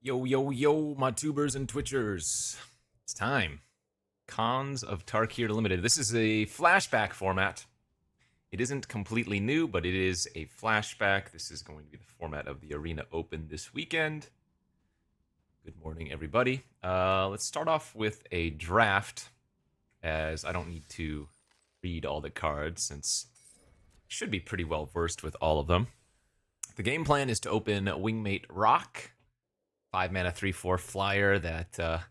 Yo, yo, yo, my tubers and twitchers. It's time. Cons of Tarkir Limited. This is a flashback format. It isn't completely new, but it is a flashback. This is going to be the format of the Arena Open this weekend. Good morning, everybody. Let's start off with a draft, as I don't need to read all the cards, since I should be pretty well versed with all of them. The game plan is to open Wingmate Rock, 5 mana, 3/4 flyer that I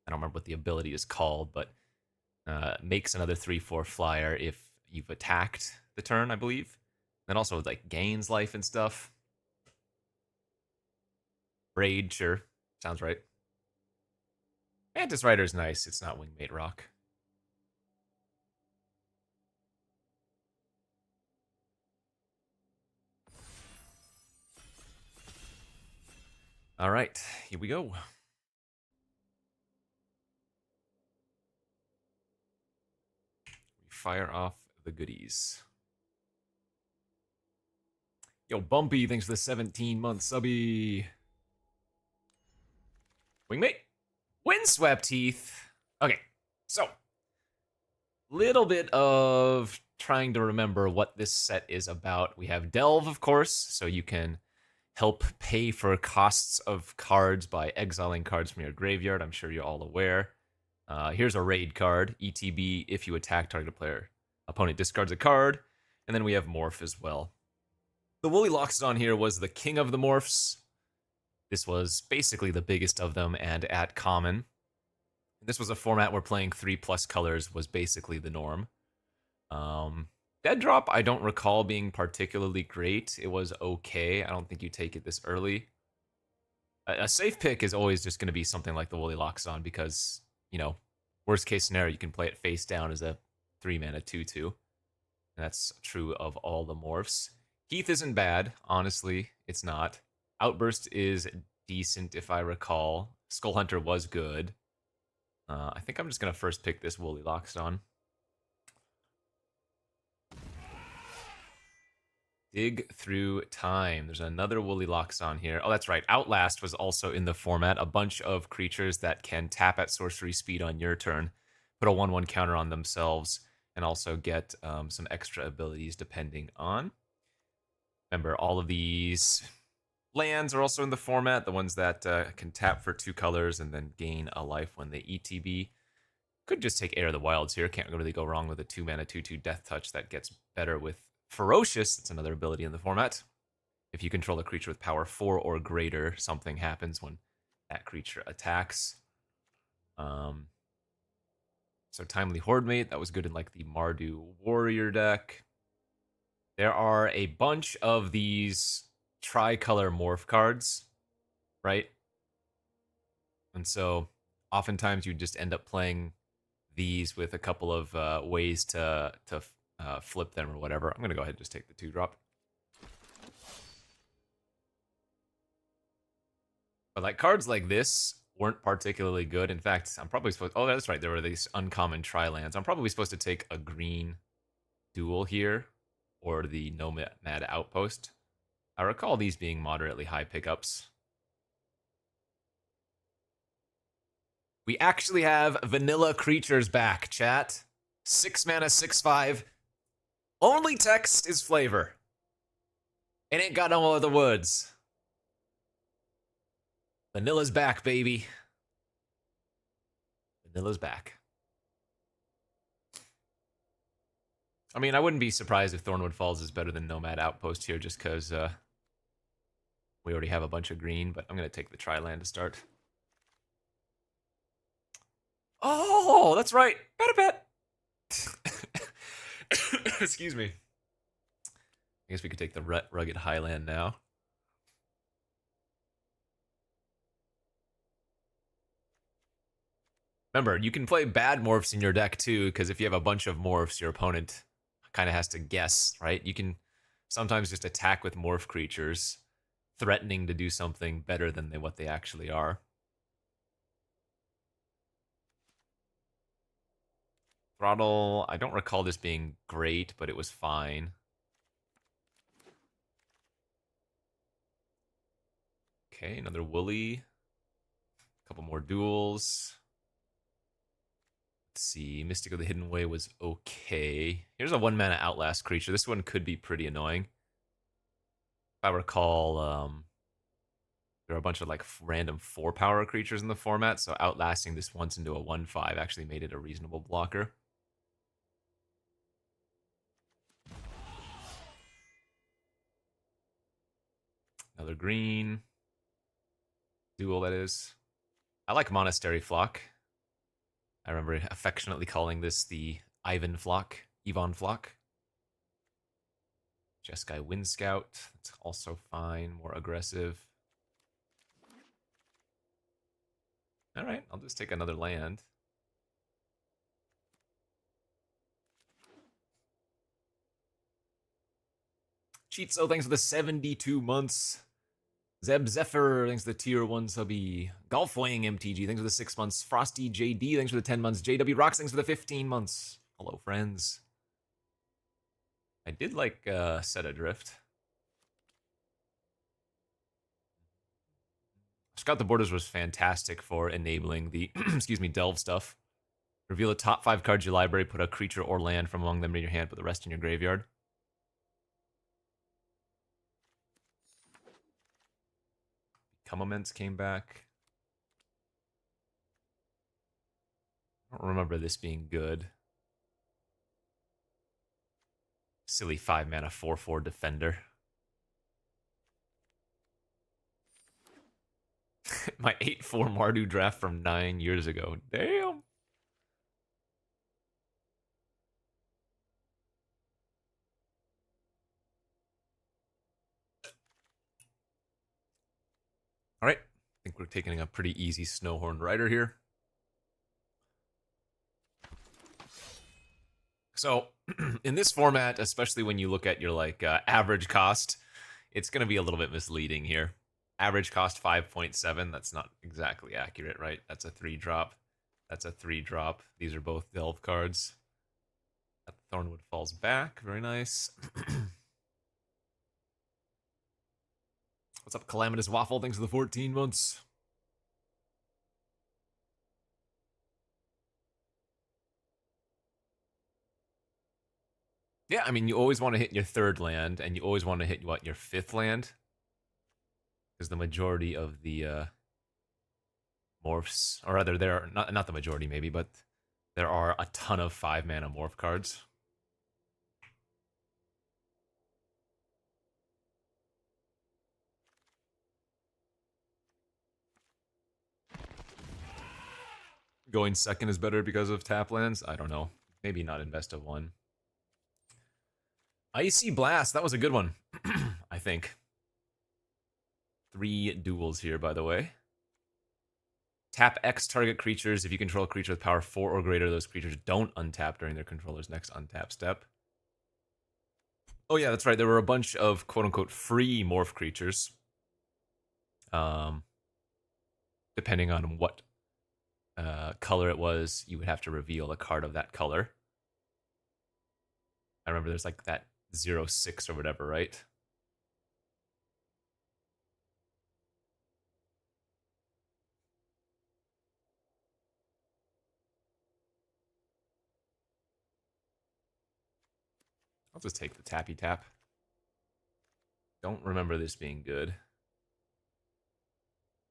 don't remember what the ability is called, but makes another 3/4 flyer if you've attacked the turn, I believe. Then also like gains life and stuff. Raid, sure, sounds right. Mantis Rider's nice. It's not Wingmate Rock. All right, here we go. We fire off the goodies. Yo, Bumpy, thanks for the 17-month subby. Wingmate. Windswept Heath. Okay, so little bit of trying to remember what this set is about. We have Delve, of course, so you can help pay for costs of cards by exiling cards from your graveyard. I'm sure you're all aware. Here's a raid card, ETB, if you attack target player. Opponent discards a card, and then we have Morph as well. The Woolly Loxodon here was the king of the morphs. This was basically the biggest of them, and at common. This was a format where playing 3+ colors was basically the norm. Dead Drop, I don't recall being particularly great. It was okay. I don't think you take it this early. A safe pick is always just going to be something like the Woolly Loxodon because, you know, worst case scenario, you can play it face down as a 3-mana 2/2. And that's true of all the morphs. Heath isn't bad, honestly. It's not. Outburst is decent if I recall. Skull Hunter was good. I think I'm just going to first pick this Woolly Loxodon. Dig Through Time. There's another Woolly Loxodon here. Oh, that's right. Outlast was also in the format. A bunch of creatures that can tap at sorcery speed on your turn, put a 1/1 counter on themselves, and also get some extra abilities depending on. Remember, all of these lands are also in the format. The ones that can tap for 2 colors and then gain a life when they ETB. Could just take Air of the Wilds here. Can't really go wrong with a 2-mana 2/2 Death Touch that gets better with Ferocious. That's another ability in the format. If you control a creature with power 4 or greater, something happens when that creature attacks. So Timely Hordemate, that was good in like the Mardu Warrior deck. There are a bunch of these tricolor morph cards, right? And so oftentimes you just end up playing these with a couple of ways to flip them or whatever. I'm going to go ahead and just take the 2-drop. But like cards like this weren't particularly good. In fact, I'm probably supposed... Oh, that's right. There were these uncommon tri-lands. I'm probably supposed to take a green duel here or the Nomad Outpost. I recall these being moderately high pickups. We actually have vanilla creatures back, chat. 6 mana, 6/5. Only text is flavor. It ain't got no other words. Vanilla's back, baby. Vanilla's back. I mean, I wouldn't be surprised if Thornwood Falls is better than Nomad Outpost here, just because we already have a bunch of green, but I'm going to take the Tri-Land to start. Oh, that's right. Bet. Excuse me. I guess we could take the Rugged Highland now. Remember, you can play bad morphs in your deck too, because if you have a bunch of morphs, your opponent kind of has to guess, right? You can sometimes just attack with morph creatures, threatening to do something better than what they actually are. Throttle, I don't recall this being great, but it was fine. Okay, another Woolly. couple more duels. Let's see. Mystic of the Hidden Way was okay. Here's a 1-mana Outlast creature. This one could be pretty annoying. If I recall, there are a bunch of like random 4-power creatures in the format, so outlasting this once into a 1/5 actually made it a reasonable blocker. Another green. Duel, that is. I like Monastery Flock. I remember affectionately calling this the Ivan Flock. Yvonne Flock. Jeskai Wind Scout. That's also fine. More aggressive. Alright, I'll just take another land. Cheatso, thanks for the 72 months. Zeb Zephyr, thanks for the tier 1 subby. Golfwing MTG, thanks for the 6 months. Frosty JD, thanks for the 10 months. JW Rocks, thanks for the 15 months. Hello, friends. I did like Set Adrift. Scout the Borders was fantastic for enabling the, excuse me, delve stuff. Reveal the top 5 cards of your library, put a creature or land from among them in your hand, put the rest in your graveyard. Become came back. I don't remember this being good. Silly 5-mana 4/4 defender. My 8/4 Mardu draft from 9 years ago. Damn. All right. I think we're taking a pretty easy Snowhorn Rider here. So, in this format, especially when you look at your like average cost, it's going to be a little bit misleading here. Average cost 5.7. That's not exactly accurate, right? That's a 3-drop. That's a 3-drop. These are both delve cards. That Thornwood falls back. Very nice. What's up, Calamitous Waffle? Thanks for the 14 months. Yeah, I mean, you always want to hit your 3rd land, and you always want to hit, what, your 5th land? Because the majority of the morphs, or rather, there are, not the majority maybe, but there are a ton of 5-mana morph cards. Going second is better because of tap lands? I don't know. Maybe not in best of 1. Icy Blast, that was a good one, I think. 3 duels here, by the way. Tap X target creatures. If you control a creature with power 4 or greater, those creatures don't untap during their controller's next untap step. Oh yeah, that's right. There were a bunch of quote-unquote free morph creatures. Depending on what color it was, you would have to reveal a card of that color. I remember there's like that 0/6 or whatever, right? I'll just take the tappy tap. Don't remember this being good.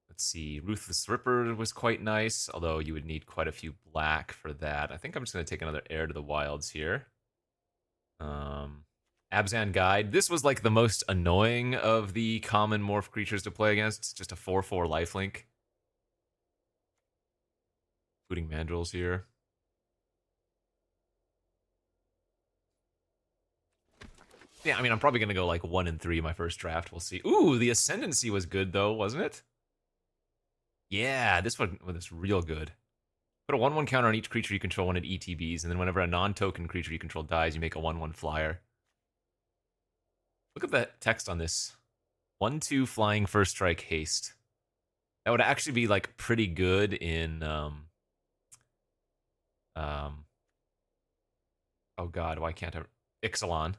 Let's see. Ruthless Ripper was quite nice, although you would need quite a few black for that. I think I'm just going to take another Heir to the Wilds here. Abzan Guide. This was like the most annoying of the common morph creatures to play against. It's just a 4/4 lifelink. Including Mandrills here. Yeah, I mean, I'm probably going to go like 1 and 3 my first draft. We'll see. Ooh, the Ascendancy was good, though, wasn't it? Yeah, this one was real good. Put a 1/1 counter on each creature you control when it ETBs, and then whenever a non-token creature you control dies, you make a 1/1 flyer. Look at the text on this. 1/2 flying first strike haste. That would actually be like pretty good in oh god, why can't I Ixalan?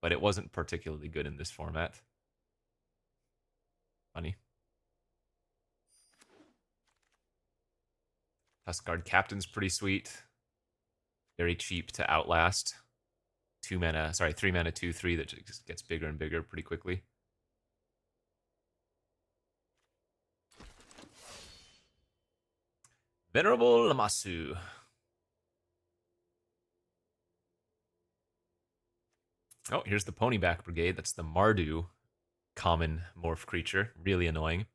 But it wasn't particularly good in this format. Funny. Guard Captain's pretty sweet. Very cheap to outlast. 3 mana 2/3 that just gets bigger and bigger pretty quickly. Venerable Lamassu. Oh, here's the Ponyback Brigade. That's the Mardu common morph creature. Really annoying.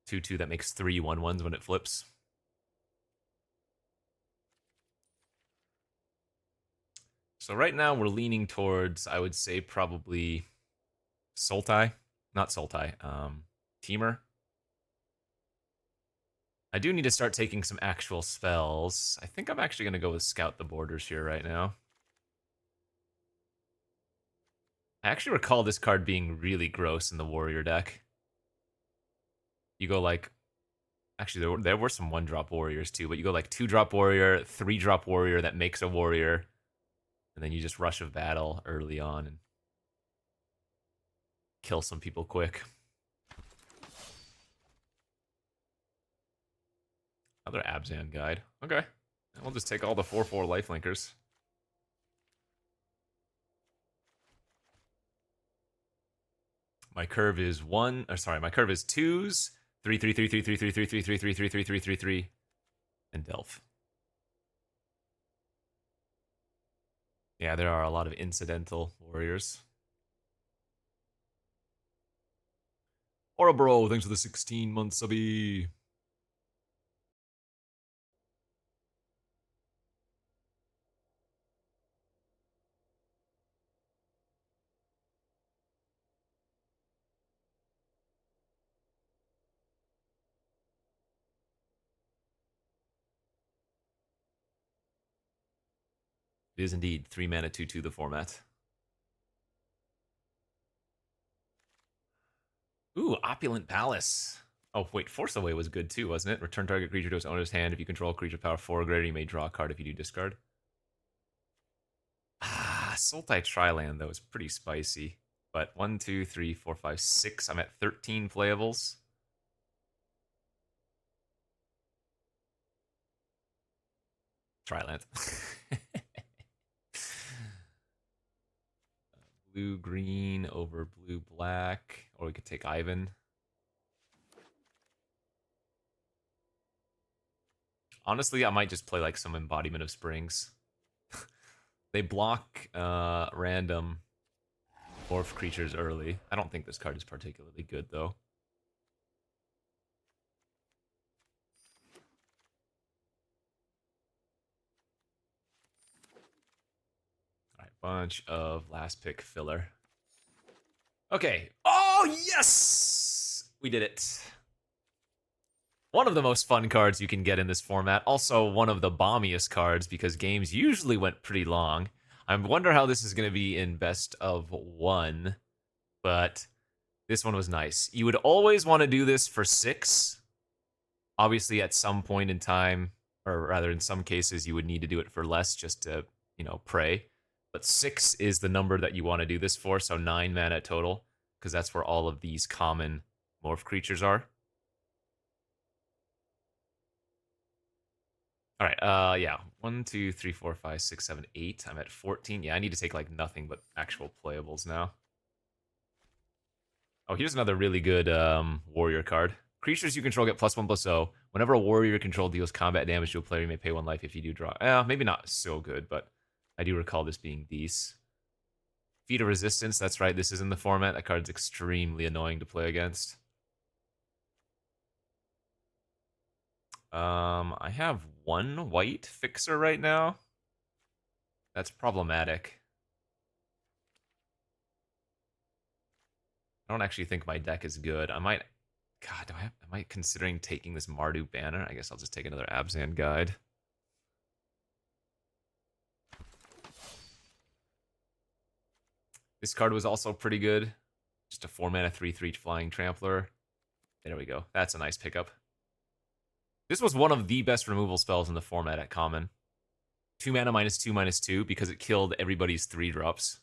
2/2 that makes 3 1/1s when it flips. So right now we're leaning towards, I would say, probably Sultai. Not Sultai. Temur. I do need to start taking some actual spells. I think I'm actually going to go with Scout the Borders here right now. I actually recall this card being really gross in the Warrior deck. You go like... Actually, there were some 1-drop Warriors too, but you go like 2-drop Warrior, 3-drop Warrior that makes a Warrior, and then you just Rush of Battle early on and kill some people quick. Another Abzan guide. Okay. And we'll just take all the 4/4 lifelinkers. My curve is my curve is 2s, 3, 3, 3, 3, 3, 3, 3, 3, 3, 3, 3, 3, 3, 3, 3, and Delph. Yeah, there are a lot of incidental warriors. Orobro, thanks for the 16-month subby. It is indeed 3 mana 2/2 the format. Ooh, Opulent Palace. Oh, wait, Force Away was good too, wasn't it? Return target creature to its owner's hand. If you control creature power 4 or greater, you may draw a card if you do discard. Sultai Triland, though, is pretty spicy. But 1, 2, 3, 4, 5, 6. I'm at 13 playables. Triland. Blue-green over blue-black. Or we could take Ivan. Honestly, I might just play like some Embodiment of Springs. They block random morph creatures early. I don't think this card is particularly good, though. Alright, bunch of last pick filler. Okay. Oh, yes! We did it. One of the most fun cards you can get in this format. Also, one of the bombiest cards because games usually went pretty long. I wonder how this is going to be in best of 1. But this one was nice. You would always want to do this for 6. Obviously, at some point in time, or rather in some cases, you would need to do it for less just to, pray. But 6 is the number that you want to do this for, so 9 mana total, because that's where all of these common morph creatures are. All right, yeah. 1, 2, 3, 4, 5, 6, 7, 8. I'm at 14. Yeah, I need to take like nothing but actual playables now. Oh, here's another really good warrior card. Creatures you control get +1/+0. Whenever a warrior you control deals combat damage to a player, you may pay 1 life if you do draw. Maybe not so good, but I do recall this being decent. Feat of Resistance, that's right, this is in the format. That card's extremely annoying to play against. I have 1 white fixer right now. That's problematic. I don't actually think my deck is good. I might... God, am I considering taking this Mardu banner? I guess I'll just take another Abzan guide. This card was also pretty good. Just a 4 mana 3/3 flying trampler. There we go. That's a nice pickup. This was one of the best removal spells in the format at common. 2 mana -2/2 because it killed everybody's 3-drops.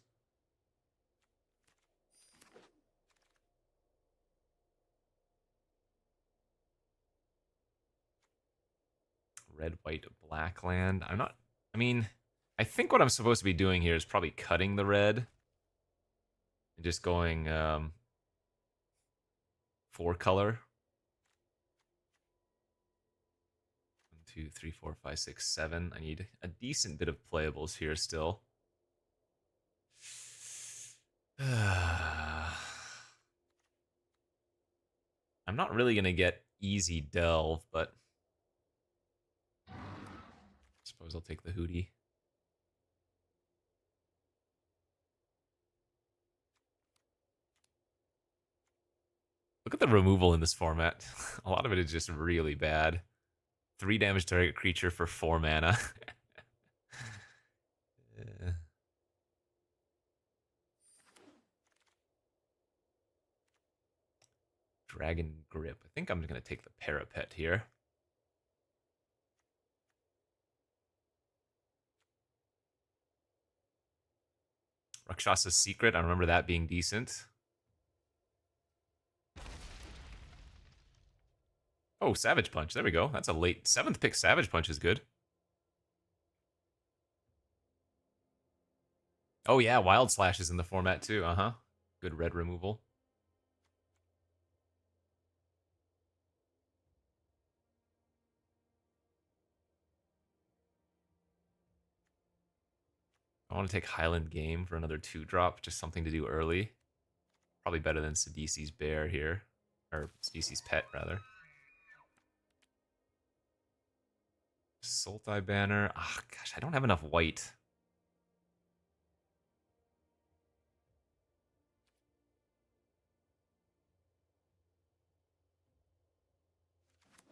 red, white, black land. I'm not. I mean, I think what I'm supposed to be doing here is probably cutting the red and just going 4-color. 1, 2, 3, 4, 5, 6, 7. I need a decent bit of playables here still. I'm not really gonna get easy delve, but I suppose I'll take the Hootie. Look at the removal in this format. A lot of it is just really bad. 3 damage target creature for 4 mana. Dragon Grip. I think I'm going to take the Parapet here. Rakshasa's Secret. I remember that being decent. Oh, Savage Punch. There we go. That's a late 7th pick. Savage Punch is good. Oh, yeah. Wild Slash is in the format too. Uh-huh. Good red removal. I want to take Highland Game for another 2-drop. Just something to do early. Probably better than Sidisi's Bear here. Or Sidisi's Pet, rather. Sultai Banner. Ah, gosh, I don't have enough white.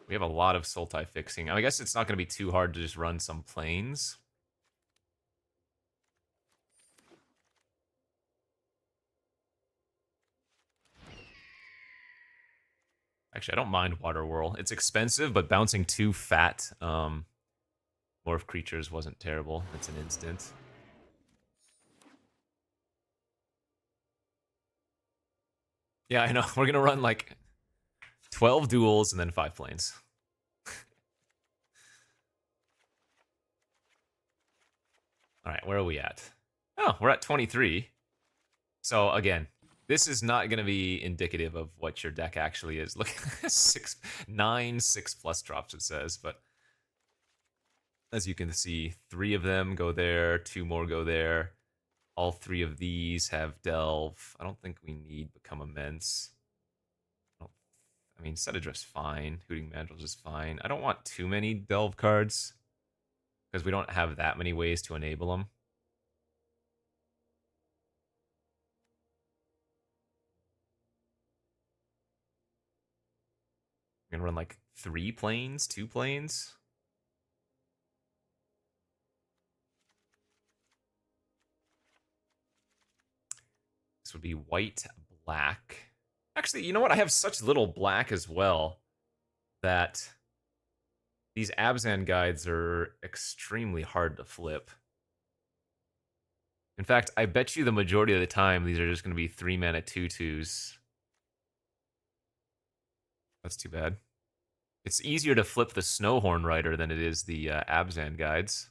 We have a lot of Sultai fixing. I guess it's not going to be too hard to just run some planes. Actually, I don't mind Water Whirl. It's expensive, but bouncing 2 fat morph creatures wasn't terrible. It's an instant. Yeah, I know. We're going to run like 12 duels and then 5 planes. All right, where are we at? Oh, we're at 23. So again, this is not going to be indicative of what your deck actually is. Look, 9 6+ drops it says, but as you can see, 3 of them go there, 2 more go there. All 3 of these have Delve. I don't think we need Become Immense. I mean, Set Adrift's fine. Hooting Mandrels is fine. I don't want too many Delve cards because we don't have that many ways to enable them. I'm gonna run like 3 planes, 2 planes. This would be white, black. Actually, you know what? I have such little black as well that these Abzan guides are extremely hard to flip. In fact, I bet you the majority of the time these are just going to be 3-mana 2/2s. That's too bad. It's easier to flip the Snowhorn Rider than it is the Abzan guides.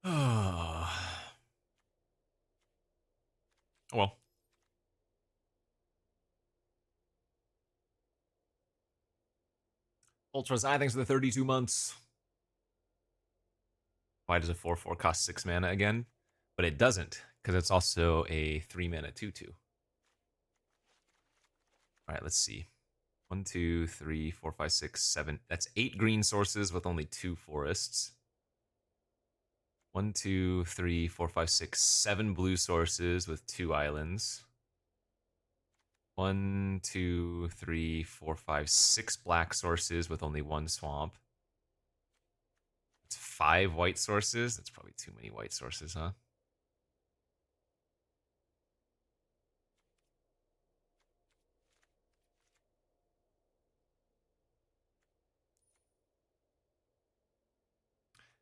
Oh. Well. Ultras, thanks for the 32 months. Why does a 4/4 cost 6 mana again? But it doesn't, because it's also a 3-mana 2/2. All right, let's see. 1, 2, 3, 4, 5, 6, 7. That's 8 green sources with only 2 forests. 1, 2, 3, 4, 5, 6, 7 blue sources with 2 islands. 1, 2, 3, 4, 5, 6 black sources with only 1 swamp. It's 5 white sources. That's probably too many white sources, huh?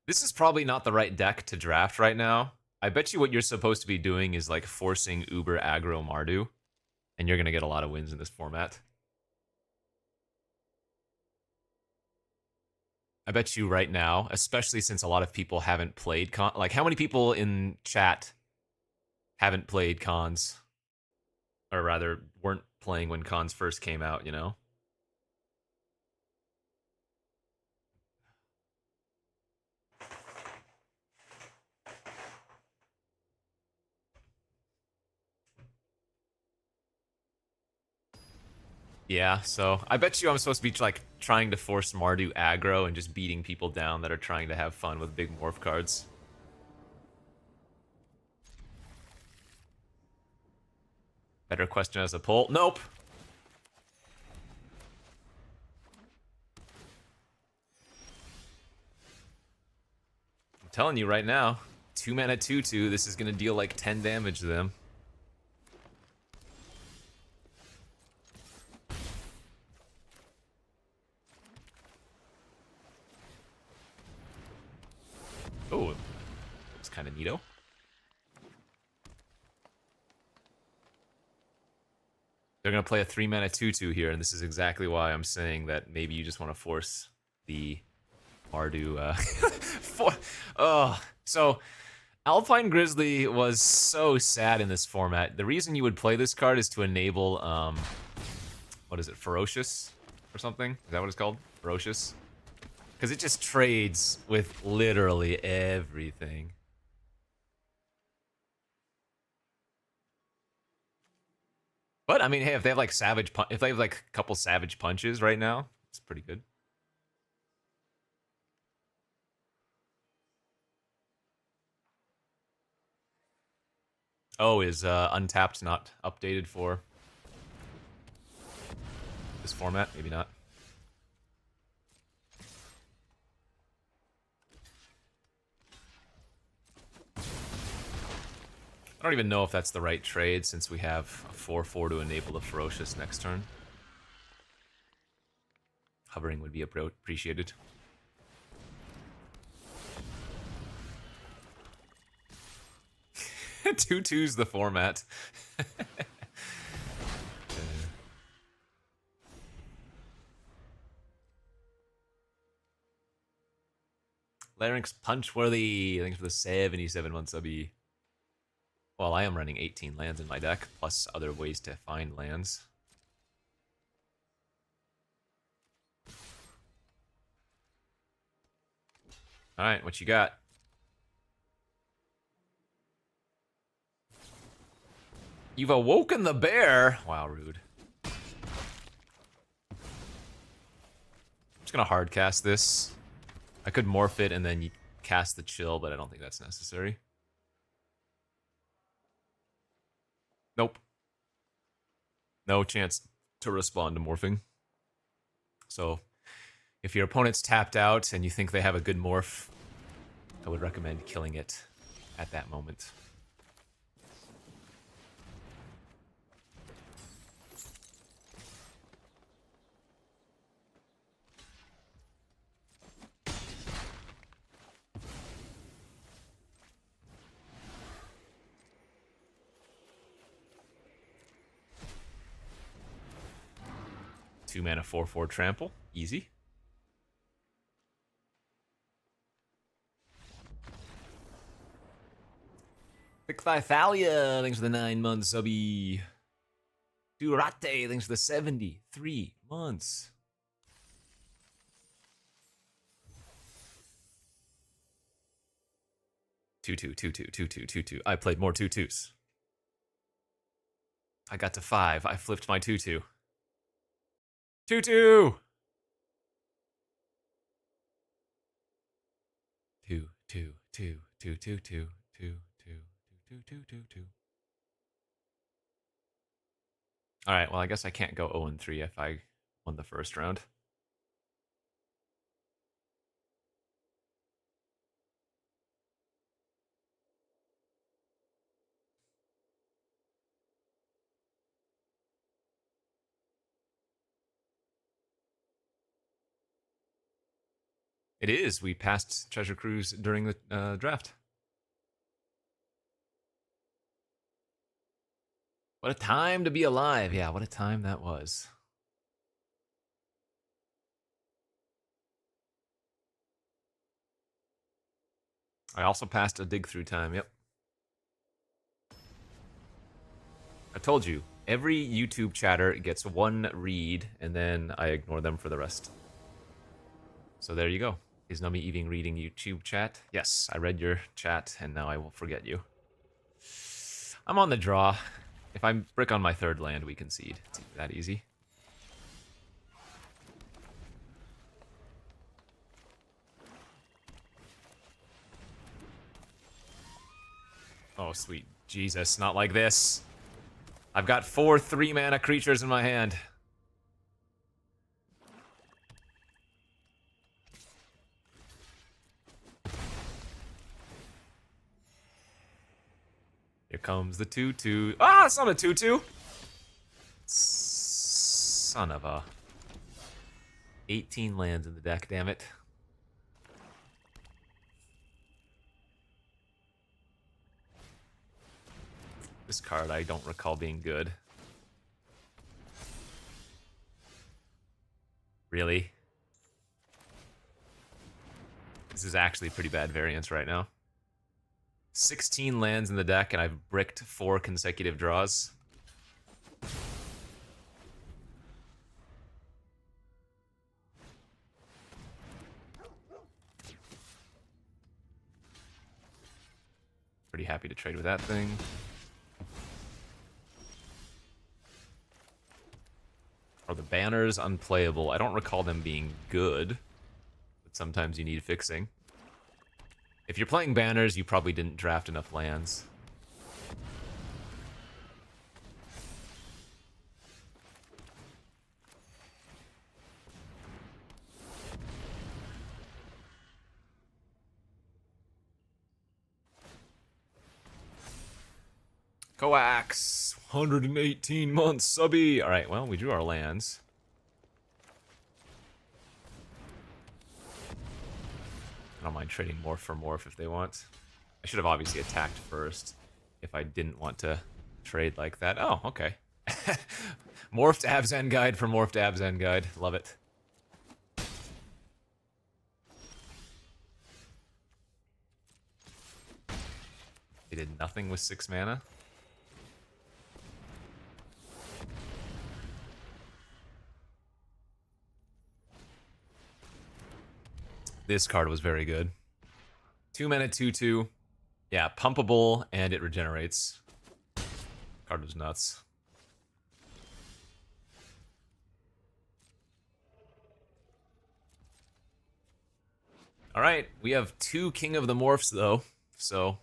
This is probably not the right deck to draft right now. I bet you what you're supposed to be doing is like forcing Uber aggro Mardu, and you're gonna get a lot of wins in this format. I bet you right now, especially since a lot of people haven't played con. Like, how many people in chat haven't played cons, or rather, weren't playing when cons first came out? You know. Yeah, so I bet you I'm supposed to be like trying to force Mardu aggro and just beating people down that are trying to have fun with big morph cards. Better question as a poll. Nope. I'm telling you right now, 2 mana 2/2, this is gonna deal like 10 damage to them. Oh, looks kind of neato. They're gonna play a 3 mana 2/2 here, and this is exactly why I'm saying that maybe you just want to force the Mardu. So Alpine Grizzly was so sad in this format. The reason you would play this card is to enable, what is it, Ferocious or something? Is that what it's called? Ferocious? Because it just trades with literally everything. But I mean, hey, if they have like if they have like a couple savage punches right now, it's pretty good. Oh, is Untapped not updated for this format? Maybe not. I don't even know if that's the right trade since we have a 4/4 to enable the Ferocious next turn. Hovering would be appreciated. 2/2's the format. Larynx Punchworthy, thanks for the 77 months subby. Well, I am running 18 lands in my deck, plus other ways to find lands. Alright, what you got? You've awoken the bear! Wow, rude. I'm just gonna hard cast this. I could morph it and then you cast the chill, but I don't think that's necessary. Nope. No chance to respond to morphing. So, if your opponent's tapped out and you think they have a good morph, I would recommend killing it at that moment. Two mana 4/4 trample. Easy. Thalia, thanks for the 9 months, subby. Durate, thanks for the 73 months. Two. I played more 2/2s. I got to 5. I flipped my 2/2. 2/2. 2. All right, well, I guess I can't go 0-3 if I won the first round. It is. We passed Treasure Cruise during the draft. What a time to be alive. Yeah, what a time that was. I also passed a dig through time, yep. I told you, every YouTube chatter gets one read, and then I ignore them for the rest. So there you go. Is Nami even reading YouTube chat? Yes, I read your chat, and now I will forget you. I'm on the draw. If I brick on my third land, we concede. It's that easy. Oh, sweet Jesus, not like this. I've got 4 3-mana creatures in my hand. Here comes the 2/2. Ah, it's not a 2/2. Son of a... 18 lands in the deck, damn it. This card I don't recall being good. Really? This is actually pretty bad variance right now. 16 lands in the deck, and I've bricked 4 consecutive draws. Pretty happy to trade with that thing. Are the banners unplayable? I don't recall them being good, but sometimes you need fixing. If you're playing banners, you probably didn't draft enough lands. Coax! 118 months, subby! Alright, well, we drew our lands. I don't mind trading morph for morph if they want. I should have obviously attacked first if I didn't want to trade like that. Oh, okay. Morphed Abzan Guide for morphed Abzan Guide. Love it. They did nothing with 6 mana. This card was very good. 2 mana, 2/2. Yeah, pumpable, and it regenerates. Card was nuts. Alright, we have 2 King of the Morphs, though, so...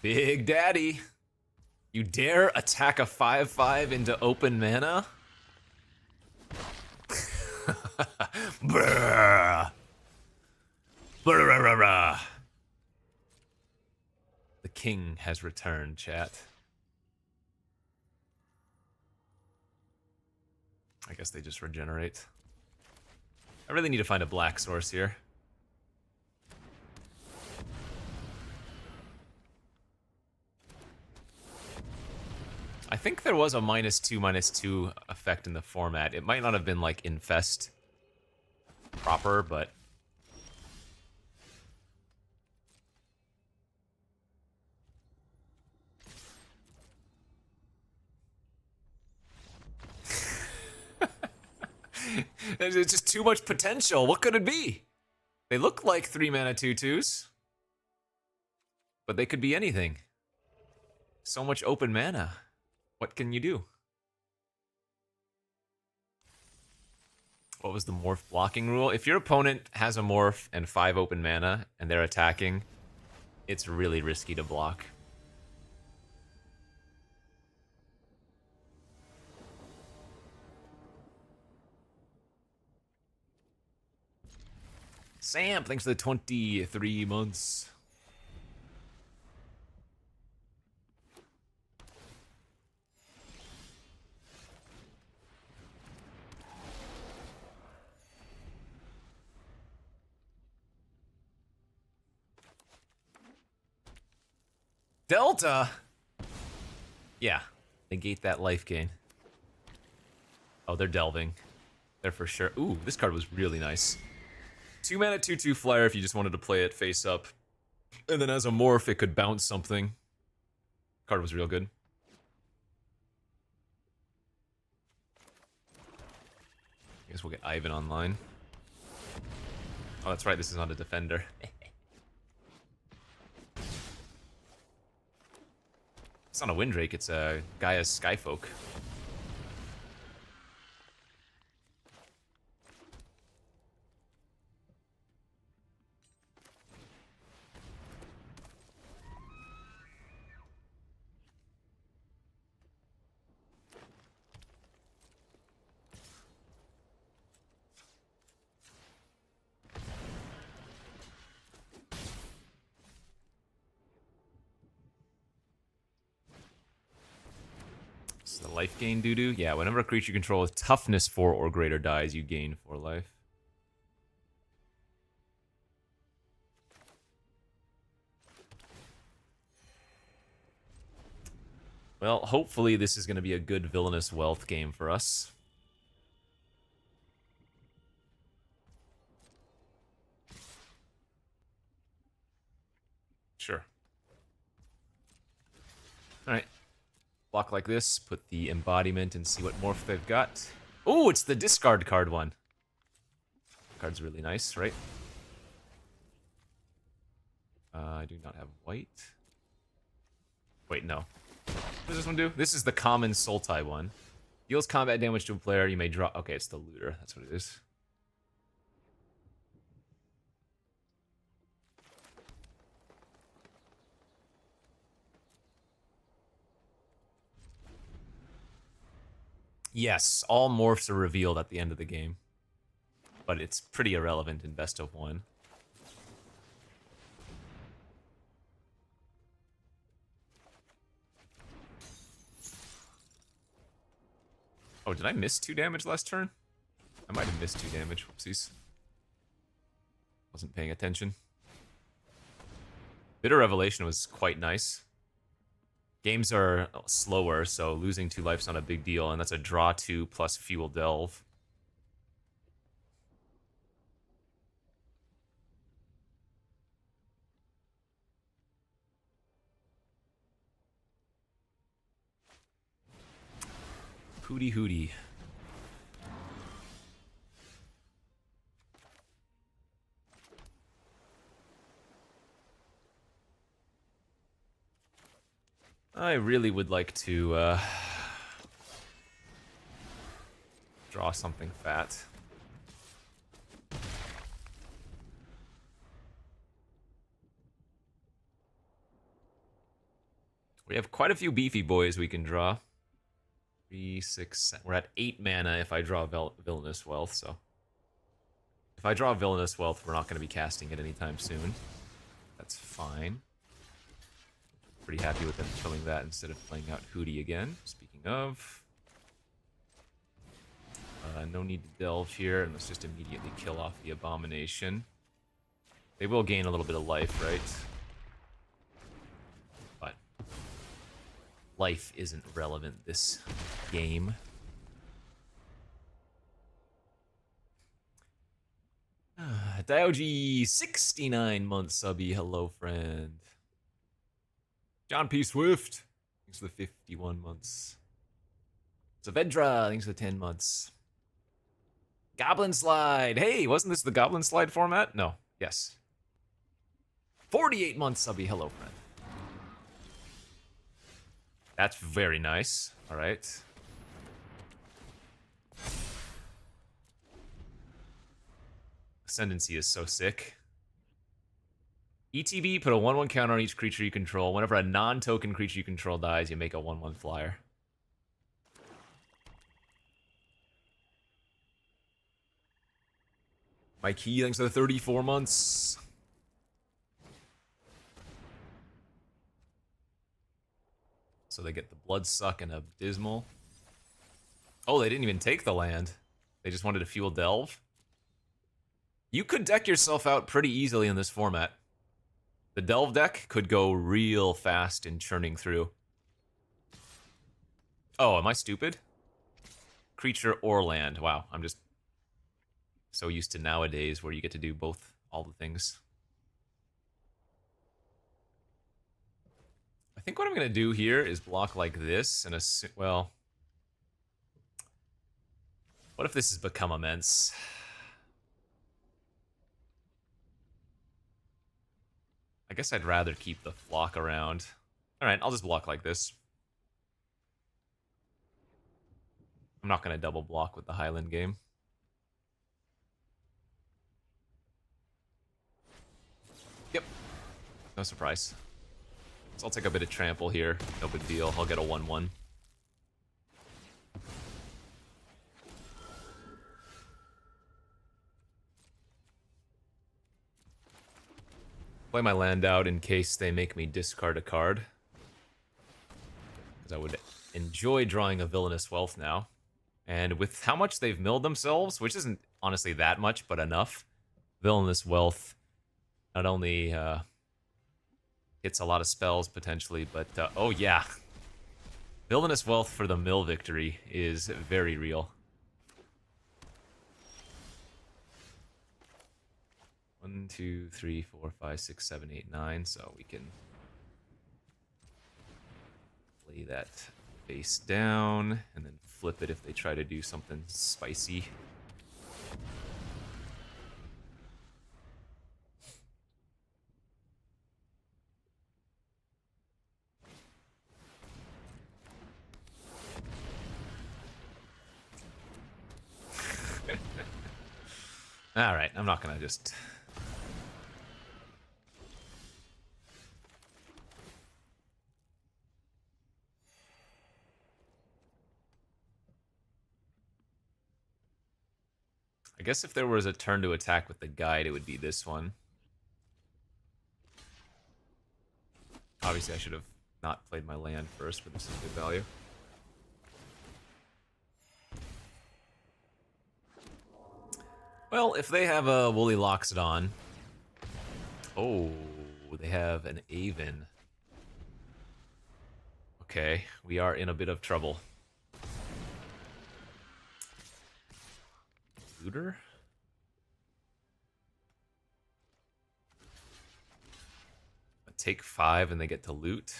Big Daddy! You dare attack a 5/5 into open mana? Brrr. Brrr. The king has returned, chat. I guess they just regenerate. I really need to find a black source here. I think there was a -2/-2 effect in the format. It might not have been like infest proper, but there's just too much potential. What could it be? They look like 3 mana 2/2s, but they could be anything. So much open mana. What can you do? What was the morph blocking rule? If your opponent has a morph and 5 open mana and they're attacking, it's really risky to block. Sam, thanks for the 23 months. Delta! Yeah, negate that life gain. Oh, they're delving. They're for sure. Ooh, this card was really nice. 2 mana, 2/2 flyer if you just wanted to play it face up. And then as a morph, it could bounce something. Card was real good. I guess we'll get Ivan online. Oh, that's right, this is not a defender. It's not a Windrake, it's a Gaia's Skyfolk. The life gain doo-doo? Yeah, whenever a creature you control with toughness 4 or greater dies, you gain 4 life. Well, hopefully this is going to be a good Villainous Wealth game for us. Sure. Alright. Block like this, put the embodiment and see what morph they've got. Oh, it's the discard card one. Card's really nice, right? I do not have white. Wait, no. What does this one do? This is the common Sultai one. Deals combat damage to a player, you may draw... Okay, it's the looter, that's what it is. Yes, all morphs are revealed at the end of the game. But it's pretty irrelevant in best of 1. Oh, did I miss 2 damage last turn? I might have missed 2 damage, whoopsies. Wasn't paying attention. Bitter Revelation was quite nice. Games are slower, so losing 2 life's not a big deal, and that's a draw 2 plus fuel delve. Hooty hooty. I really would like to draw something fat. We have quite a few beefy boys we can draw. 3, 6, we're at 8 mana if I draw Villainous Wealth, so... If I draw Villainous Wealth, we're not going to be casting it anytime soon. That's fine. Pretty happy with them killing that instead of playing out Hootie again. Speaking of... no need to delve here, and let's just immediately kill off the Abomination. They will gain a little bit of life, right? But... life isn't relevant this game. Diogy, 69 months subby, hello friend. John P. Swift, thanks for the 51 months. Savedra, thanks for the 10 months. Goblin Slide, hey, wasn't this the Goblin Slide format? No, yes. 48 months subby, hello friend. That's very nice, alright. Ascendancy is so sick. ETB, put a 1/1 counter on each creature you control. Whenever a non-token creature you control dies, you make a 1/1 flyer. Mikey, thanks for the 34 months. So they get the Bloodsuck and Abysmal. Oh, they didn't even take the land. They just wanted to fuel Delve. You could deck yourself out pretty easily in this format. The Delve deck could go real fast in churning through. Oh, am I stupid? Creature or land. Wow, I'm just so used to nowadays where you get to do both, all the things. I think what I'm going to do here is block like this and assume, well, what if this has become immense? I guess I'd rather keep the flock around. Alright, I'll just block like this. I'm not going to double block with the Highland game. Yep. No surprise. So I'll take a bit of trample here. No big deal. I'll get a 1-1. Play my land out in case they make me discard a card. Because I would enjoy drawing a Villainous Wealth now. And with how much they've milled themselves, which isn't honestly that much, but enough, Villainous Wealth not only hits a lot of spells potentially, but oh yeah. Villainous Wealth for the mill victory is very real. 1, 2, 3, 4, 5, 6, 7, 8, 9. So we can lay that face down and then flip it if they try to do something spicy. Alright, I'm not gonna just... I guess if there was a turn to attack with the guide, it would be this one. Obviously, I should have not played my land first, but this is good value. Well, if they have a Woolly Loxodon... Oh, they have an Aven. Okay, we are in a bit of trouble. Looter? Take 5 and they get to loot.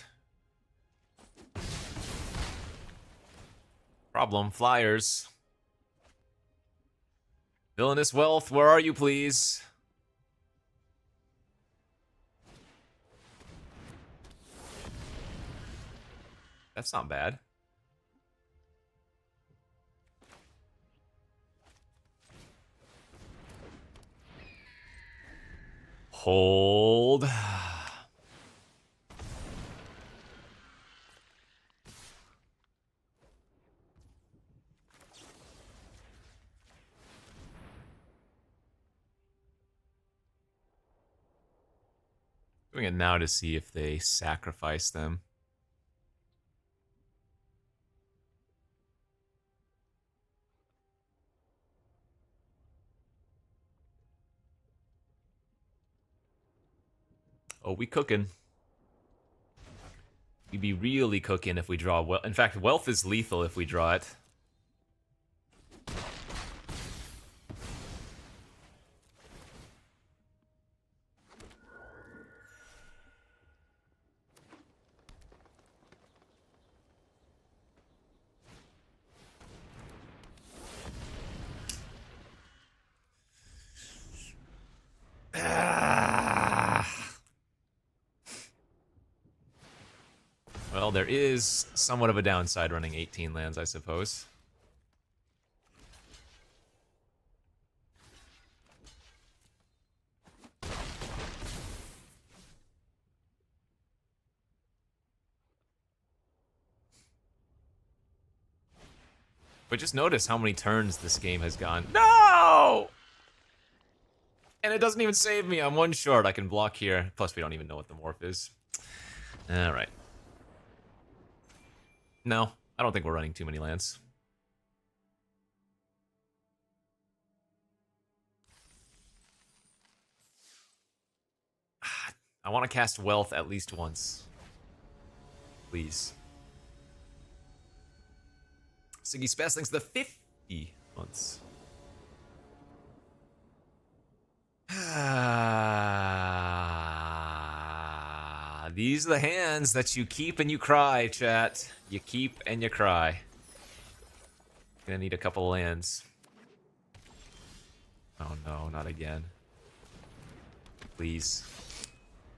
Problem, flyers. Villainous Wealth, where are you, please? That's not bad. Hold. Doing it now to see if they sacrifice them. Oh, we cooking. We'd be really cooking if we draw well. In fact, Wealth is lethal if we draw it. Well, there is somewhat of a downside running 18 lands, I suppose. But just notice how many turns this game has gone. No! And it doesn't even save me. I'm one short. I can block here. Plus, we don't even know what the morph is. All right. No, I don't think we're running too many lands. I want to cast Wealth at least once. Please. Siggy Spaz, thanks for the 50 months. These are the hands that you keep and you cry, chat. You keep and you cry. Gonna need a couple of lands. Oh no, not again. Please.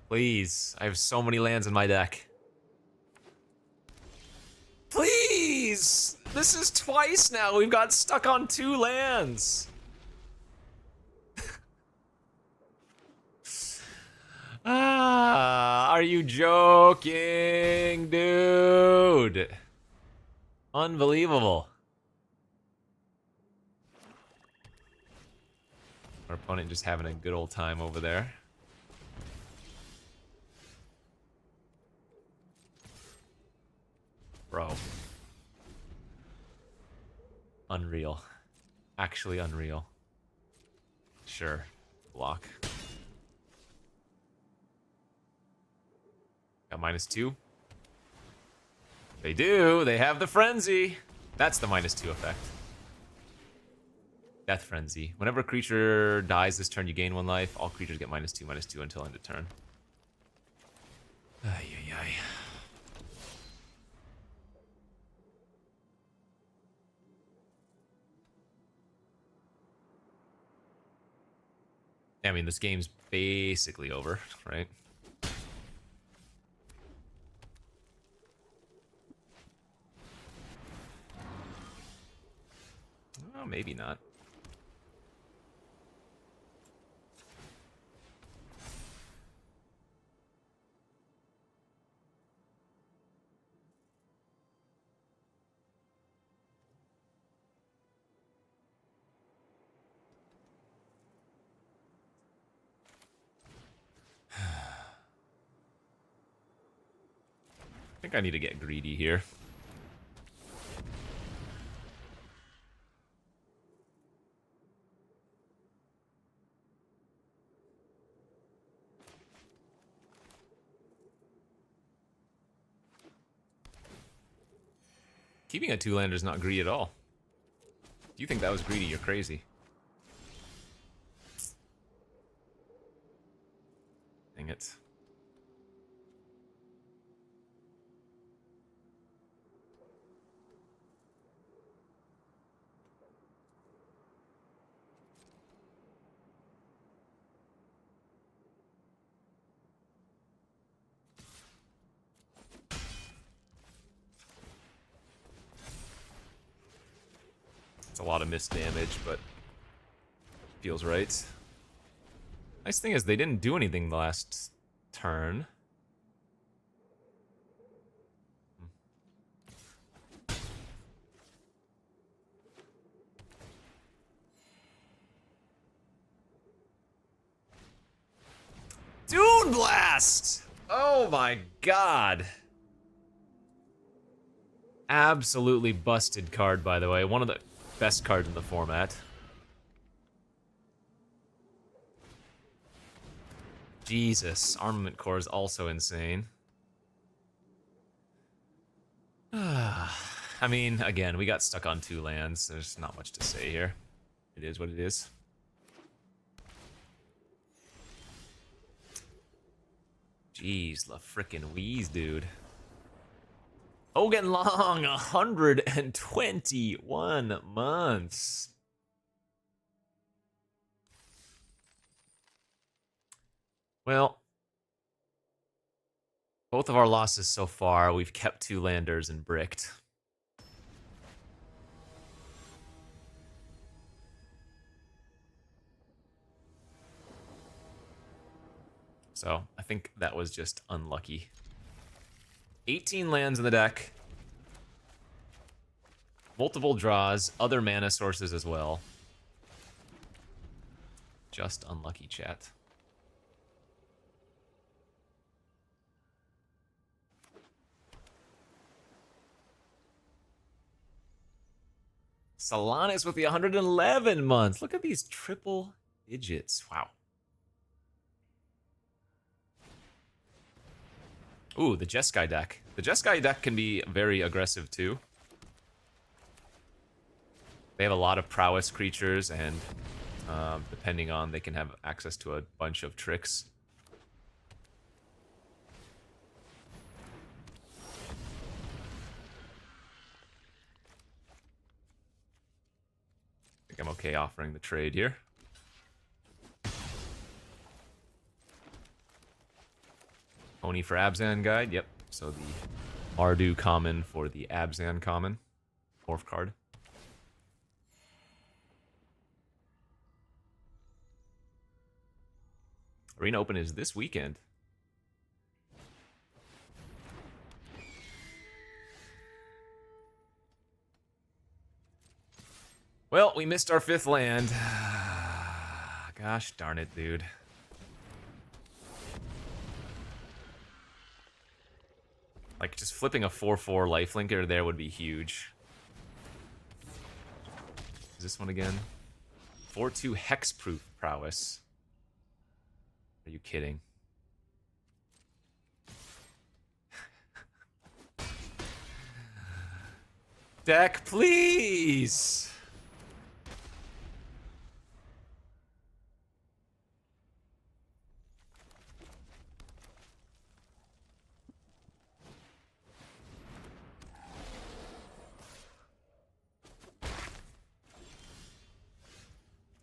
Please. I have so many lands in my deck. Please! This is twice now. We've got stuck on 2 lands. Are you joking, dude? Unbelievable. Our opponent just having a good old time over there. Bro. Unreal. Actually unreal. Sure. Block. Got -2. They do. They have the frenzy. That's the -2 effect. Death Frenzy. Whenever a creature dies this turn, you gain 1 life. All creatures get -2/-2 until end of turn. Ay, ay, ay. I mean, this game's basically over, right? Oh, maybe not. I think I need to get greedy here. Keeping a 2-lander is not greedy at all. If you think that was greedy, you're crazy. Dang it. It's a lot of missed damage, but feels right. Nice thing is they didn't do anything the last turn. Dune Blast! Oh my god. Absolutely busted card, by the way. One of the best cards in the format. Jesus, Armament Core is also insane. I mean, again, we got stuck on 2 lands. There's not much to say here. It is what it is. Jeez, la frickin' wheeze, dude. Hogan Long, 121 months. Well, both of our losses so far, we've kept 2 landers and bricked. So, I think that was just unlucky. 18 lands in the deck. Multiple draws, other mana sources as well. Just unlucky, chat. Solanas with the 111 months. Look at these triple digits. Wow. Ooh, the Jeskai deck. The Jeskai deck can be very aggressive too. They have a lot of prowess creatures, and depending on, they can have access to a bunch of tricks. I think I'm okay offering the trade here. Oni for Abzan Guide, yep. So the Mardu common for the Abzan common. Morph card. Arena Open is this weekend. Well, we missed our 5th land. Gosh darn it, dude. Like, just flipping a 4/4 lifelinker there would be huge. Is this one again? 4/2 hexproof prowess. Are you kidding? Deck, please!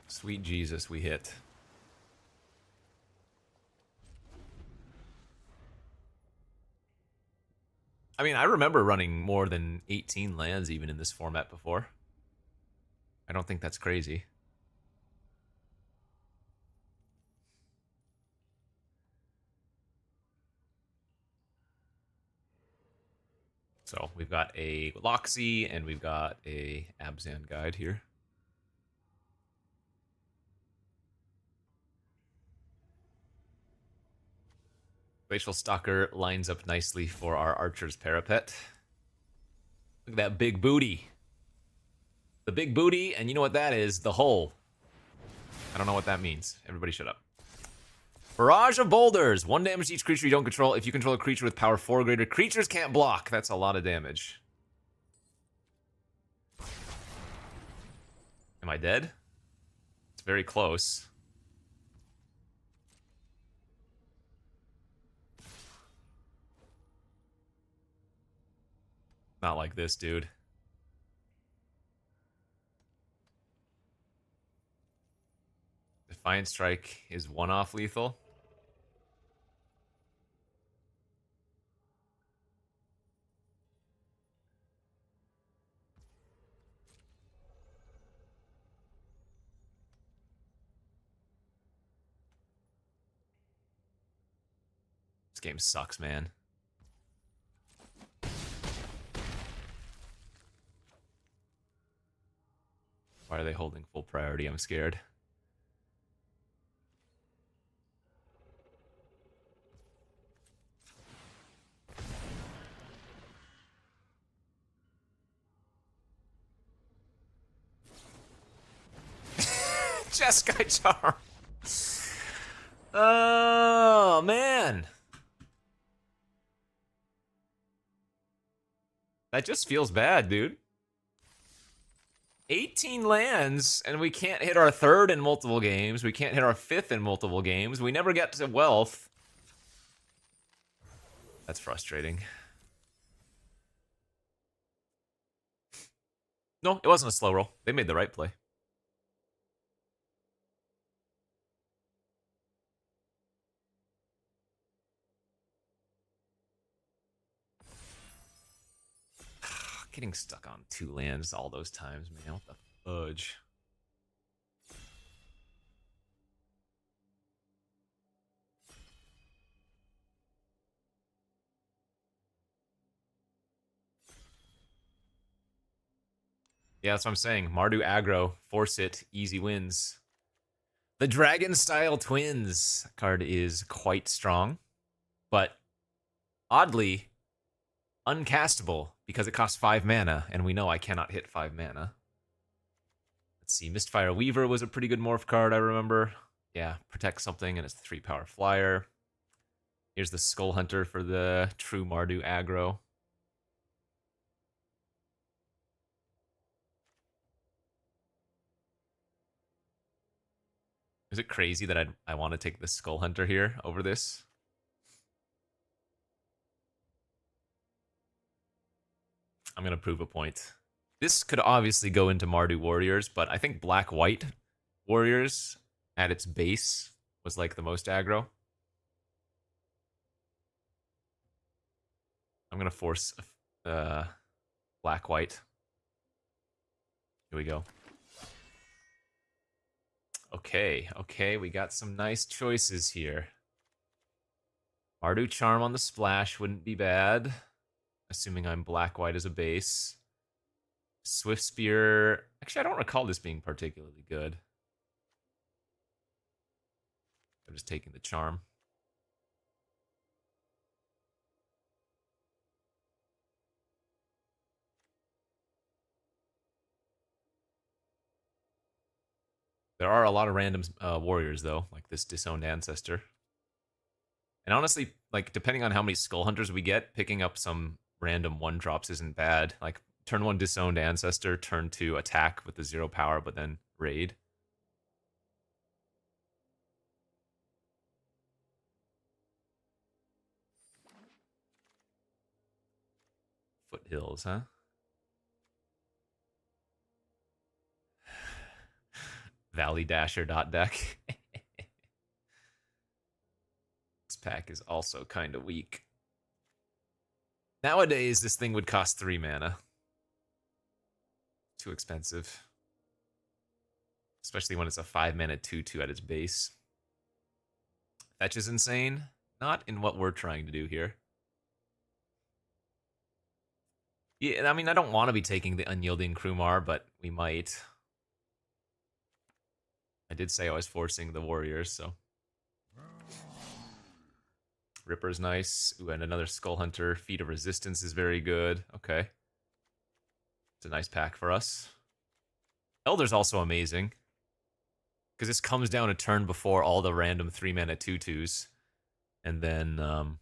Sweet Jesus, we hit. I mean, I remember running more than 18 lands even in this format before. I don't think that's crazy. So we've got a Loxy and we've got a Abzan Guide here. Glacial Stalker lines up nicely for our Archer's Parapet. Look at that big booty. The big booty, and you know what that is? The hole. I don't know what that means. Everybody shut up. Barrage of Boulders. 1 damage to each creature you don't control. If you control a creature with power 4 or greater, creatures can't block. That's a lot of damage. Am I dead? It's very close. Not like this, dude. Defiant Strike is 1-off lethal. This game sucks, man. Why are they holding full priority? I'm scared. Jeskai Charm. Oh, man. That just feels bad, dude. 18 lands, and we can't hit our 3rd in multiple games. We can't hit our 5th in multiple games. We never get to wealth. That's frustrating. No, it wasn't a slow roll. They made the right play. Getting stuck on 2 lands all those times, man. What the fudge? Yeah, that's what I'm saying. Mardu aggro, force it, easy wins. The Dragon Style Twins card is quite strong, but oddly uncastable because it costs 5 mana, and we know I cannot hit 5 mana. Let's see, Mistfire Weaver was a pretty good morph card, I remember. Yeah, protect something, and it's a 3-power flyer. Here's the Skull Hunter for the true Mardu aggro. Is it crazy that I want to take the Skull Hunter here over this? I'm going to prove a point. This could obviously go into Mardu Warriors, but I think Black-White Warriors at its base was like the most aggro. I'm going to force Black-White. Here we go. Okay, we got some nice choices here. Mardu Charm on the splash wouldn't be bad, assuming I'm Black-White as a base. Swift Spear. Actually, I don't recall this being particularly good. I'm just taking the charm. There are a lot of random warriors, though, like this Disowned Ancestor. And honestly, like, depending on how many Skull Hunters we get, picking up some random 1-drops isn't bad. Like, turn 1 Disowned Ancestor, turn 2 attack with the 0 power, but then raid. Foothills, huh? Valley Dasher dot deck. This pack is also kind of weak. Nowadays, this thing would cost 3 mana. Too expensive. Especially when it's a 5-mana 2/2 at its base. Fetch is insane. Not in what we're trying to do here. Yeah, I mean, I don't want to be taking the Unyielding Krumar, but we might. I did say I was forcing the Warriors, so. Ripper's nice. Ooh, and another Skull Hunter. Feat of Resistance is very good. Okay. It's a nice pack for us. Elder's also amazing. Because this comes down a turn before all the random 3-mana 2/2s. And then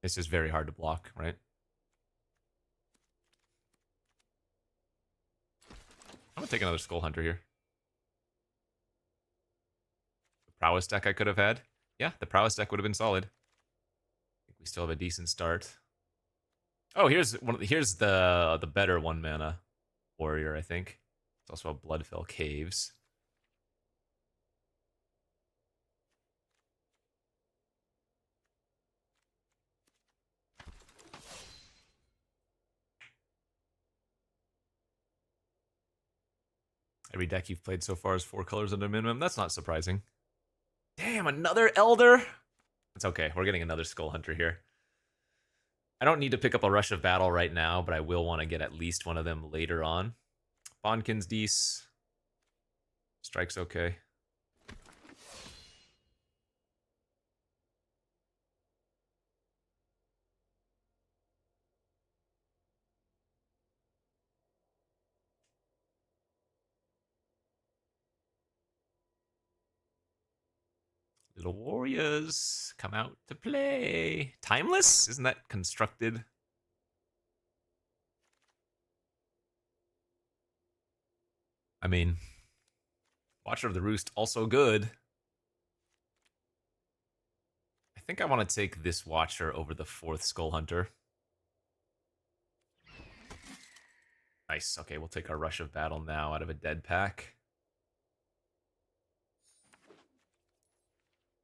it's just very hard to block, right? I'm going to take another Skull Hunter here. The Prowess deck I could have had. Yeah, the Prowess deck would have been solid. I think we still have a decent start. Oh, here's the better 1-mana warrior, I think. It's also a Bloodfell Caves. Every deck you've played so far is 4 colors under minimum. That's not surprising. Damn, another Elder? It's okay. We're getting another Skull Hunter here. I don't need to pick up a Rush of Battle right now, but I will want to get at least one of them later on. Bonkin's Dees. Strike's okay. Little warriors come out to play. Timeless? Isn't that constructed? I mean, Watcher of the Roost, also good. I think I want to take this Watcher over the 4th Skull Hunter. Nice. Okay, we'll take our Rush of Battle now out of a dead pack.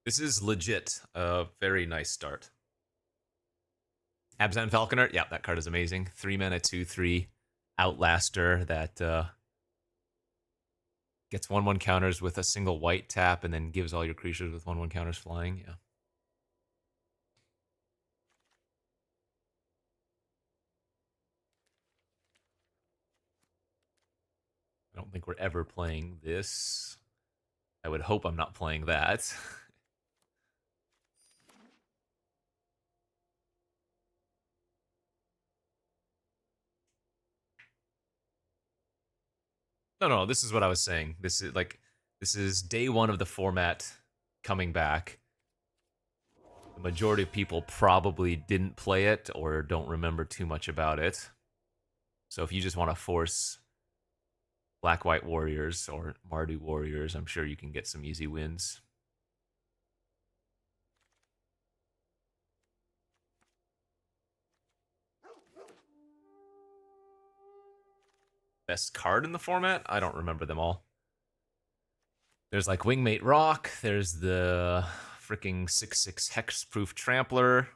This is legit a very nice start. Abzan Falconer, yeah, that card is amazing. 3-mana 2/3 Outlaster that gets 1/1 counters with a single white tap and then gives all your creatures with 1/1 counters flying. Yeah. I don't think we're ever playing this. I would hope I'm not playing that. No, this is what I was saying. This is day 1 of the format coming back. The majority of people probably didn't play it or don't remember too much about it. So if you just want to force Black-White Warriors or Mardu Warriors, I'm sure you can get some easy wins. Best card in the format? I don't remember them all. There's like Wingmate Rock. There's the freaking 6/6 Hexproof Trampler.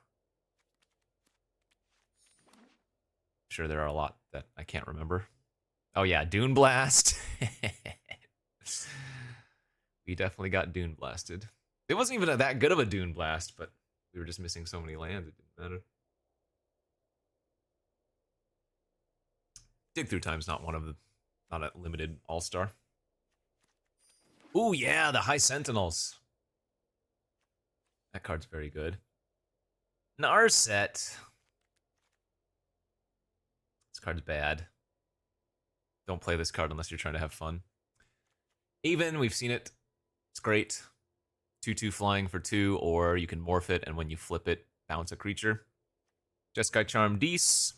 I'm sure there are a lot that I can't remember. Oh yeah, Dune Blast. We definitely got Dune Blasted. It wasn't even that good of a Dune Blast, but we were just missing so many lands, it didn't matter. Dig Through Time's not one of the, not a limited all-star. Ooh, yeah, the High Sentinels. That card's very good. Narset. This card's bad. Don't play this card unless you're trying to have fun. Even, we've seen it. It's great. 2/2 flying for 2, or you can morph it, and when you flip it, bounce a creature. Jeskai Charm Dees.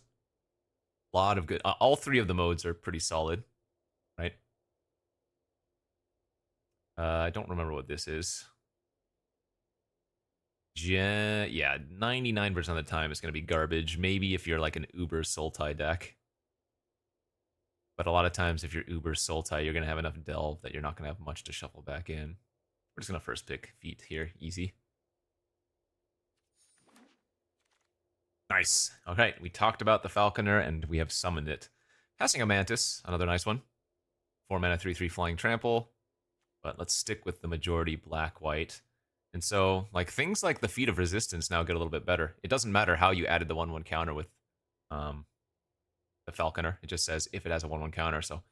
A lot of good. All three of the modes are pretty solid, right? I don't remember what this is. Yeah, 99% of the time it's going to be garbage. Maybe if you're like an Uber Sultai deck. But a lot of times if you're Uber Sultai, you're going to have enough delve that you're not going to have much to shuffle back in. We're just going to first pick Feet here. Easy. Nice. Okay, we talked about the Falconer, and we have summoned it. Passing a Mantis, another nice one. 4 mana, 3/3 flying trample. But let's stick with the majority black-white. And so, like, things like the Feat of Resistance now get a little bit better. It doesn't matter how you added the 1/1 counter with the Falconer. It just says if it has a 1/1 counter. So,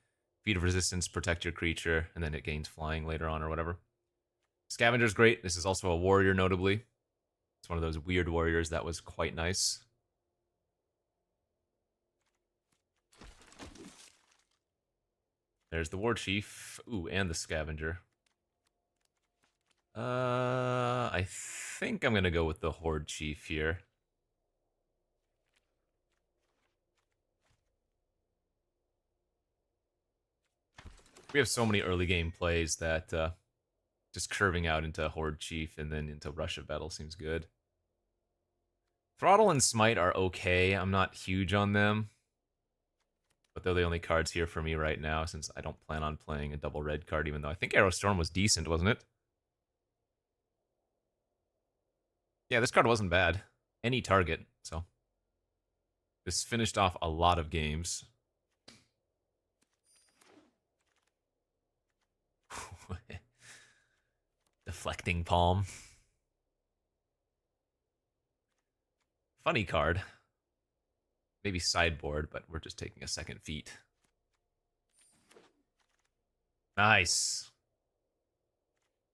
Feat of Resistance, protect your creature, and then it gains flying later on or whatever. Scavenger's great. This is also a warrior, notably. It's one of those weird warriors that was quite nice. There's the War Chief. Ooh, and the Scavenger. I think I'm gonna go with the Horde Chief here. We have so many early game plays that just curving out into Horde Chief and then into Rush of Battle seems good. Throttle and Smite are okay. I'm not huge on them. But they're the only cards here for me right now since I don't plan on playing a double red card, even though I think Arrow Storm was decent, wasn't it? Yeah, this card wasn't bad. Any target, so. This finished off a lot of games. Deflecting Palm. Funny card. Maybe sideboard, but we're just taking a second Feat. Nice.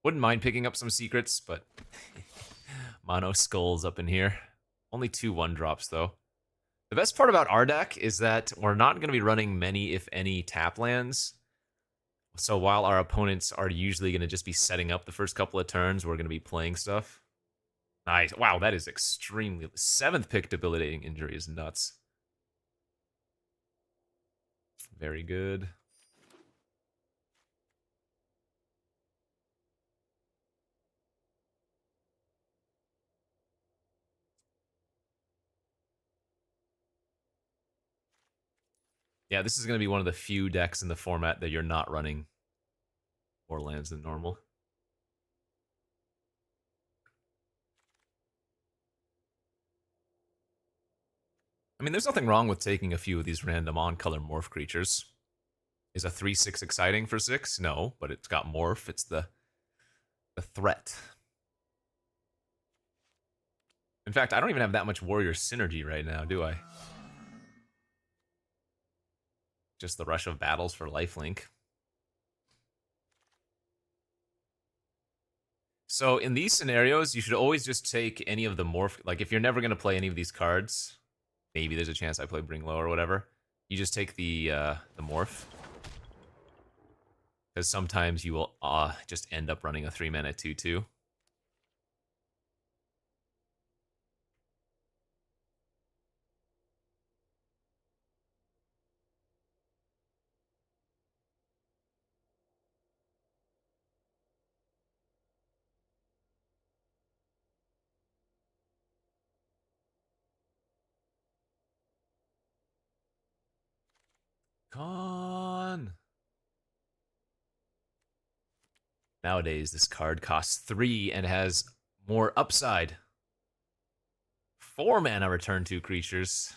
Wouldn't mind picking up some secrets, but Mono Skulls up in here. Only 2 1-drops, though. The best part about our deck is that we're not going to be running many, if any, tap lands. So while our opponents are usually going to just be setting up the first couple of turns, we're going to be playing stuff. Nice. Wow, that is extremely... 7th pick debilitating injury is nuts. Very good. Yeah, this is going to be one of the few decks in the format that you're not running more lands than normal. I mean, there's nothing wrong with taking a few of these random on-color morph creatures. Is a 3/6 exciting for 6? No, but it's got morph. It's the threat. In fact, I don't even have that much warrior synergy right now, do I? Just the Rush of Battles for lifelink. So in these scenarios, you should always just take any of the morph. Like if you're never going to play any of these cards, maybe there's a chance I play Bring Low or whatever. You just take the morph. Because sometimes you will just end up running a 3-mana 2/2. Come on. Nowadays, this card costs 3 and has more upside. 4 mana return 2 creatures.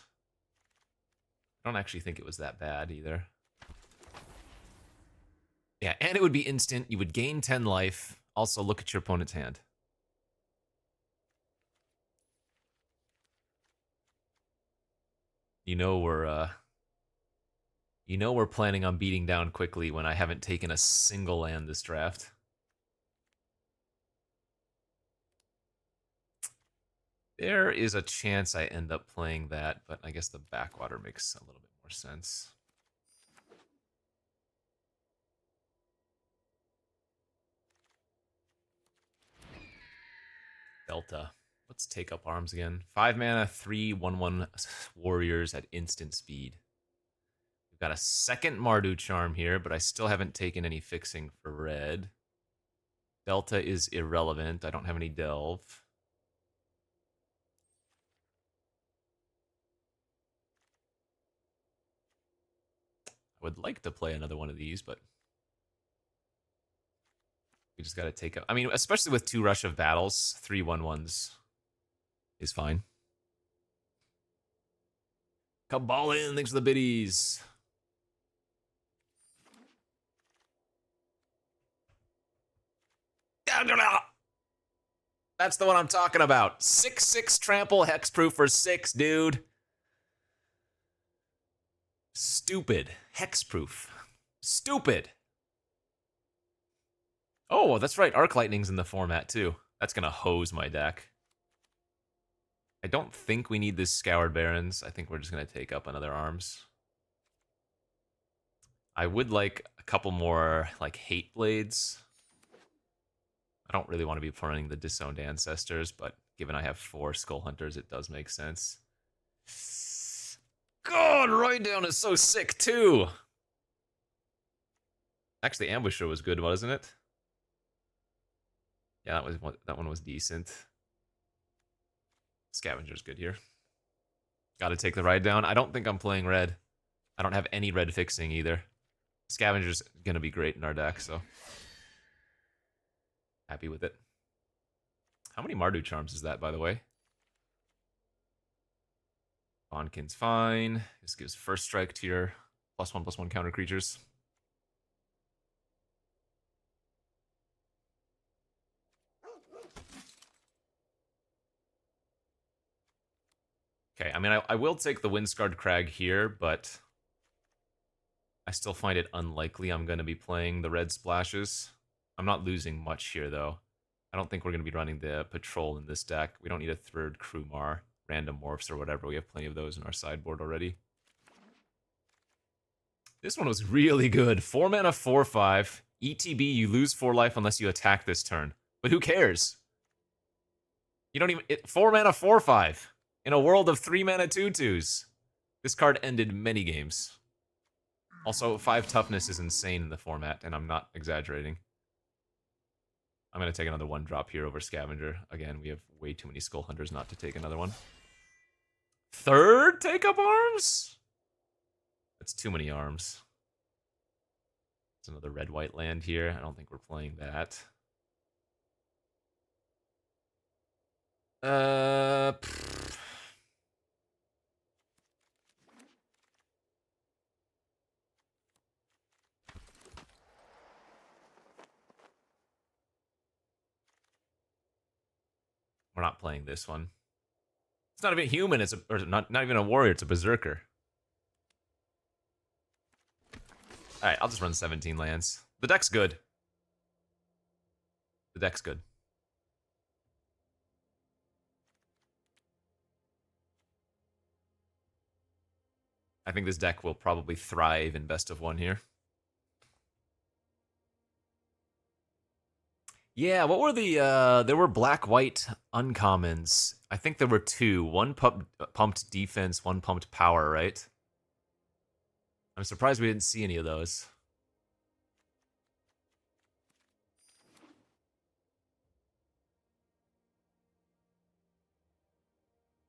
I don't actually think it was that bad either. Yeah, and it would be instant. You would gain 10 life. Also, look at your opponent's hand. You know we're planning on beating down quickly when I haven't taken a single land this draft. There is a chance I end up playing that, but I guess the backwater makes a little bit more sense. Delta. Let's take up arms again. 5 mana, 3/1/1 warriors at instant speed. We've got a second Mardu charm here, but I still haven't taken any fixing for red. Delta is irrelevant. I don't have any delve. I would like to play another one of these, but we just got to take up. I mean, especially with 2 Rush of Battles, 3/1/1s is fine. Come ball in. Thanks for the biddies. That's the one I'm talking about. 6/6 trample hexproof for 6, dude. Stupid. Hexproof. Stupid. Oh, that's right. Arc Lightning's in the format, too. That's going to hose my deck. I don't think we need this Scoured Barrens. I think we're just going to take up another arms. I would like a couple more, like, Hate Blades. I don't really want to be running the Disowned Ancestors, but given I have 4 Skull Hunters, it does make sense. God, Ride Down is so sick, too! Actually, Ambusher was good, wasn't it? Yeah, that one was decent. Scavenger's good here. Gotta take the Ride Down. I don't think I'm playing red. I don't have any red fixing either. Scavenger's gonna be great in our deck, so happy with it. How many Mardu charms is that, by the way? Bonkin's fine. This gives first strike to your +1/+1 counter creatures. Okay, I mean, I will take the Windscarred Crag here, but I still find it unlikely I'm going to be playing the red splashes. I'm not losing much here, though. I don't think we're going to be running the Patrol in this deck. We don't need a third Krumar, random morphs, or whatever. We have plenty of those in our sideboard already. This one was really good. 4 mana, 4/5. ETB, you lose 4 life unless you attack this turn. But who cares? You don't even... 4 mana, 4/5. In a world of 3 mana 2/2s. This card ended many games. Also, 5 toughness is insane in the format, and I'm not exaggerating. I'm going to take another 1-drop here over Scavenger. Again, we have way too many Skull Hunters not to take another one. Third take-up arms? That's too many arms. It's another red-white land here. I don't think we're playing that. We're not playing this one. It's not even a human. It's or not even a warrior. It's a berserker. All right, I'll just run 17 lands. The deck's good. The deck's good. I think this deck will probably thrive in best of 1 here. Yeah, what were the, there were black-white uncommons. I think there were 2. One pumped defense, one pumped power, right? I'm surprised we didn't see any of those.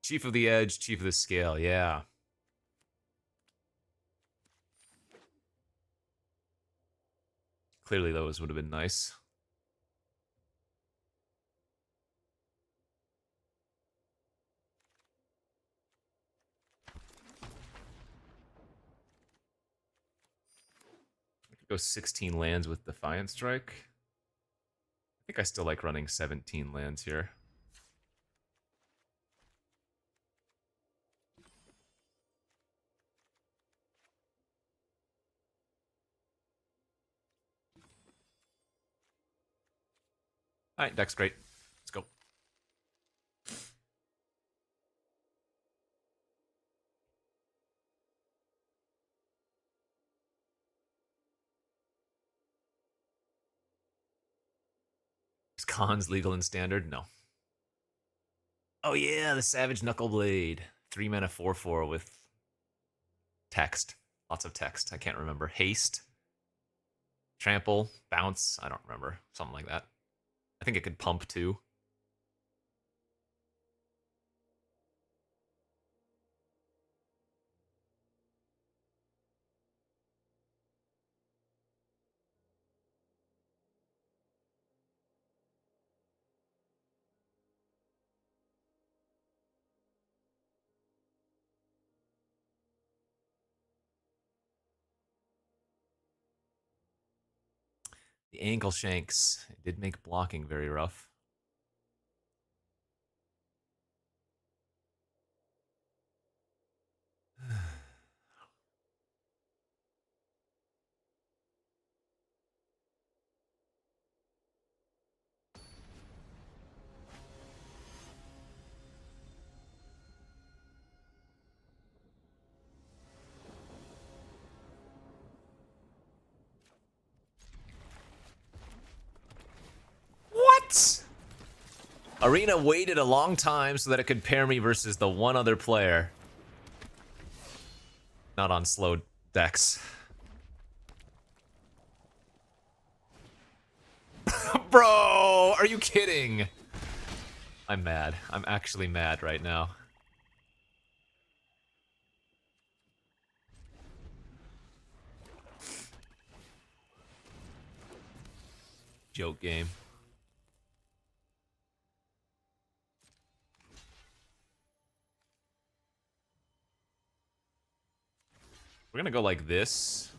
Chief of the Edge, Chief of the Scale, yeah. Clearly those would have been nice. I could go 16 lands with Defiant Strike. I think I still like running 17 lands here. Alright, deck's great. Let's go. Is Khans legal in Standard? No. Oh yeah, the Savage Knuckleblade. 3 mana 4/4 with text. Lots of text. I can't remember. Haste. Trample. Bounce. I don't remember. Something like that. I think it could pump too. The ankle shanks. It did make blocking very rough. What? Arena waited a long time so that it could pair me versus the one other player. Not on slow decks. Bro, are you kidding? I'm mad. I'm actually mad right now. Joke game. We're gonna go like this.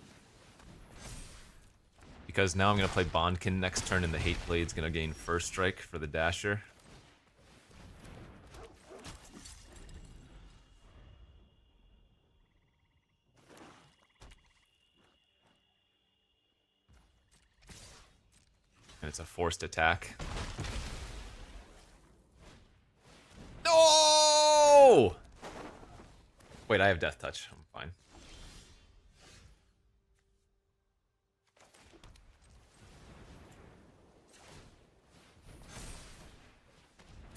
Because now I'm gonna play Bondkin next turn and the Hate Blade's gonna gain first strike for the Dasher. And it's a forced attack. No! Wait, I have Death Touch. I'm fine.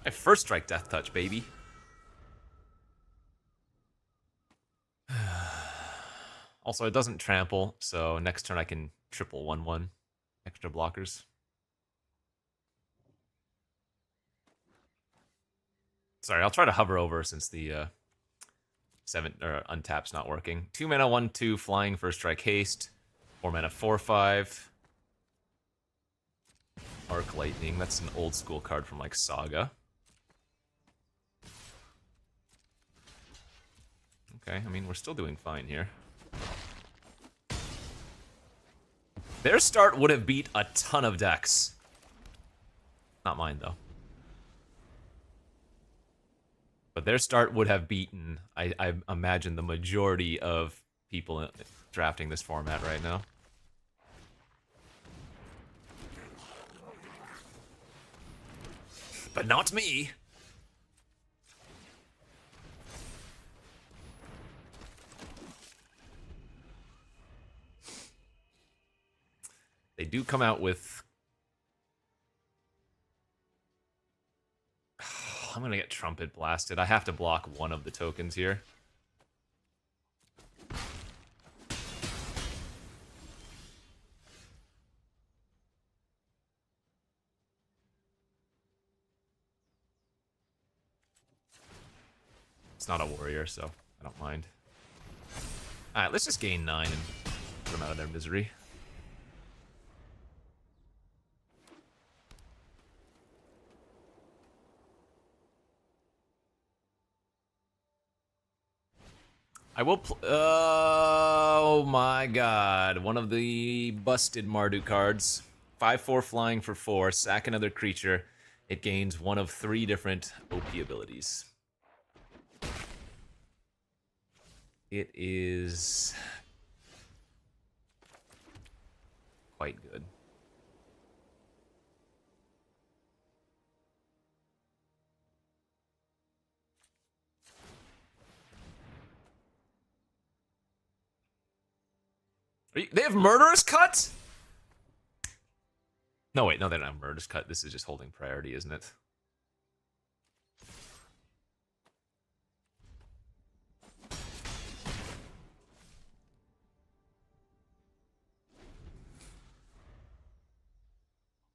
I first strike Death Touch, baby. Also, it doesn't trample, so next turn I can triple 1/1 extra blockers. Sorry, I'll try to hover over since the untap's not working. 2 mana 1/2 flying first strike haste. 4 mana 4/5. Arc Lightning. That's an old school card from like Saga. Okay, I mean we're still doing fine here. Their start would have beat a ton of decks. Not mine though. But their start would have beaten, I imagine, the majority of people drafting this format right now. But not me. They do come out with... I'm gonna get Trumpet Blasted. I have to block one of the tokens here. It's not a warrior, so I don't mind. Alright, let's just gain 9 and put them out of their misery. I will. Oh my god! One of the busted Mardu cards. 5/4 flying for 4. Sack another creature. It gains one of 3 different OP abilities. It is quite good. They have Murderous Cut? No, wait, no, they don't have Murderous Cut. This is just holding priority, isn't it?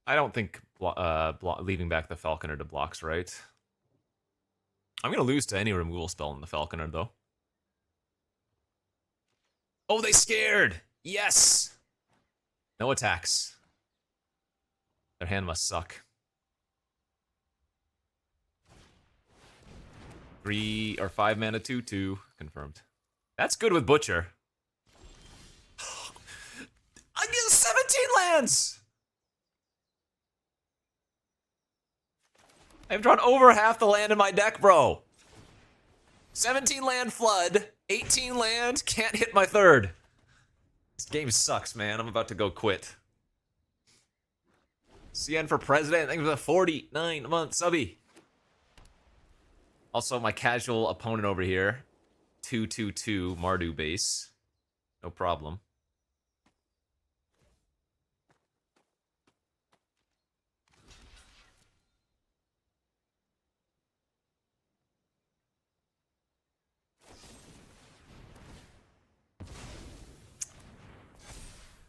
I don't think leaving back the Falconer to block's right. I'm going to lose to any removal spell in the Falconer, though. Oh, they scared! Yes! No attacks. Their hand must suck. 3 or 5 mana 2/2 confirmed. That's good with Butcher. I get 17 lands! I've drawn over half the land in my deck, bro. 17 land flood, 18 land, can't hit my third. This game sucks, man. I'm about to go quit. CN for president, thanks for the 49-month subby. Also, my casual opponent over here, 2/2/2 Mardu base. No problem.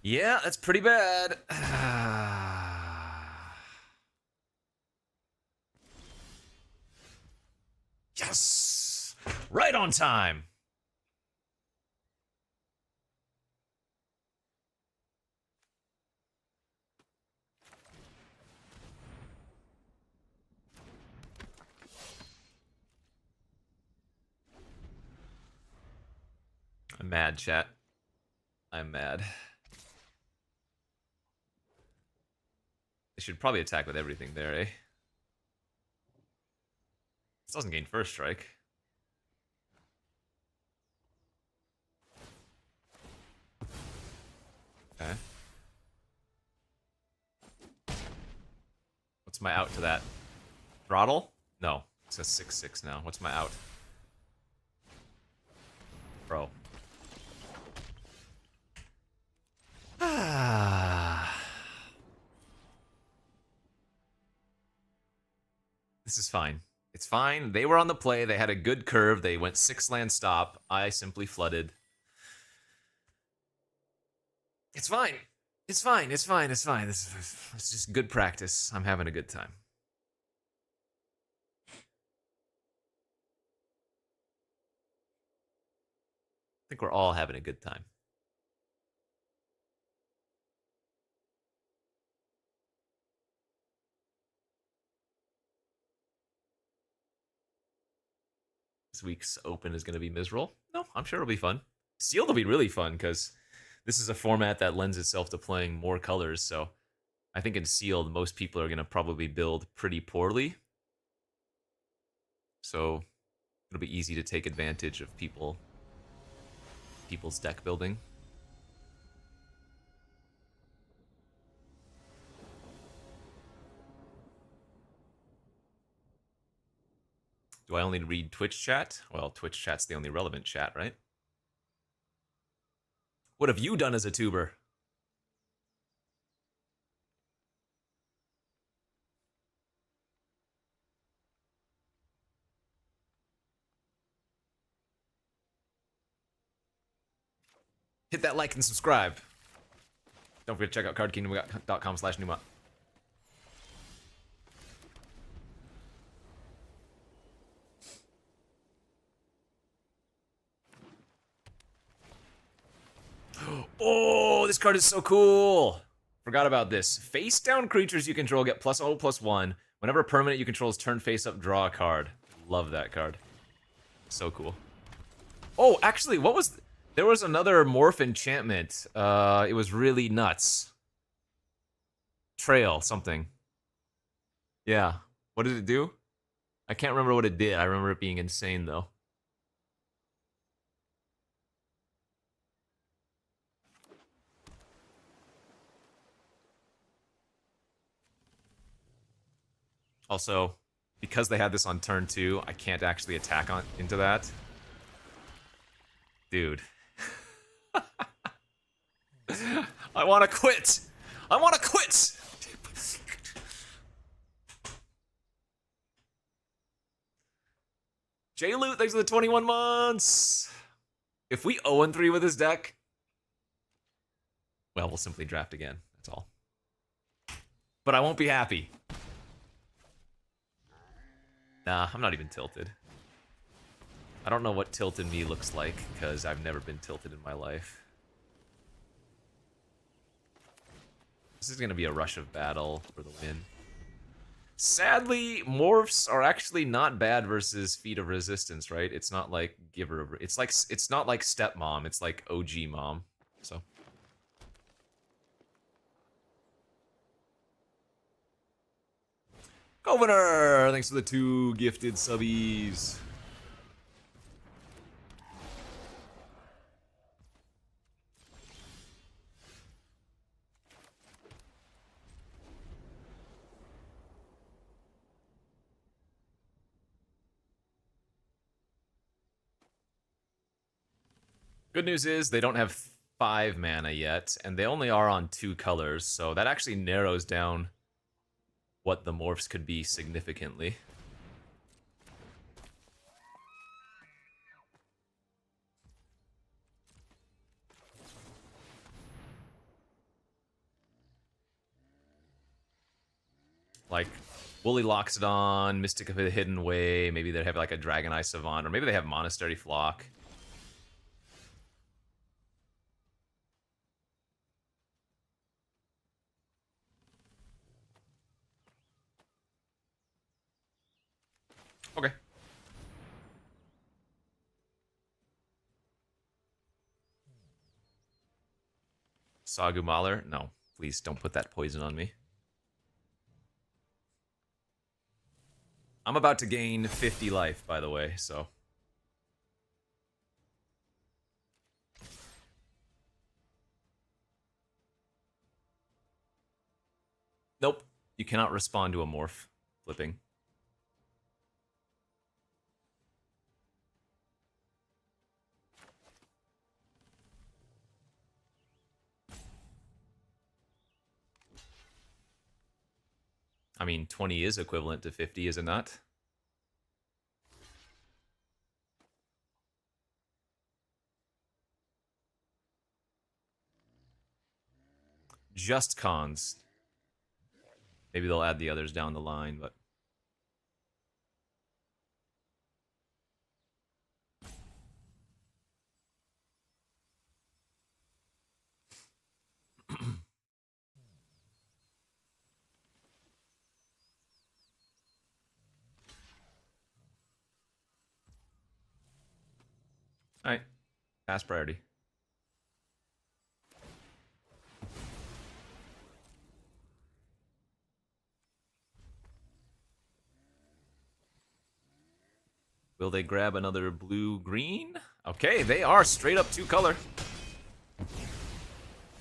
Yeah, that's pretty bad. Yes! Right on time. I'm mad, chat. I'm mad. They should probably attack with everything there, eh? This doesn't gain first strike. Okay. What's my out to that? Throttle? No. It says 6/6 now. What's my out? Bro. This is fine. It's fine. They were on the play. They had a good curve. They went 6 land stop. I simply flooded. It's fine. It's fine. It's fine. It's fine. It's just good practice. I'm having a good time. I think we're all having a good time. This week's open is going to be miserable. No, I'm sure it'll be fun. Sealed will be really fun because this is a format that lends itself to playing more colors. So I think in Sealed, most people are going to probably build pretty poorly. So it'll be easy to take advantage of people's deck building. Do I only read Twitch chat? Well, Twitch chat's the only relevant chat, right? What have you done as a tuber? Hit that like and subscribe. Don't forget to check out cardkingdom.com/Numa. Oh, this card is so cool. Forgot about this. Face down creatures you control get +0/+1. Whenever a permanent you control is turned face up, draw a card. Love that card. So cool. Oh, actually, what was... There was another morph enchantment. It was really nuts. Trail, something. Yeah. What did it do? I can't remember what it did. I remember it being insane, though. Also, because they had this on turn 2, I can't actually attack on into that. Dude. I want to quit! I want to quit! J-Loot, thanks for the 21 months! If we 0-3 with this deck, well, we'll simply draft again. That's all. But I won't be happy. Nah, I'm not even tilted. I don't know what tilted me looks like, because I've never been tilted in my life. This is going to be a rush of battle for the win. Sadly, morphs are actually not bad versus Feat of Resistance, right? It's not like Giver of... It's not like Stepmom, it's like OG Mom, so... Governor! Thanks for the 2 gifted subbies. Good news is they don't have 5 mana yet, and they only are on 2 colors, so that actually narrows down what the morphs could be significantly. Like, Woolly Loxodon, Mystic of the Hidden Way, maybe they have like a Dragon Eye Savant, or maybe they have Monastery Flock. Okay. Sagumaler? No, please don't put that poison on me. I'm about to gain 50 life, by the way, so... Nope, you cannot respond to a morph flipping. I mean, 20 is equivalent to 50, is it not? Just cons. Maybe they'll add the others down the line, but... Alright. Pass priority. Will they grab another blue-green? Okay, they are straight up 2-color.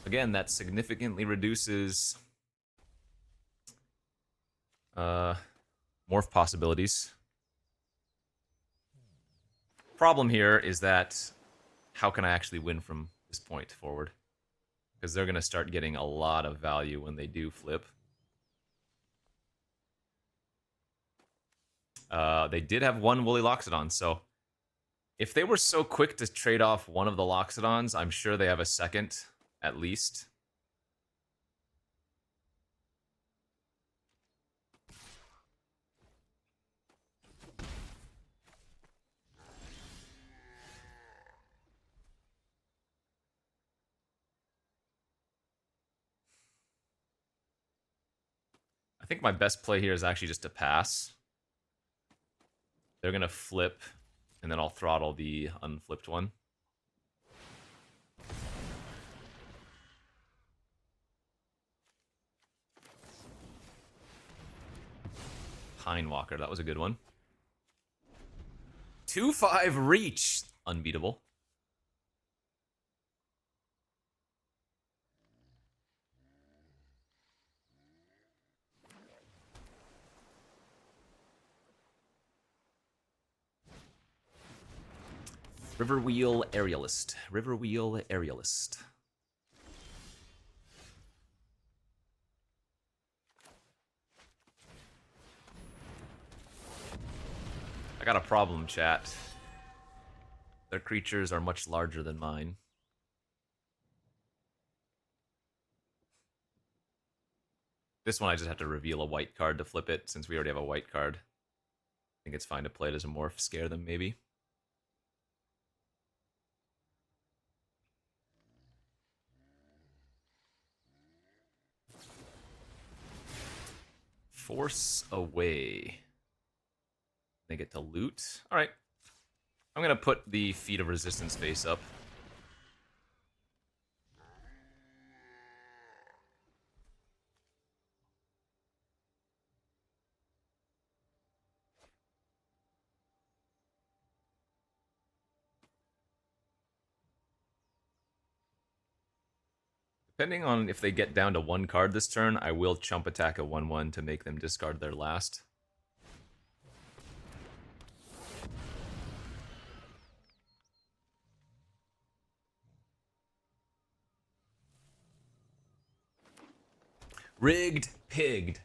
Again, that significantly reduces morph possibilities. Problem here is that how can I actually win from this point forward? Because they're going to start getting a lot of value when they do flip. They did have 1 Woolly Loxodon, so if they were so quick to trade off one of the Loxodons, I'm sure they have a second, at least. I think my best play here is actually just to pass. They're going to flip And then I'll throttle the unflipped one. Pine Walker, that was a good one. 2-5 reach. Unbeatable. Riverwheel Aerialist. Riverwheel Aerialist. I got a problem, chat. Their creatures are much larger than mine. This one I just have to reveal a white card to flip it, since we already have a white card. I think it's fine to play it as a morph, scare them maybe. Force away. They get to loot. Alright. I'm gonna put the Feet of Resistance face up. Depending on if they get down to one card this turn, I will chump attack a 1/1 to make them discard their last. Rigged, pigged.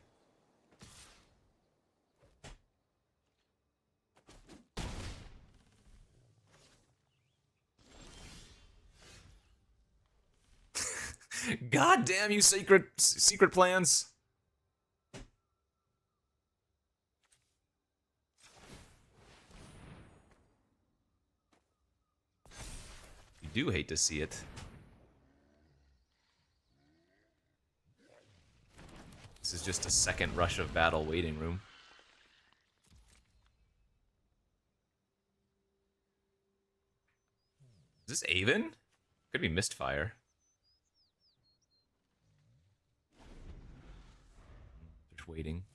God damn you, secret plans. You do hate to see it. This is just a second rush of battle waiting room. Is this Aven? Could be Mistfire. Just waiting.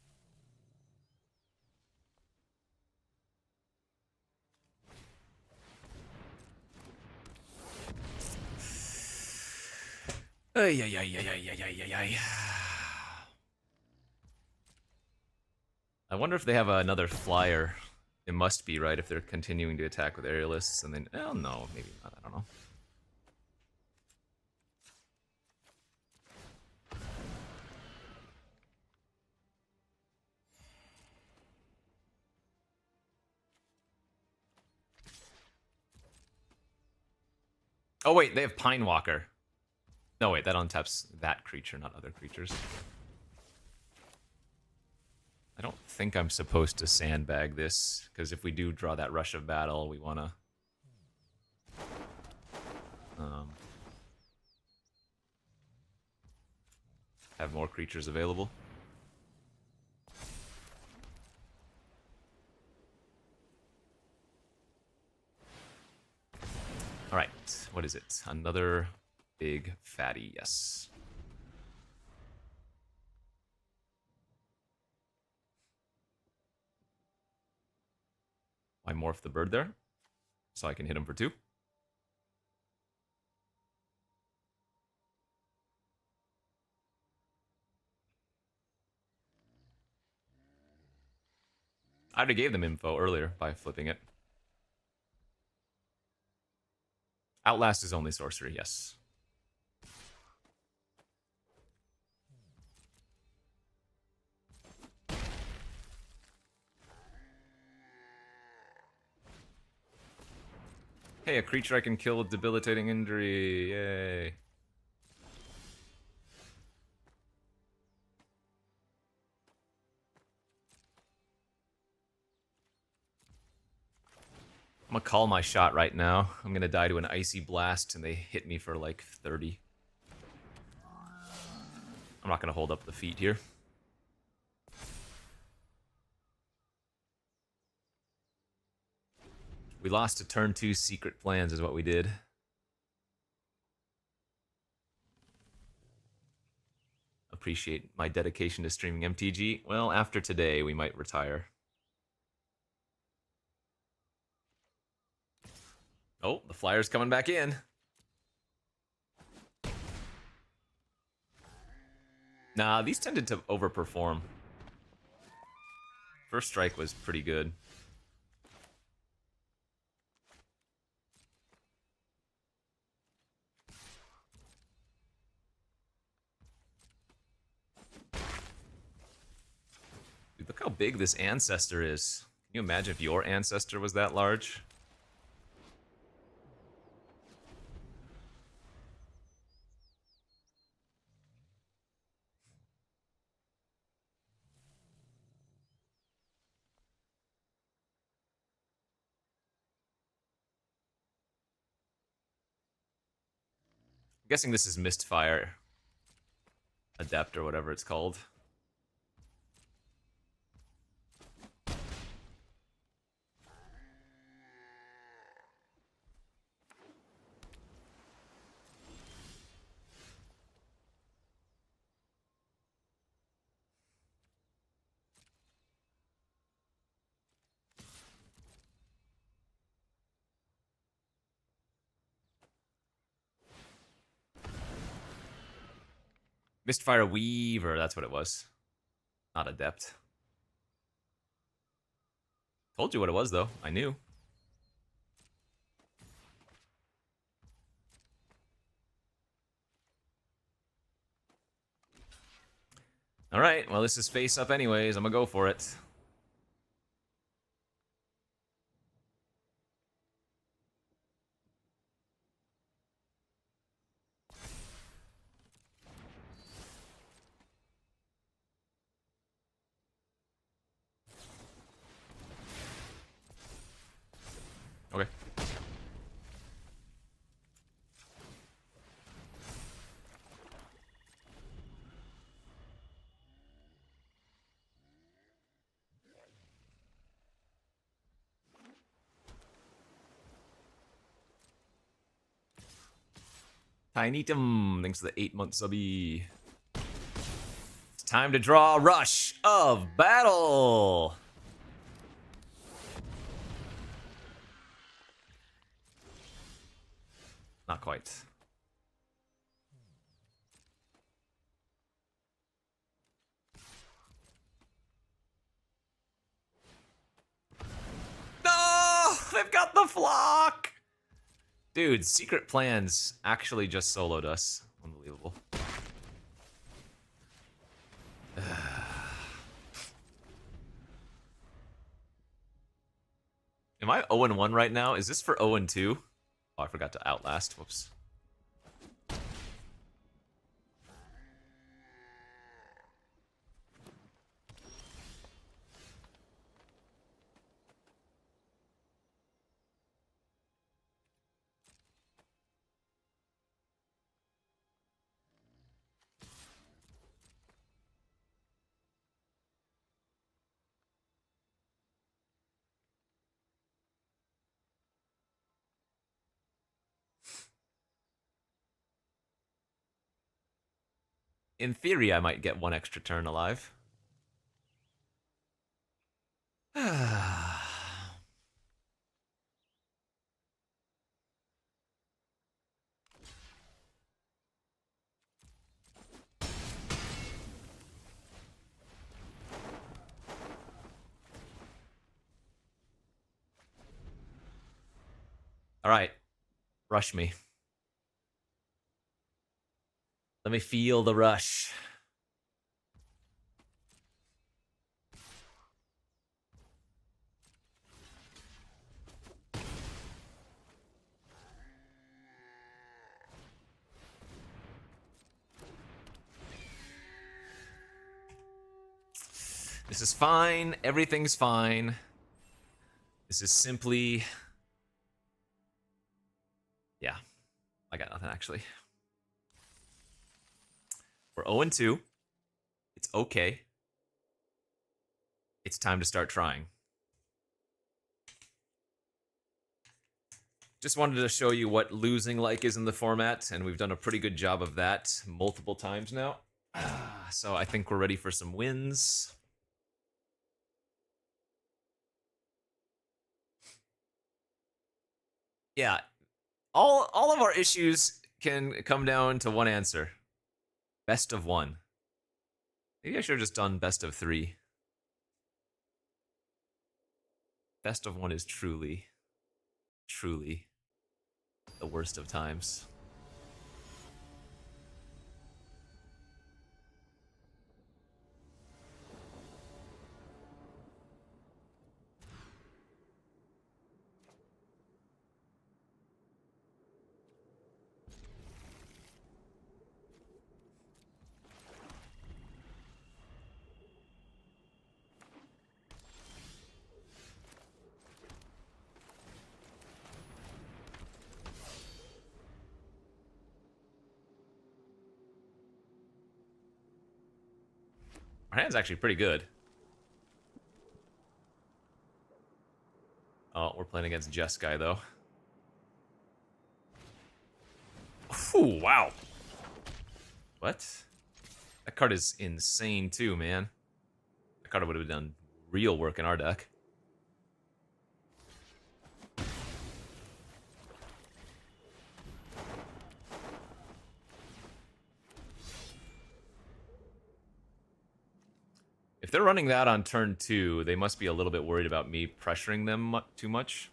Ay, ay, ay, ay, ay, ay, ay, ay. I wonder if they have another flyer. It must be, right, if they're continuing to attack with aerialists, and then... Oh, no, maybe not, I don't know. Oh, wait, they have Pine Walker. No, wait, that untaps that creature, not other creatures. I don't think I'm supposed to sandbag this, because if we do draw that rush of battle, we want to... have more creatures available. Alright, what is it? Another big fatty, yes. I morph the bird there, so I can hit him for 2. I already gave them info earlier by flipping it. Outlast is only sorcery, yes. Hey, a creature I can kill with debilitating injury. Yay. I'm gonna call my shot right now. I'm gonna die to an icy blast and they hit me for like 30. I'm not gonna hold up the feet here. We lost to turn 2 secret plans is what we did. Appreciate my dedication to streaming MTG. Well, after today, we might retire. Oh, the Flyer's coming back in. Nah, these tended to overperform. First strike was pretty good. Dude, look how big this ancestor is. Can you imagine if your ancestor was that large? I'm guessing this is Mistfire Adept or whatever it's called. Mistfire Weaver, that's what it was. Not Adept. Told you what it was, though. I knew. Alright, well, this is face up anyways. I'm gonna go for it. Okay. Tiny Tim, thanks for the 8-month subby. It's time to draw Rush of Battle. Not quite. No! They've got the flock! Dude, Secret Plans actually just soloed us. Unbelievable. Am I 0-1 right now? Is this for 0-2? Oh, I forgot to Outlast. Whoops. In theory, I might get one extra turn alive. All right, rush me. Let me feel the rush. This is fine. Everything's fine. This is simply... Yeah, I got nothing, actually. We're 0-2. It's okay. It's time to start trying. Just wanted to show you what losing like is in the format, and we've done a pretty good job of that multiple times now. So I think we're ready for some wins. Yeah, all of our issues can come down to one answer. Best of one. Maybe I should have just done best of three. Best of one is truly, truly the worst of times. Our hand's actually pretty good. Oh, we're playing against Jeskai, though. Ooh, wow. What? That card is insane, too, man. That card would have done real work in our deck. If they're running that on turn 2, they must be a little bit worried about me pressuring them too much.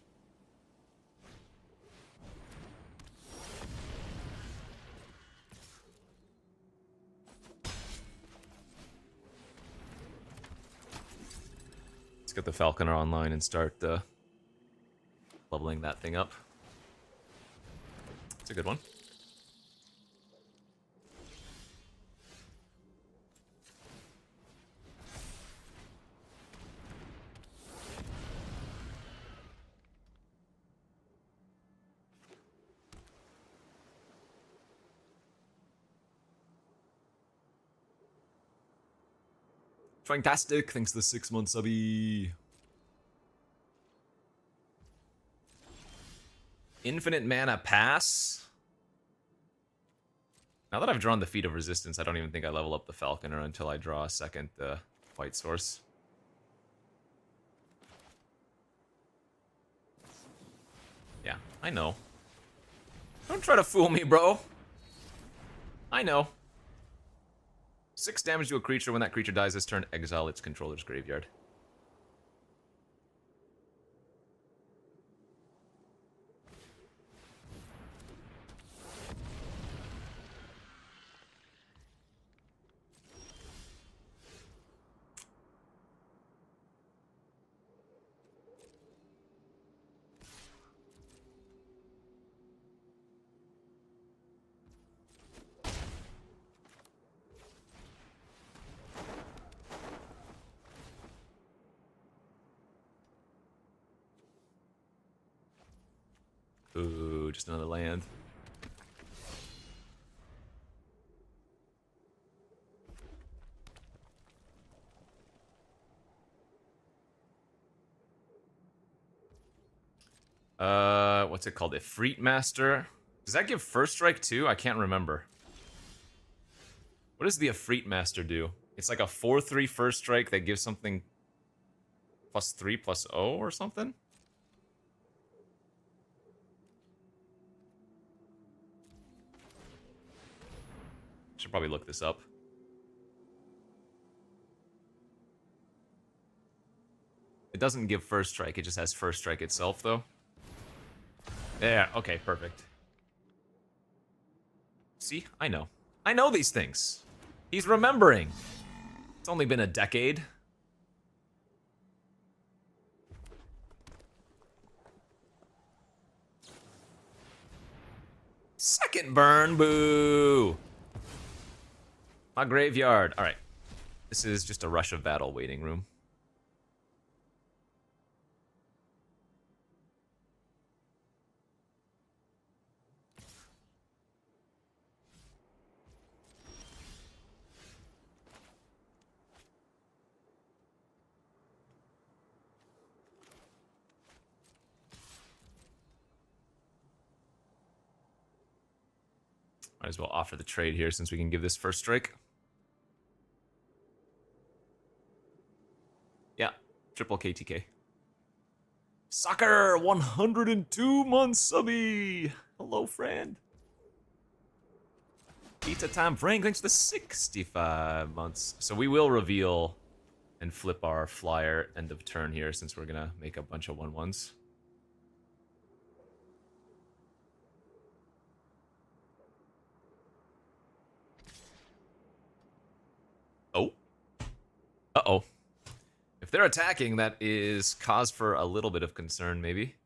Let's get the Falconer online and start leveling that thing up. It's a good one. Fantastic, thanks for the 6 months, subby. Infinite mana pass? Now that I've drawn the Feet of Resistance, I don't even think I level up the Falconer until I draw a second White Source. Yeah, I know. Don't try to fool me, bro. I know. 6 damage to a creature. When that creature dies this turn, exile its controller's graveyard. Ooh, just another land. What's it called? Ifrit Master? Does that give first strike too? I can't remember. What does the Ifrit Master do? It's like a 4/3 first strike that gives something +3/0 or something? Should probably look this up. It doesn't give first strike, it just has first strike itself, though. Yeah, okay, perfect. See? I know. I know these things. He's remembering. It's only been a decade. Second burn, boo! My graveyard. Alright. This is just a Rush of Battle waiting room. Might as well offer the trade here since we can give this first strike. Yeah, triple KTK. Soccer, 102 months subby. Hello, friend. Pizza time, Frank. Thanks for the 65 months. So we will reveal and flip our flyer end of turn here since we're gonna make a bunch of 1/1s. Oh. Uh-oh. If they're attacking, that is cause for a little bit of concern, maybe.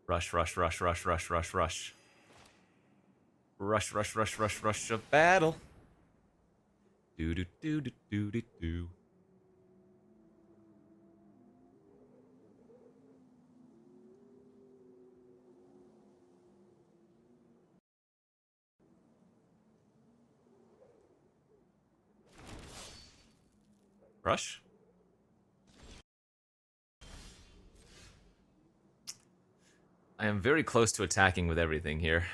Rush, rush, rush, rush, rush, rush, rush. Rush, rush, rush, rush, rush of battle. Do do do do do do do. Rush. I am very close to attacking with everything here.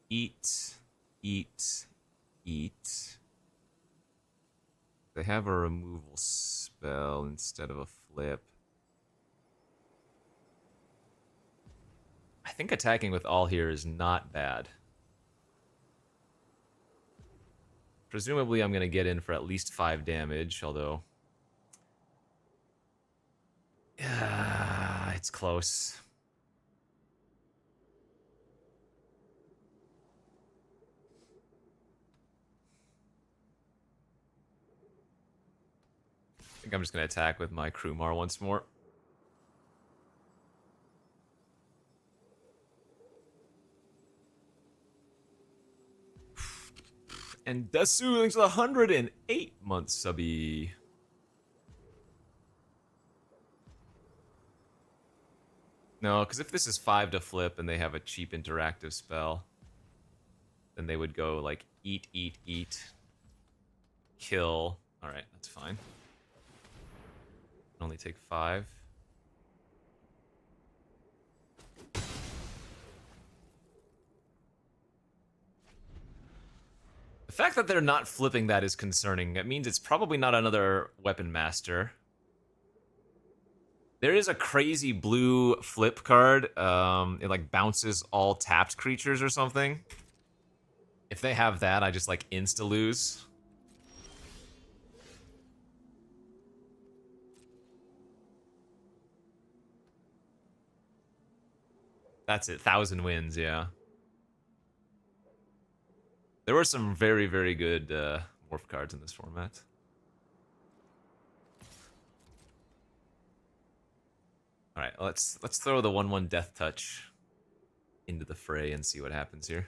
Eat, eat, eat. They have a removal spell instead of a flip. I think attacking with all here is not bad. Presumably I'm going to get in for at least 5 damage, although... Yeah, it's close. I think I'm just going to attack with my Krumar once more. And Desu links 108 months subby. No, because if this is 5 to flip and they have a cheap interactive spell, then they would go like eat, eat, eat, kill. Alright, that's fine. Only take 5. The fact that they're not flipping that is concerning. That means it's probably not another Weapon Master. There is a crazy blue flip card. It like bounces all tapped creatures or something. If they have that, I just like insta-lose. That's it, 1,000 wins, yeah. There were some very, very good morph cards in this format. All right, let's throw the 1/1 Death Touch into the fray and see what happens here.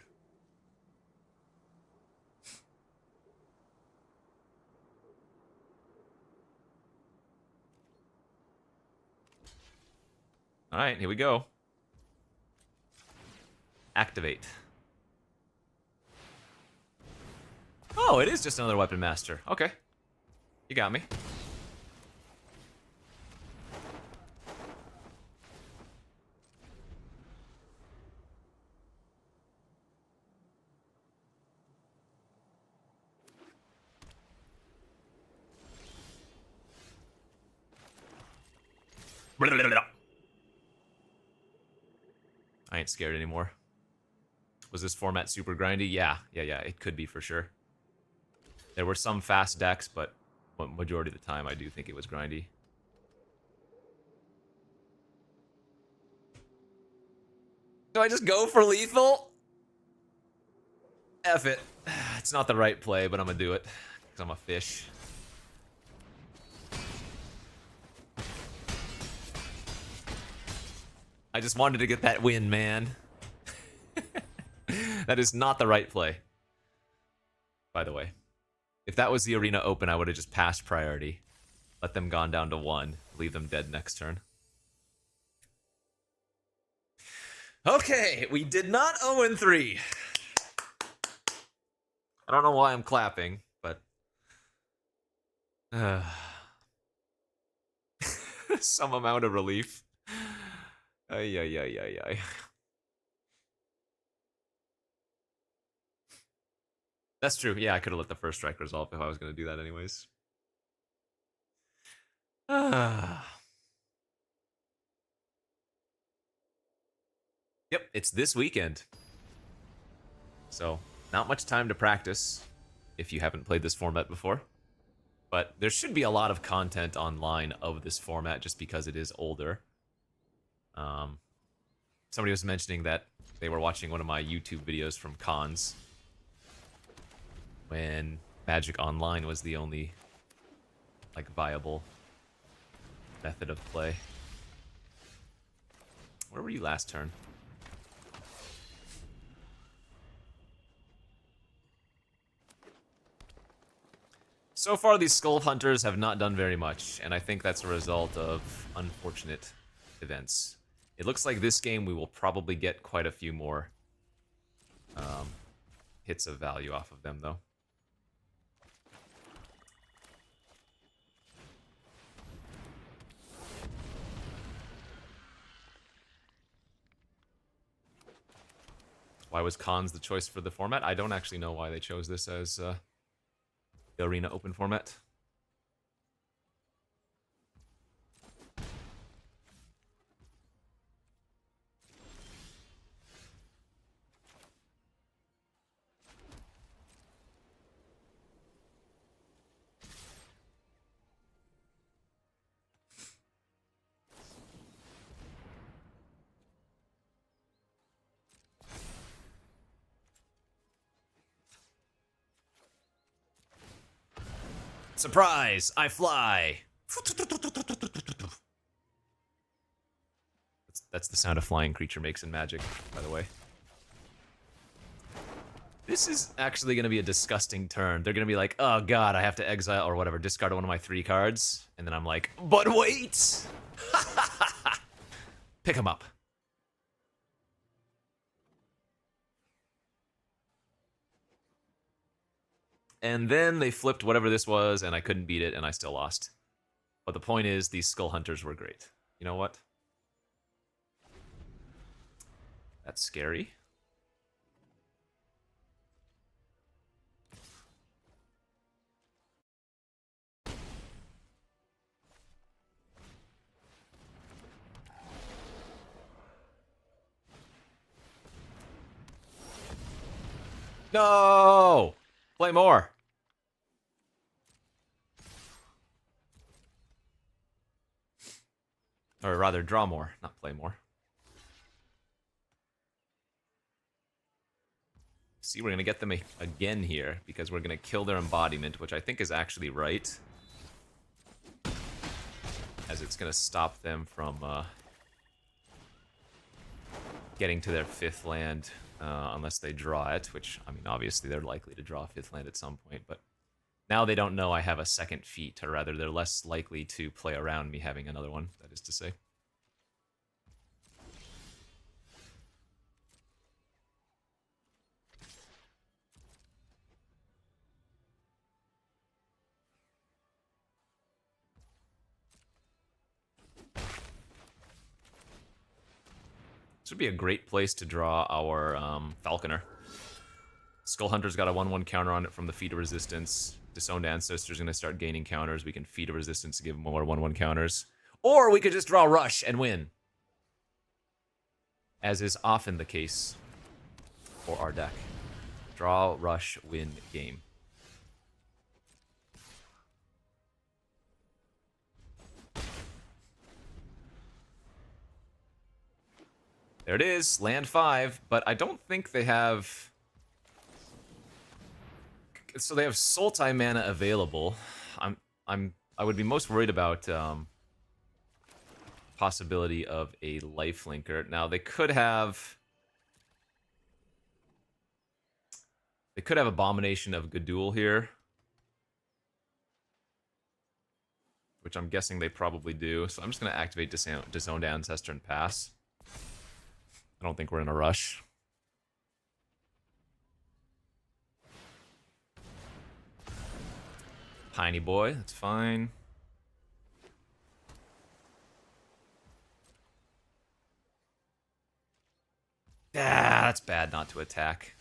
All right, here we go. Activate. Oh, it is just another Weapon Master. Okay. You got me. I ain't scared anymore. Was this format super grindy? Yeah, it could be for sure. There were some fast decks, but majority of the time I do think it was grindy. Do I just go for lethal? F it. It's not the right play, but I'm gonna do it. Because I'm a fish. I just wanted to get that win, man. That is not the right play, by the way. If that was the Arena Open, I would have just passed priority. Let them gone down to 1. Leave them dead next turn. Okay, we did not 0-3. I don't know why I'm clapping, but... some amount of relief. Ay, ay, ay, ay, ay. That's true. Yeah, I could have let the first strike resolve if I was going to do that anyways. Yep, it's this weekend. So, not much time to practice if you haven't played this format before. But there should be a lot of content online of this format just because it is older. Somebody was mentioning that they were watching one of my YouTube videos from cons when Magic Online was the only like viable method of play. Where were you last turn? So far, these Skull Hunters have not done very much, and I think that's a result of unfortunate events. It looks like this game we will probably get quite a few more hits of value off of them, though. Why was cons the choice for the format? I don't actually know why they chose this as the Arena Open format. Surprise! I fly! That's the sound a flying creature makes in Magic, by the way. This is actually going to be a disgusting turn. They're going to be like, oh god, I have to exile or whatever, discard one of my 3 cards. And then I'm like, but wait! Pick them up. And then they flipped whatever this was, and I couldn't beat it, and I still lost. But the point is, these Skull Hunters were great. You know what? That's scary. No! Play more. Or rather, draw more, not play more. See, we're going to get them again here, because we're going to kill their embodiment, which I think is actually right. As it's going to stop them from getting to their 5th land, unless they draw it, which, I mean, obviously they're likely to draw a 5th land at some point, but now they don't know I have a 2nd feat, or rather they're less likely to play around me having another one, that is to say. This would be a great place to draw our Falconer. Skull Hunter's got a 1/1 counter on it from the Feat of Resistance. Disowned Ancestor's going to start gaining counters. We can Feat of Resistance to give more 1/1 counters. Or we could just draw Rush and win. As is often the case for our deck. Draw, Rush, win, game. There it is, land 5, but I don't think they have... So they have Sultai mana available. I would be most worried about possibility of a life linker. Now they could have Abomination of Gadul here, which I'm guessing they probably do. So I'm just gonna activate Disowned Ancestor and pass. I don't think we're in a rush. Piney boy, that's fine. Ah, that's bad not to attack.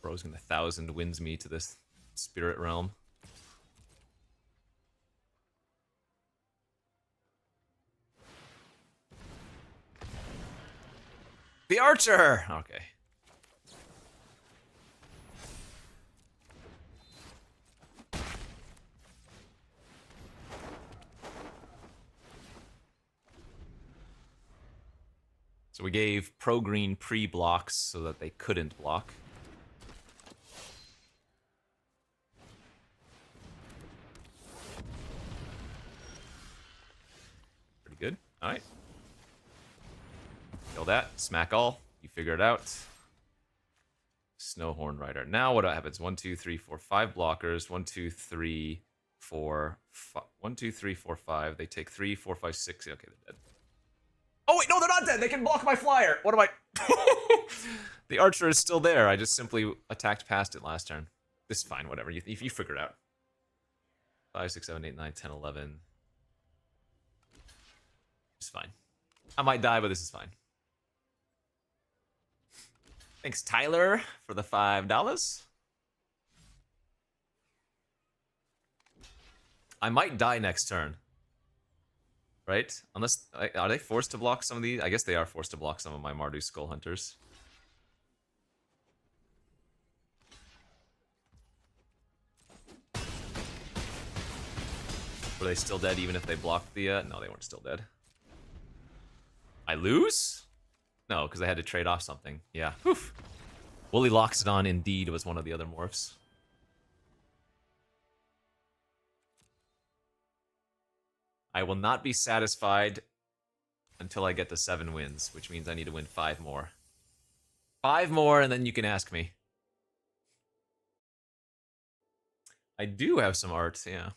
Bro's gonna 1,000 wins me to this spirit realm. The archer! Okay. So we gave pro-green pre-blocks so that they couldn't block. Pretty good. Alright. Kill that. Smack all. You figure it out. Snowhorn Rider. Now what happens? 1, 2, 3, 4, 5 blockers. 1, 2, 3, 4, 5. 1, 2, 3, 4, 5. They take 3, 4, 5, 6. Okay, they're dead. Oh wait, no, they're not dead. They can block my flyer. What am I? The archer is still there. I just simply attacked past it last turn. This is fine. Whatever. You figure it out. 5, 6, 7, 8, 9, 10, 11. It's fine. I might die, but this is fine. Thanks, Tyler, for the $5. I might die next turn. Right? Unless... Are they forced to block some of these? I guess they are forced to block some of my Mardu Skull Hunters. Were they still dead even if they blocked the... No, they weren't still dead. I lose? No, because I had to trade off something. Yeah. Oof. Woolly Loxodon indeed was one of the other morphs. I will not be satisfied until I get to 7 wins, which means I need to win 5 more. 5 more, and then you can ask me. I do have some art, yeah.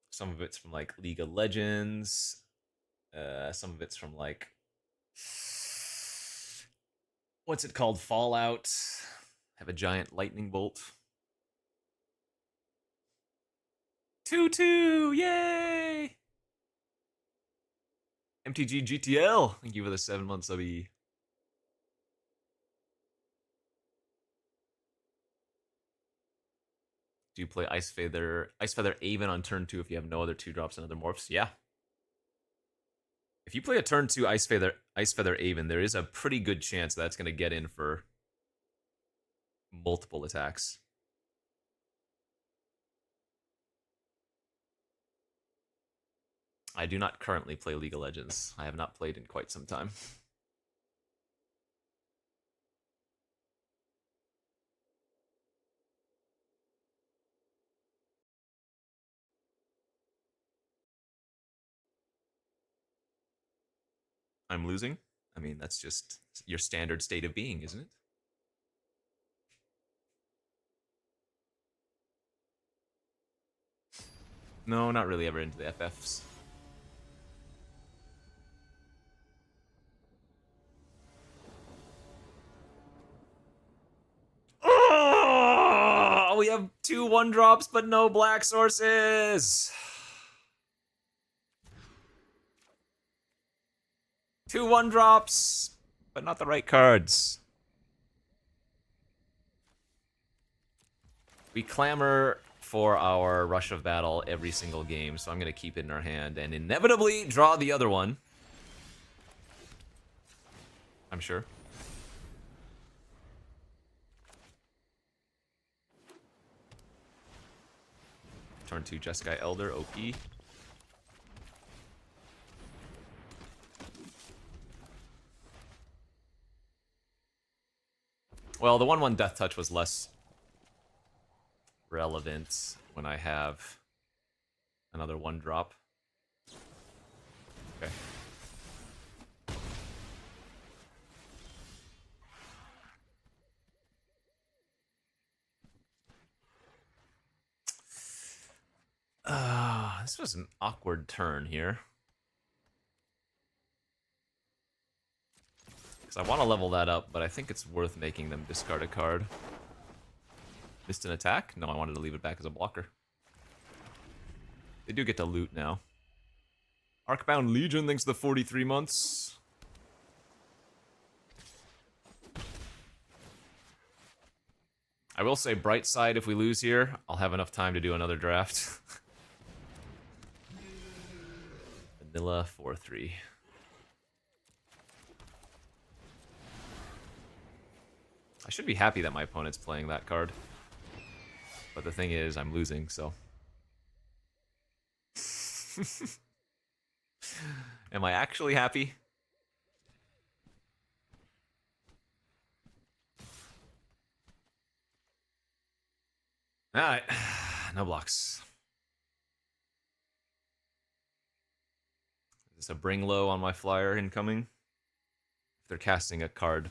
Some of it's from, like, League of Legends. Some of it's from, like... What's it called? Fallout. Have a giant lightning bolt. 2-2! Yay! MTG GTL! Thank you for the 7 months, subby. Do you play Ice Feather Aven on turn 2 if you have no other 2-drops and other morphs? Yeah. If you play a turn 2 Ice Feather Aven, there is a pretty good chance that's going to get in for multiple attacks. I do not currently play League of Legends. I have not played in quite some time. I'm losing? I mean, that's just your standard state of being, isn't it? No, not really ever into the FFs. Oh, we have 2 1-drops, but no black sources. 2 1-drops, but not the right cards. We clamor for our Rush of Battle every single game, so I'm going to keep it in our hand and inevitably draw the other one. I'm sure. Turn 2 Jeskai Elder, OP. Well, the 1/1 Death Touch was less relevant when I have another 1-drop. Okay. This was an awkward turn here. Because I want to level that up, but I think it's worth making them discard a card. Missed an attack? No, I wanted to leave it back as a blocker. They do get to loot now. Arcbound Legion, thanks to the 43 months. I will say, bright side, if we lose here, I'll have enough time to do another draft. Vanilla 4/3. I should be happy that my opponent's playing that card. But the thing is, I'm losing, so... Am I actually happy? Alright, no blocks. Is this a bring low on my flyer incoming? If they're casting a card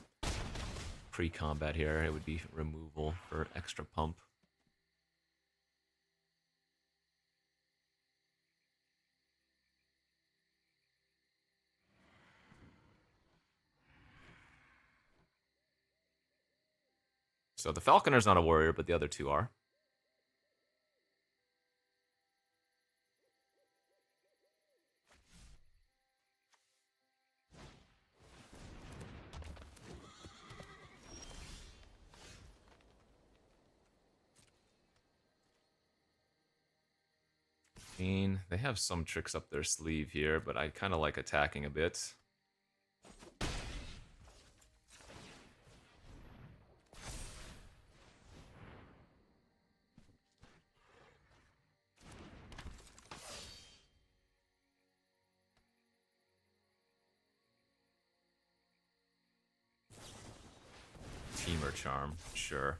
pre-combat here, it would be removal for extra pump. So the Falconer's not a warrior, but the other two are. I mean, they have some tricks up their sleeve here, but I kind of like attacking a bit. Teamer Charm, sure.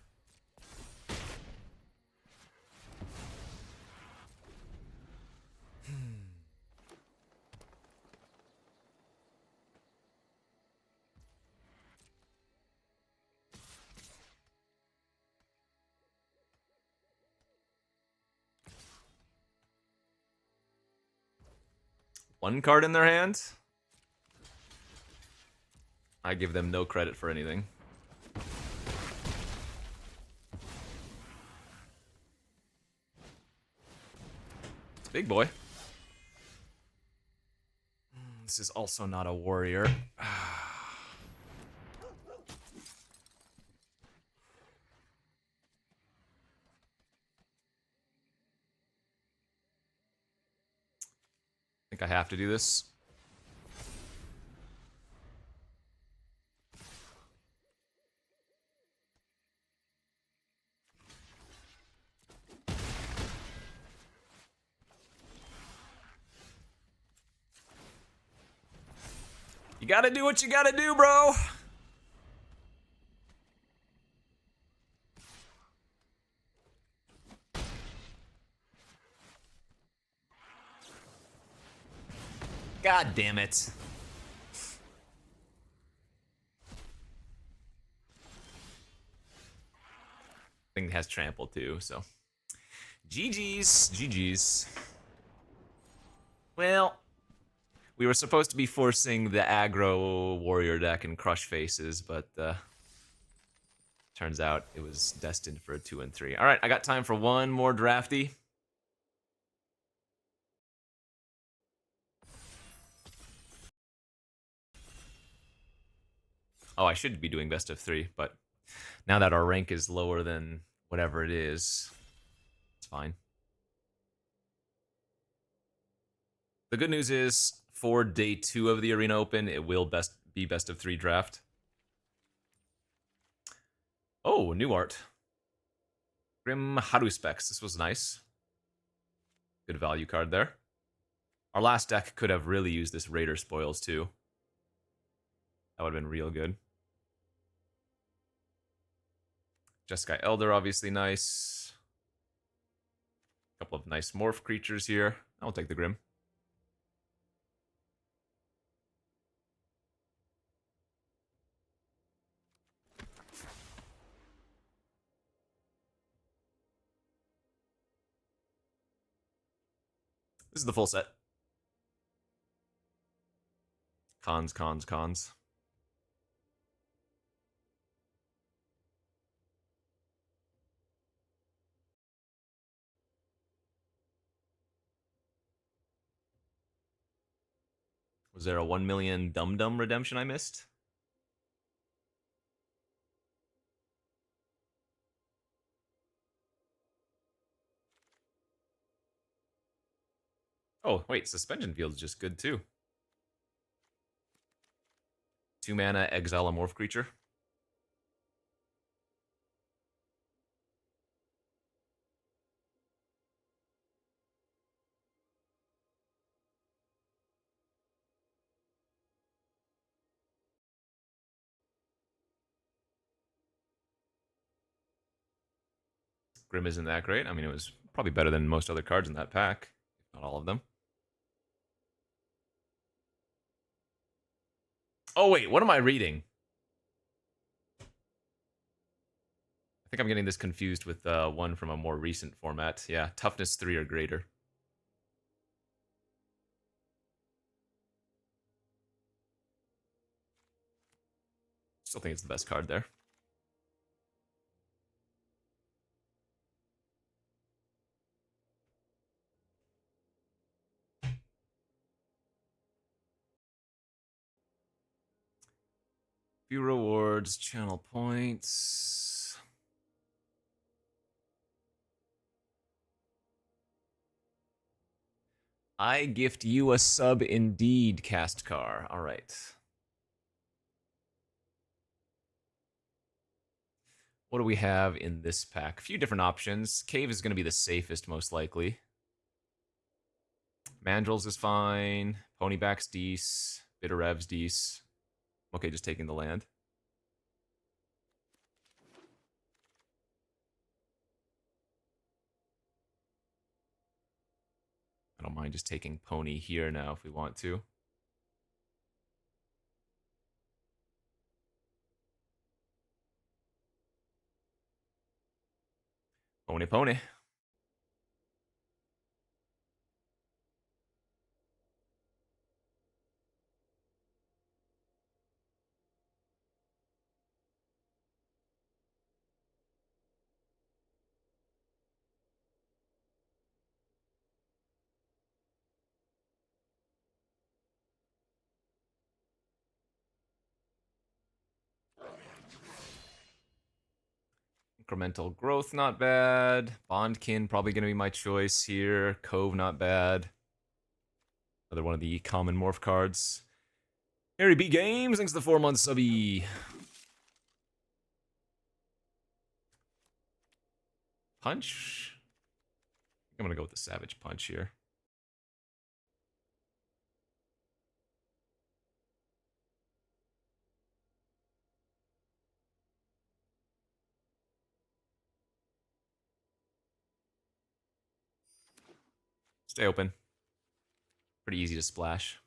One card in their hand? I give them no credit for anything. It's a big boy. This is also not a warrior. I think I have to do this. You gotta do what you gotta do, bro. God damn it. Thing has trample too, so. GG's. GG's. Well, we were supposed to be forcing the aggro warrior deck and crush faces, but turns out it was destined for a 2 and 3. All right, I got time for one more drafty. Oh, I should be doing best of 3, but now that our rank is lower than whatever it is, it's fine. The good news is, for day 2 of the Arena Open, it will be best of 3 draft. Oh, new art. Grim Haruspecs. This was nice. Good value card there. Our last deck could have really used this Raider Spoils too. That would have been real good. Jeskai Elder, obviously nice. A couple of nice morph creatures here. I'll take the Grim. This is the full set. Cons, cons, cons. Was there a 1 million Dum Dum redemption I missed? Oh, wait, Suspension Field's just good too. 2 mana, exile a morph creature. Grim isn't that great. I mean, it was probably better than most other cards in that pack, if not all of them. Oh, wait, what am I reading? I think I'm getting this confused with one from a more recent format. Yeah, toughness 3 or greater. Still think it's the best card there. Few rewards, channel points. I gift you a sub indeed, cast car. All right. What do we have in this pack? A few different options. Cave is going to be the safest, most likely. Mandrels is fine. Ponyback's dece. Bitterev's dece. Okay, just taking the land. I don't mind just taking Pony here now if we want to. Pony, pony. Incremental growth, not bad. Bondkin, probably going to be my choice here. Cove, not bad. Another one of the common morph cards. Harry B Games, thanks to the 4-month subby. Punch? I'm going to go with the Savage Punch here. Stay open. Pretty easy to splash.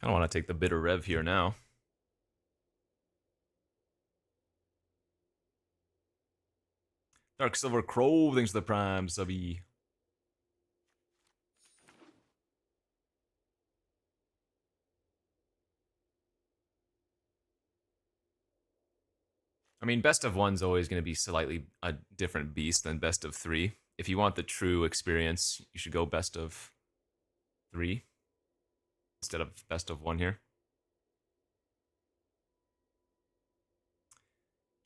I don't want to take the bitter rev here now. Dark Silver Crow, thanks to the Prime subby. I mean, best of one's always going to be slightly a different beast than best of 3. If you want the true experience, you should go best of 3 instead of best of 1 here.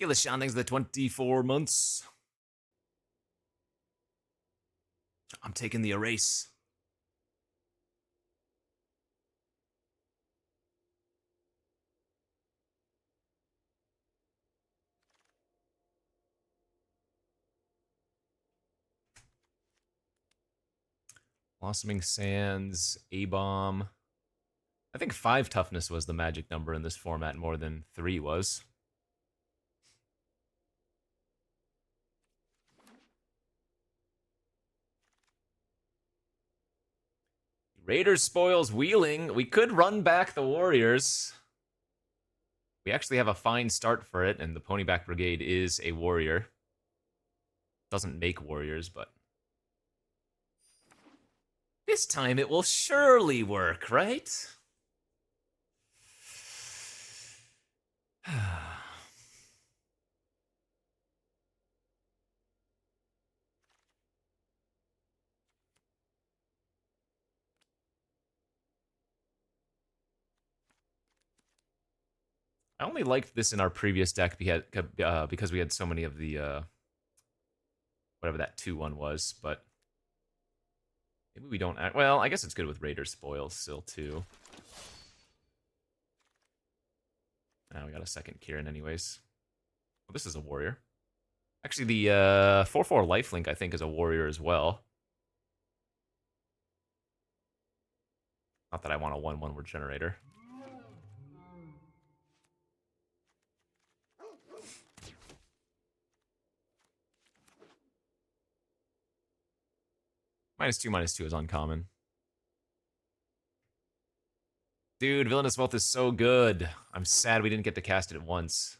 Gillishan, thanks to the 24 months. I'm taking the erase. Blossoming Sands, A-Bomb. I think 5 toughness was the magic number in this format more than 3 was. Raiders spoils wheeling. We could run back the Warriors. We actually have a fine start for it, and the Ponyback Brigade is a warrior. Doesn't make warriors, but this time it will surely work, right? I only liked this in our previous deck because we had so many of the whatever that 2-1 was, but maybe we don't act. Well, I guess it's good with Raider spoils still too. Now we got a second Kieran anyways. Well, this is a warrior. Actually, the 4/4 lifelink I think is a warrior as well. Not that I want a 1/1 word generator. -2/-2 is uncommon. Dude, Villainous Wealth is so good. I'm sad we didn't get to cast it at once.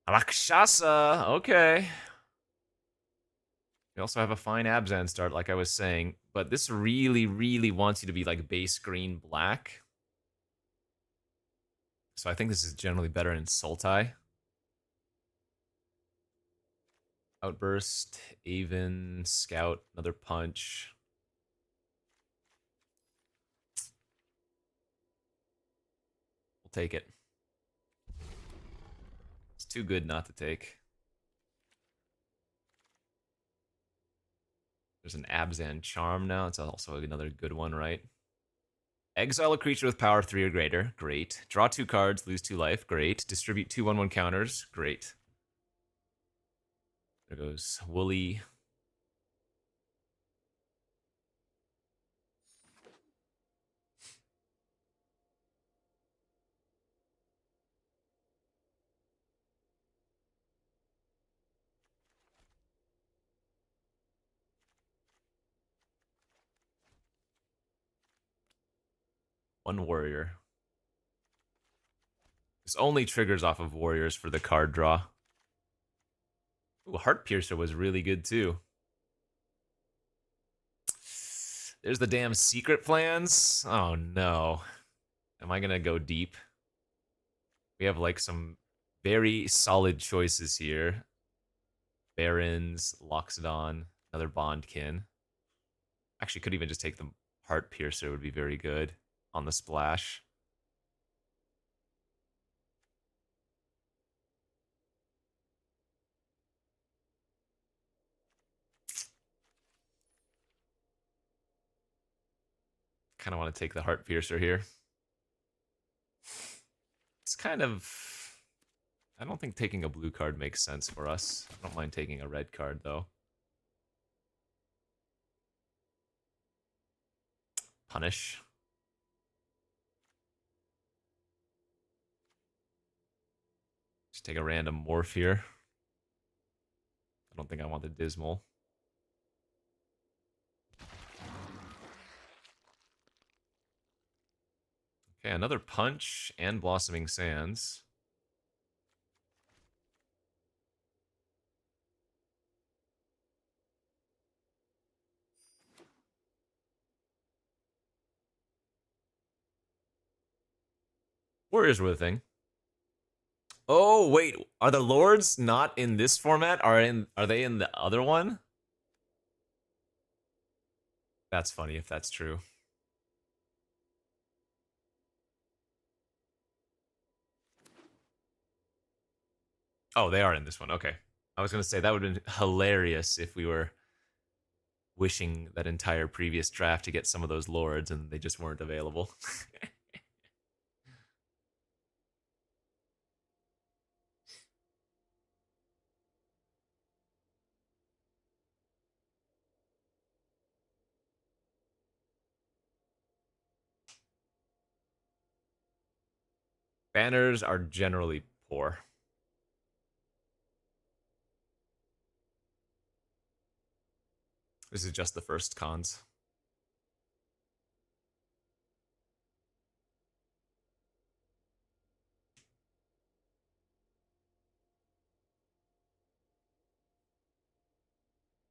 Rakshasa, okay. We also have a fine Abzan start, like I was saying, but this really, really wants you to be like base green black. So I think this is generally better in Sultai. Outburst, Aven, Scout, another punch. We'll take it. It's too good not to take. There's an Abzan Charm now. It's also another good one, right? Exile a creature with power 3 or greater. Great. Draw 2 cards, lose 2 life. Great. Distribute 2 1/1 counters. Great. There goes Wooly. One warrior. This only triggers off of warriors for the card draw. Ooh, Heart Piercer was really good too. There's the damn secret plans. Oh no. Am I gonna go deep? We have like some very solid choices here. Barons, Loxodon, another Bondkin. Actually, could even just take the Heart Piercer, would be very good on the splash. Kind of want to take the Heart Piercer here. It's kind of... I don't think taking a blue card makes sense for us. I don't mind taking a red card, though. Punish. Just take a random morph here. I don't think I want the Dismal. Okay, another punch and Blossoming Sands. Warriors were the thing. Oh wait, are the lords not in this format? Are they in the other one? That's funny if that's true. Oh, they are in this one. Okay. I was gonna say that would have been hilarious if we were wishing that entire previous draft to get some of those lords and they just weren't available. Banners are generally poor. This is just the first cons.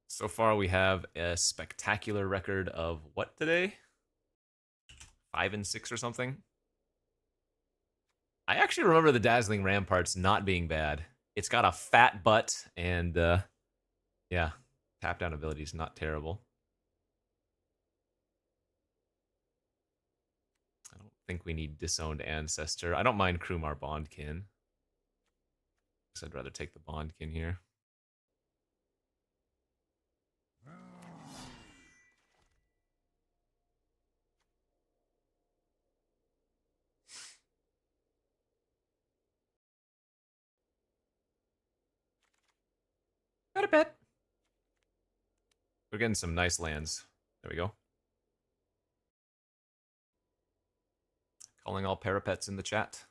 So far, we have a spectacular record of what today? 5 and 6 or something. I actually remember the Dazzling Ramparts not being bad. It's got a fat butt, and yeah, tap down ability is not terrible. I don't think we need Disowned Ancestor. I don't mind Krumar Bondkin. I'd rather take the Bondkin here. Got a bet. We're getting some nice lands. There we go. Calling all parapets in the chat.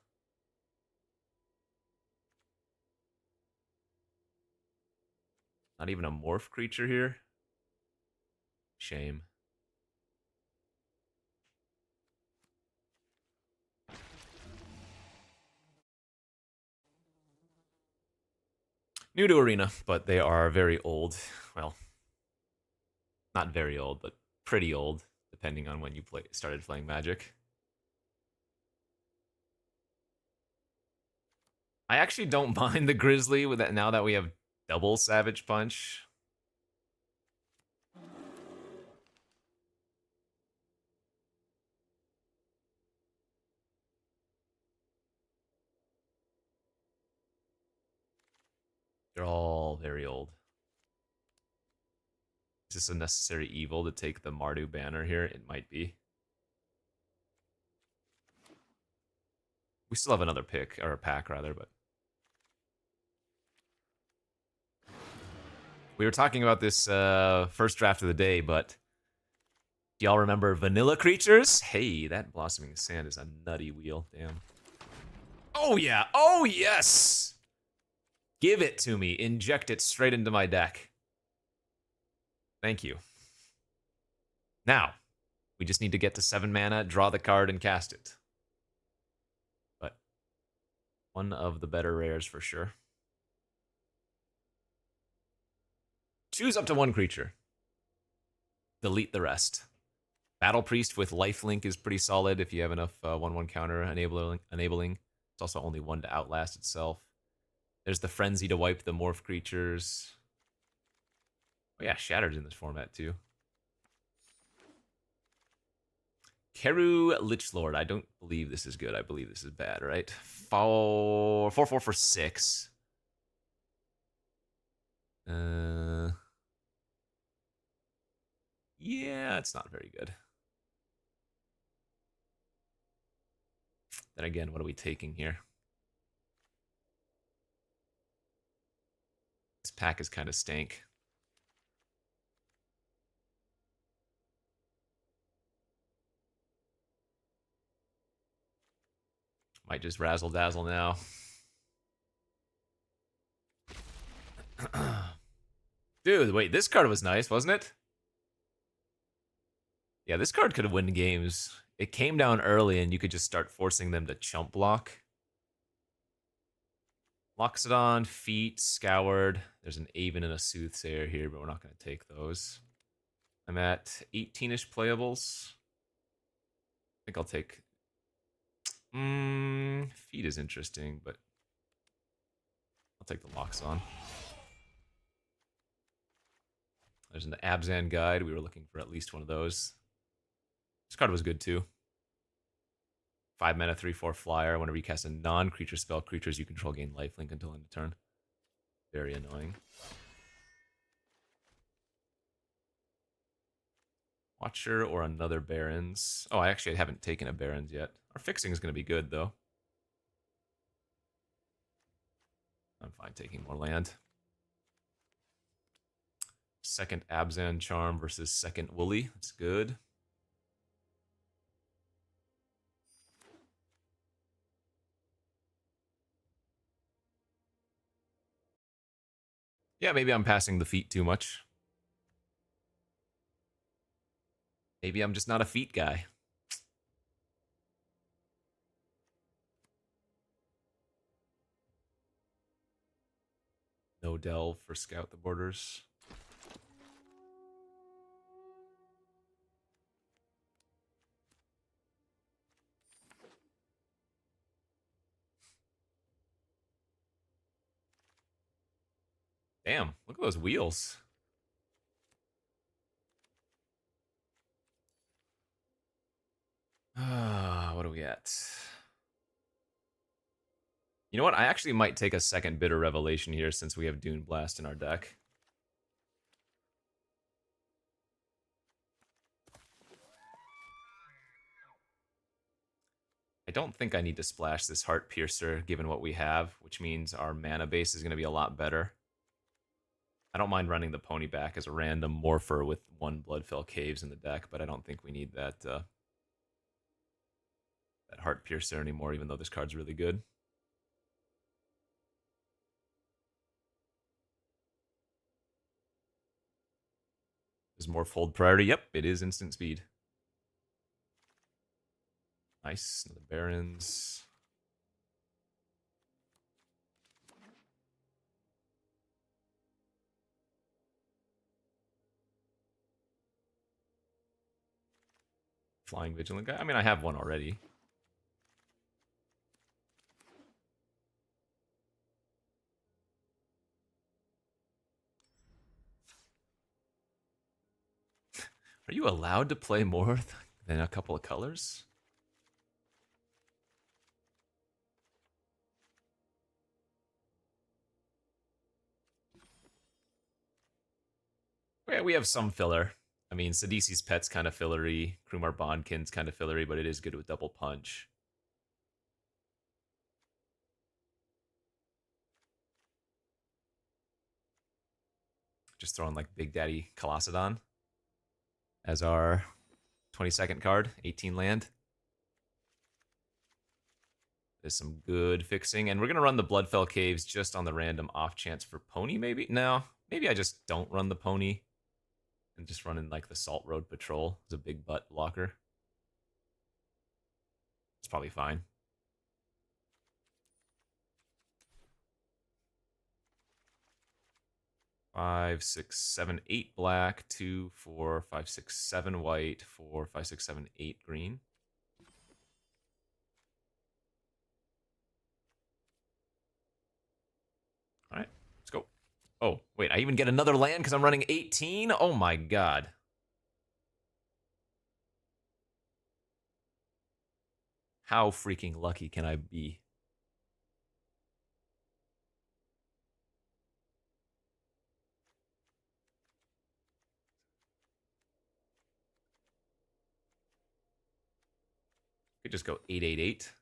Not even a morph creature here. Shame. New to Arena, but they are very old. Well, not very old, but pretty old, depending on when you started playing Magic. I actually don't mind the Grizzly with that now that we have double Savage Punch. They're all very old. Is this a necessary evil to take the Mardu banner here? It might be. We still have another pick, or a pack rather, but we were talking about this first draft of the day, but do y'all remember vanilla creatures? Hey, that Blossoming Sand is a nutty wheel. Damn. Oh yeah. Oh yes. Give it to me. Inject it straight into my deck. Thank you. Now, we just need to get to 7 mana, draw the card, and cast it. But one of the better rares for sure. Choose up to 1 creature. Delete the rest. Battle Priest with Lifelink is pretty solid if you have enough 1/1 counter enabling. It's also only 1 to outlast itself. There's the Frenzy to wipe the morph creatures. Oh yeah, Shattered's in this format too. Keru Lichlord. I don't believe this is good. I believe this is bad, right? 4/4 for 6. Yeah, it's not very good. Then again, what are we taking here? This pack is kind of stank. Might just razzle dazzle now. Dude, wait, this card was nice, wasn't it? Yeah, this card could have won games. It came down early and you could just start forcing them to chump block. Loxodon, Feet, Scoured. There's an Aven and a Soothsayer here, but we're not going to take those. I'm at 18-ish playables. I think I'll take... Feet is interesting, but I'll take the Loxodon. There's an Abzan Guide. We were looking for at least one of those. This card was good too. 5 mana, 3/4 flyer. Whenever you cast a non-creature spell, creatures you control gain lifelink until end of turn. Very annoying. Watcher or another Barons. Oh, I actually haven't taken a Barons yet. Our fixing is going to be good though. I'm fine taking more land. Second Abzan Charm versus second Wooly. That's good. Yeah, maybe I'm passing the feet too much. Maybe I'm just not a feet guy. No delve for scout the borders. Damn, look at those wheels. What are we at? You know what? I actually might take a second Bitter Revelation here since we have Dune Blast in our deck. I don't think I need to splash this Heart Piercer given what we have, which means our mana base is going to be a lot better. I don't mind running the Pony back as a random Morpher with 1 Bloodfell Caves in the deck, but I don't think we need that that Heart Piercer anymore, even though this card's really good. Is Morph hold priority? Yep, it is instant speed. Nice, another Barons. Flying Vigilant guy. I mean, I have one already. Are you allowed to play more than a couple of colors? Yeah, we have some filler. I mean, Sidisi's Pet's kind of fillery. Krumar Bondkin's kind of fillery, but it is good with double punch. Just throwing like Big Daddy Colossadon as our 22nd card, 18 land. There's some good fixing, and we're gonna run the Bloodfell Caves just on the random off chance for Pony, maybe? No, maybe I just don't run the Pony and just run in like the Salt Road Patrol as a big butt blocker. It's probably fine. Five, six, seven, 8 black, 2, 4, 5, 6, 7 white, 4, 5, 6, 7, 8 green. All right, let's go. Oh, wait, I even get another land because I'm running 18? Oh my god. How freaking lucky can I be? Could just go 888.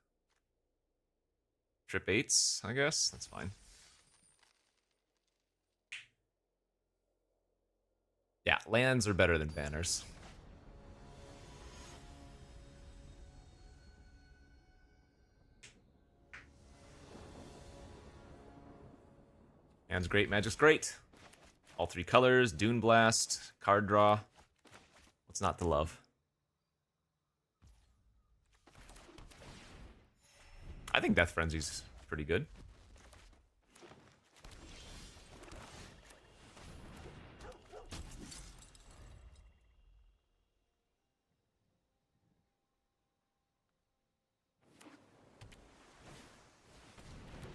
Trip 8s, I guess. That's fine. Yeah, lands are better than banners. Hand's great, magic's great. All 3 colors, Dune Blast, card draw. What's not to love? I think Death Frenzy's pretty good.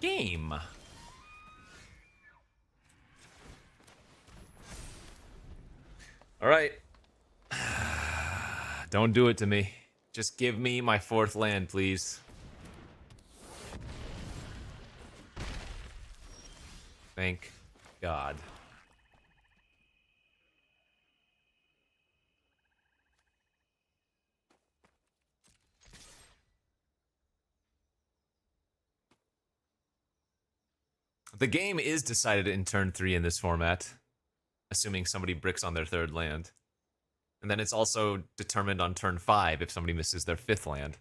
Game. All right. Don't do it to me. Just give me my 4th land, please. Thank God. The game is decided in turn 3 in this format, assuming somebody bricks on their 3rd land. And then it's also determined on turn 5 if somebody misses their 5th land.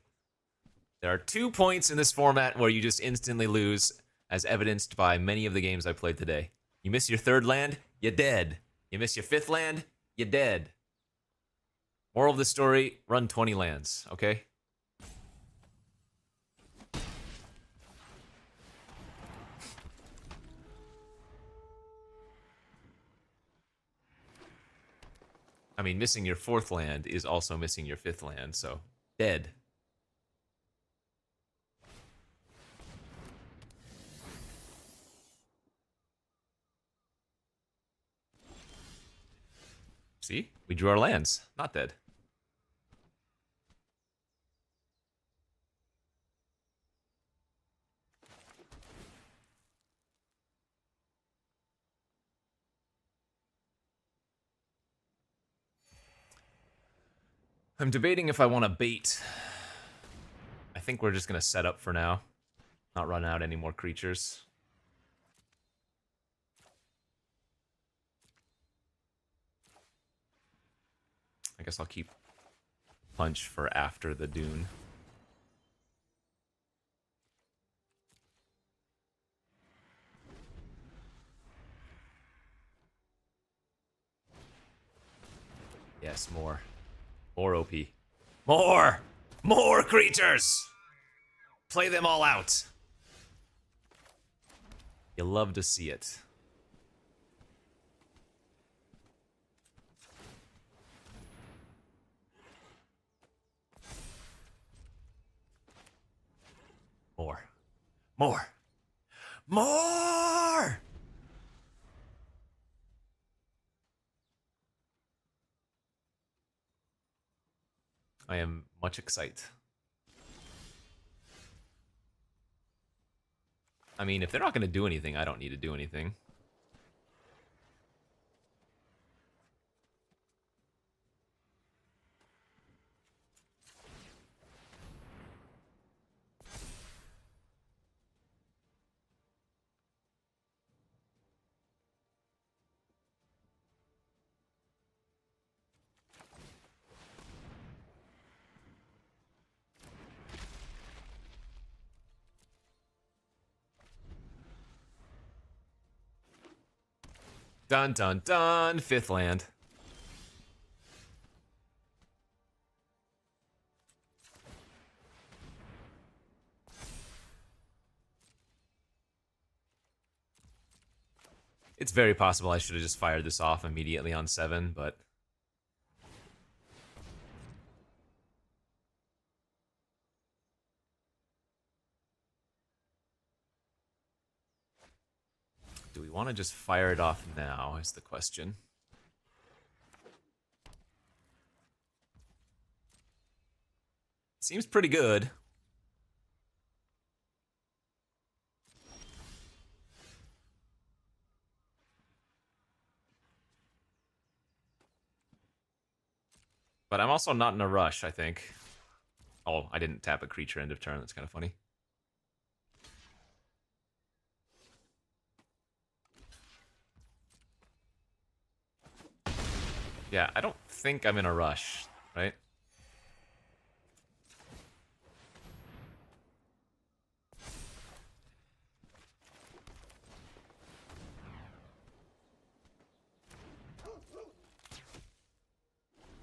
There are 2 points in this format where you just instantly lose, as evidenced by many of the games I played today. You miss your third land, you're dead. You miss your fifth land, you're dead. Moral of the story, run 20 lands, okay? I mean, missing your fourth land is also missing your fifth land, so dead. See? We drew our lands. Not dead. I'm debating if I want to bait. I think we're just going to set up for now. Not run out any more creatures. I guess I'll keep Punch for after the Dune. Yes, more. More OP. More! More creatures! Play them all out. You love to see it. More. More. More! I am much excited. I mean, if they're not going to do anything, I don't need to do anything. Dun dun dun, fifth land. It's very possible I should have just fired this off immediately on 7, but... do we want to just fire it off now, is the question. Seems pretty good. But I'm also not in a rush, I think. Oh, I didn't tap a creature end of turn. That's kind of funny. Yeah, I don't think I'm in a rush, right?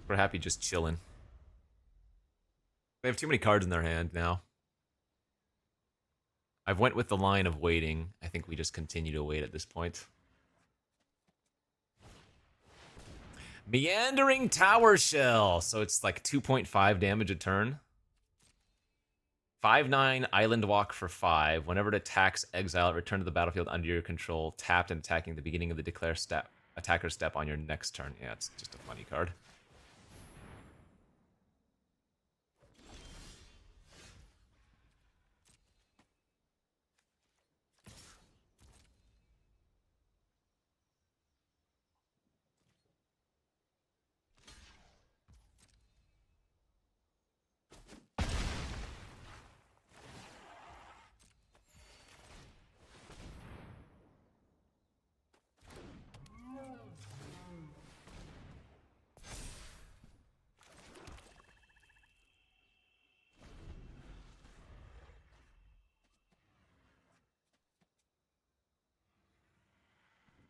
We're happy just chilling. They have too many cards in their hand now. I've went with the line of waiting. I think we just continue to wait at this point. Meandering Tower Shell. So it's like 2.5 damage a turn. 5/9 Island Walk for 5. Whenever it attacks, exile it, return to the battlefield under your control, tapped and attacking the beginning of the declare step, attacker step on your next turn. Yeah, it's just a funny card.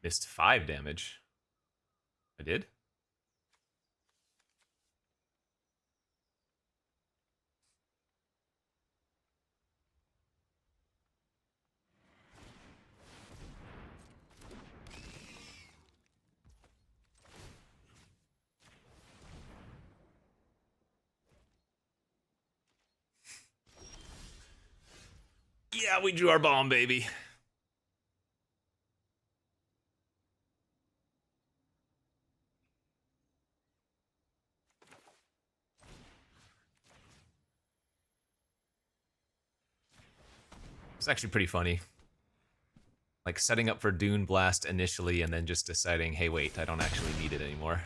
Missed 5 damage. I did? Yeah, we drew our bomb, baby. It's actually pretty funny. Like setting up for Dune Blast initially and then just deciding, hey, wait, I don't actually need it anymore.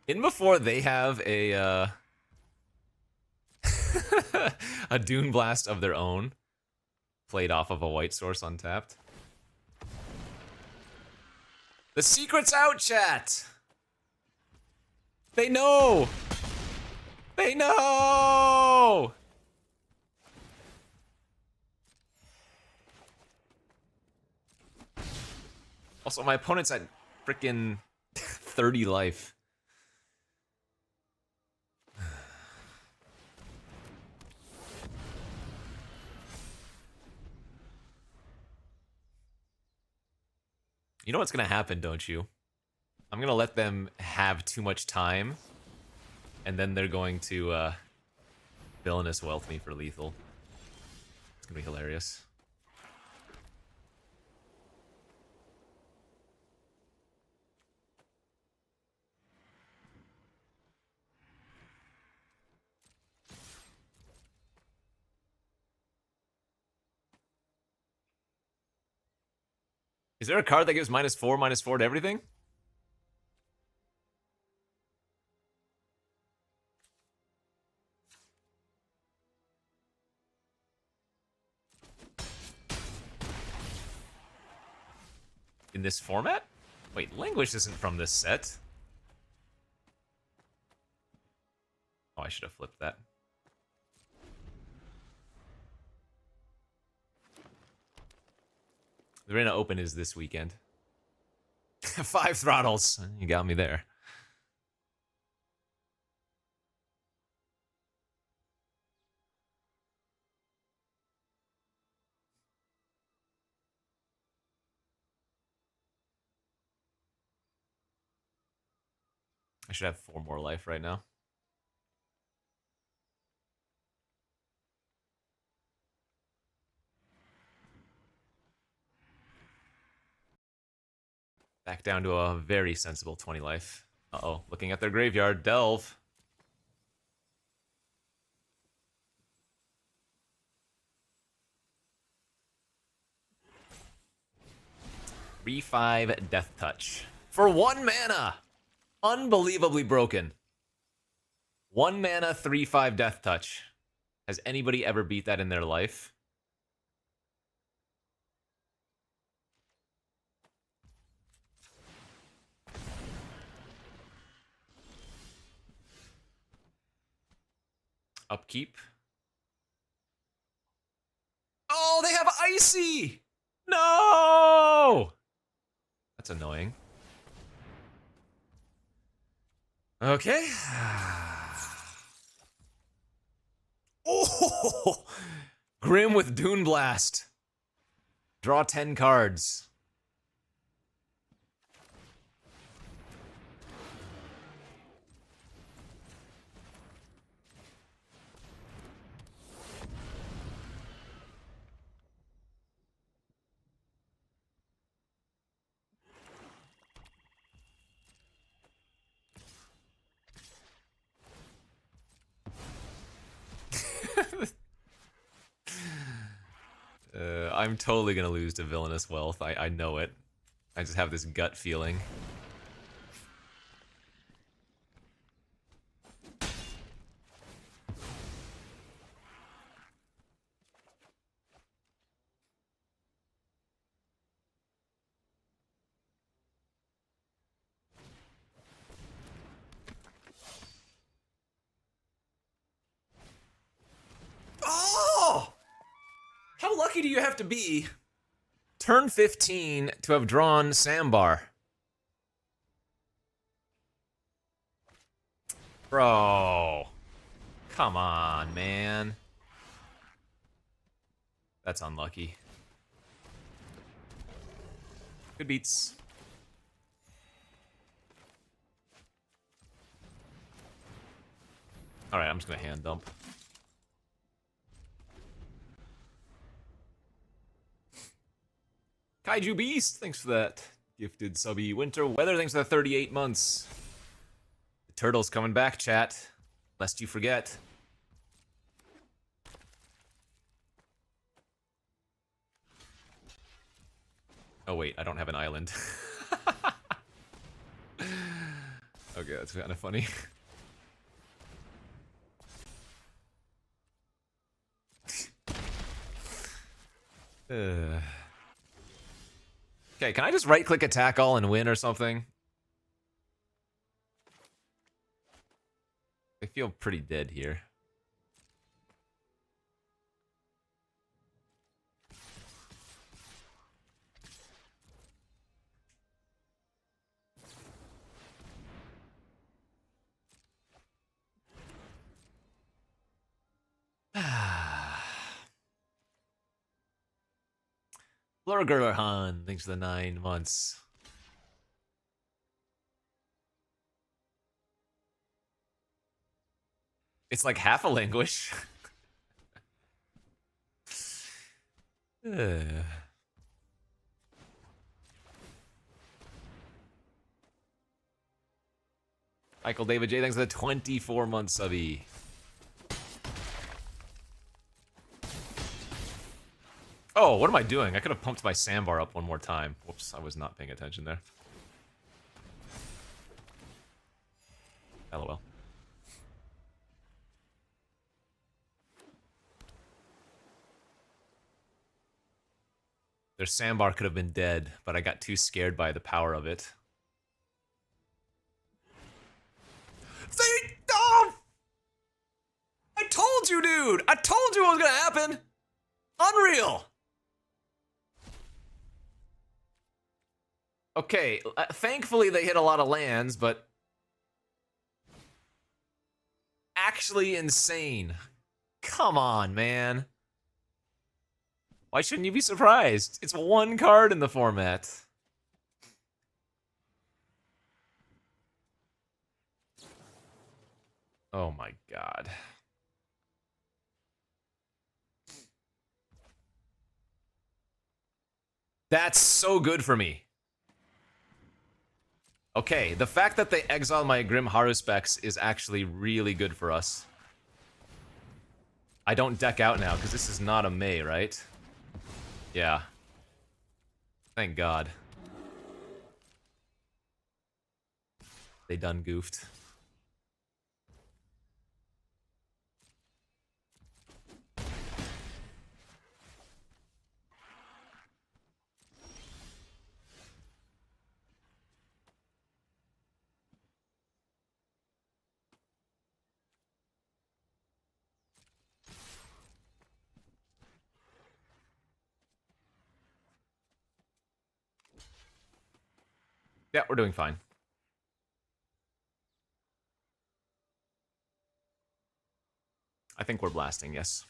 In before they have a a Dune Blast of their own, played off of a white source untapped. The secret's out, chat! They know! They know! Also, my opponent's at freaking 30 life. You know what's gonna happen, don't you? I'm gonna let them have too much time, and then they're going to villainous wealth me for lethal. It's gonna be hilarious. Is there a card that gives -4/-4 to everything? In this format? Wait, Languish isn't from this set. Oh, I should have flipped that. The Arena Open is this weekend. 5 throttles. You got me there. I should have 4 more life right now. Back down to a very sensible 20 life. Uh-oh, looking at their graveyard. Delve. Re-5 Death Touch. For 1 mana! Unbelievably broken. 1 mana, 3/5 Death Touch. Has anybody ever beat that in their life? Upkeep. Oh, they have Icy! No! That's annoying. Okay. Oh! Grim with Dune Blast. Draw 10 cards. I'm totally gonna lose to Villainous Wealth. I know it. I just have this gut feeling. lucky do you have to be turn 15 to have drawn Sambar? Bro. Come on, man. That's unlucky. Good beats. Alright, I'm just gonna hand dump. Kaiju Beast, thanks for that gifted subby. Winter Weather, thanks for the 38 months. The turtle's coming back, chat. Lest you forget. Oh wait, I don't have an island. Okay, that's kind of funny. Okay, can I just right-click attack all and win or something? I feel pretty dead here. Blurgerhan, thanks for the 9 months. It's like half a language. Michael David J, thanks for the 24 months subby. Oh, what am I doing? I could have pumped my sandbar up one more time. Whoops, I was not paying attention there. LOL. Their sandbar could have been dead, but I got too scared by the power of it. Oh! I told you, dude! I told you what was gonna happen! Unreal! Okay, thankfully they hit a lot of lands, but... actually insane. Come on, man. Why shouldn't you be surprised? It's one card in the format. Oh my god. That's so good for me. Okay, the fact that they exiled my Grim Haruspecs is actually really good for us. I don't deck out now, because this is not a May, right? Yeah. Thank God. They done goofed. Yeah, we're doing fine. I think we're blasting, yes.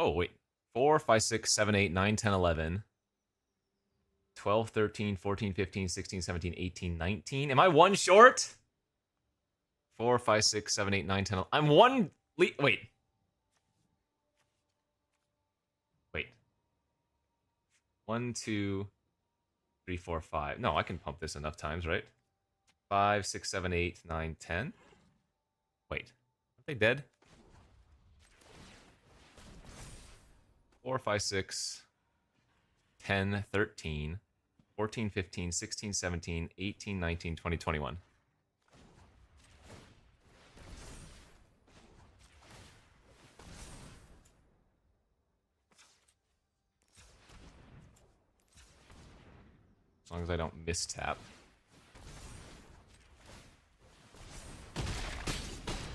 Oh, wait. 4, 5, 6, 7, 8, 9, 10, 11. 12, 13, 14, 15, 16, 17, 18, 19. Am I one short? 4, 5, 6, 7, 8, 9, 10. I'm one. Wait. Wait. 1, 2, 3, 4, 5. No, I can pump this enough times, right? 5, 6, 7, 8, 9, 10. Wait. Are they dead? 4, 5, 6, 10, 13, 14, 15, 16, 17, 18, 19, 20, 21. As long as I don't mistap.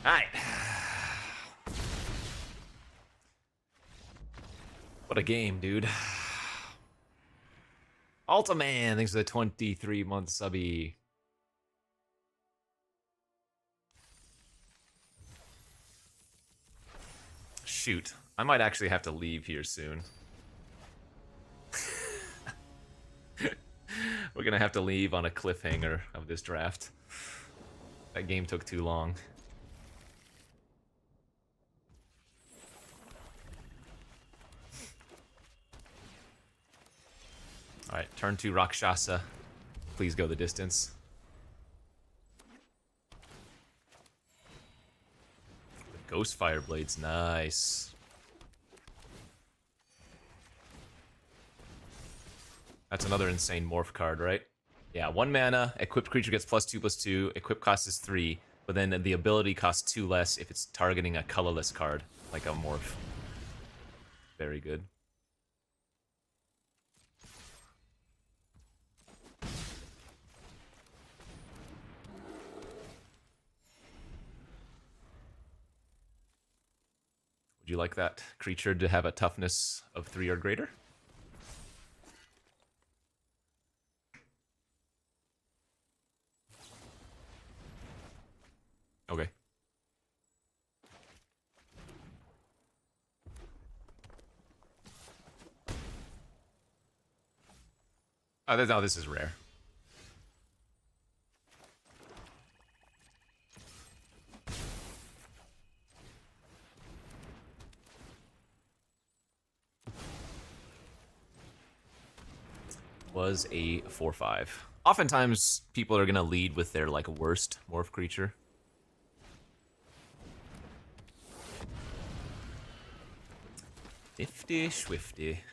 Alright. What a game, dude. Ultiman, thanks for the 23-month subby. Shoot, I might actually have to leave here soon. We're gonna have to leave on a cliffhanger of this draft. That game took too long. Alright, turn 2 Rakshasa. Please go the distance. The Ghost Fire Blade's nice. That's another insane morph card, right? Yeah, 1 mana, equipped creature gets +2/+2, equip cost is 3, but then the ability costs 2 less if it's targeting a colorless card, like a morph. Very good. Would you like that creature to have a toughness of 3 or greater? Okay. Oh, no, this is rare. Was a 4/5. Oftentimes, people are gonna lead with their like worst morph creature. Swifty, swifty.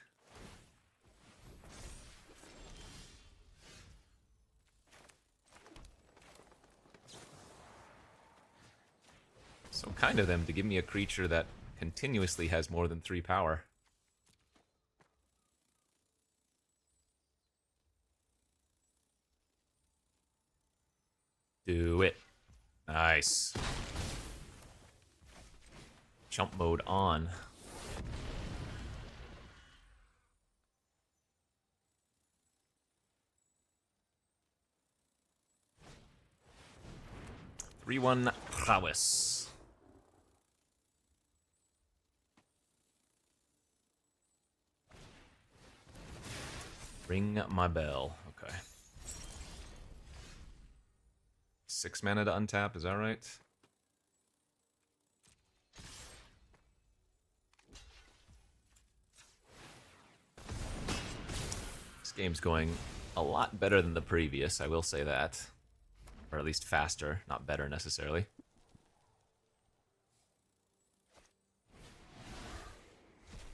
So kind of them to give me a creature that continuously has more than 3 power. Do it. Nice. Jump mode on. Three-one prowess. Ring my bell. Okay. 6 mana to untap, is that right? This game's going a lot better than the previous, I will say that. Or at least faster, not better necessarily.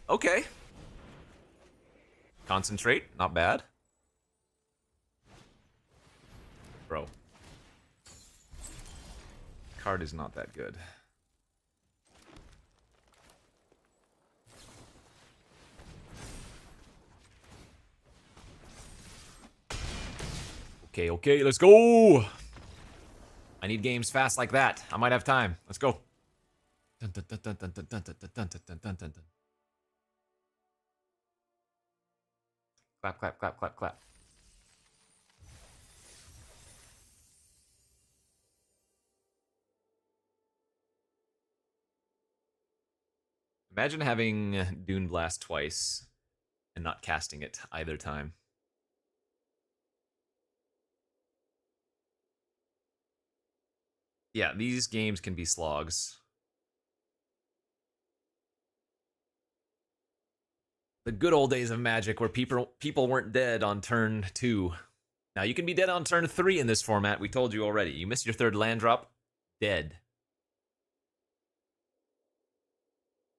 Okay. Concentrate, not bad. Bro. Card is not that good. Okay, let's go! I need games fast like that. I might have time. Let's go. Clap, clap, clap, clap, clap. Imagine having Dune Blast twice and not casting it either time. Yeah, these games can be slogs. The good old days of Magic where people weren't dead on turn 2. Now, you can be dead on turn 3 in this format. We told you already. You missed your 3rd land drop, dead.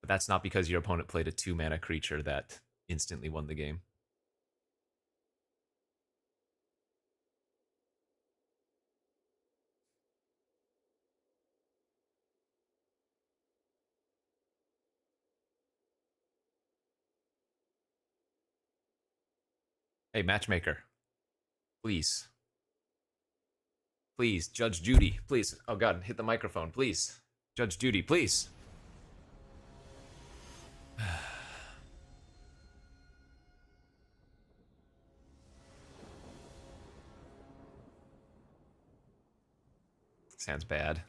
But that's not because your opponent played a 2-mana creature that instantly won the game. Hey, matchmaker. Please. Please, Judge Judy, please. Oh god, hit the microphone, please. Judge Judy, please. Sounds bad.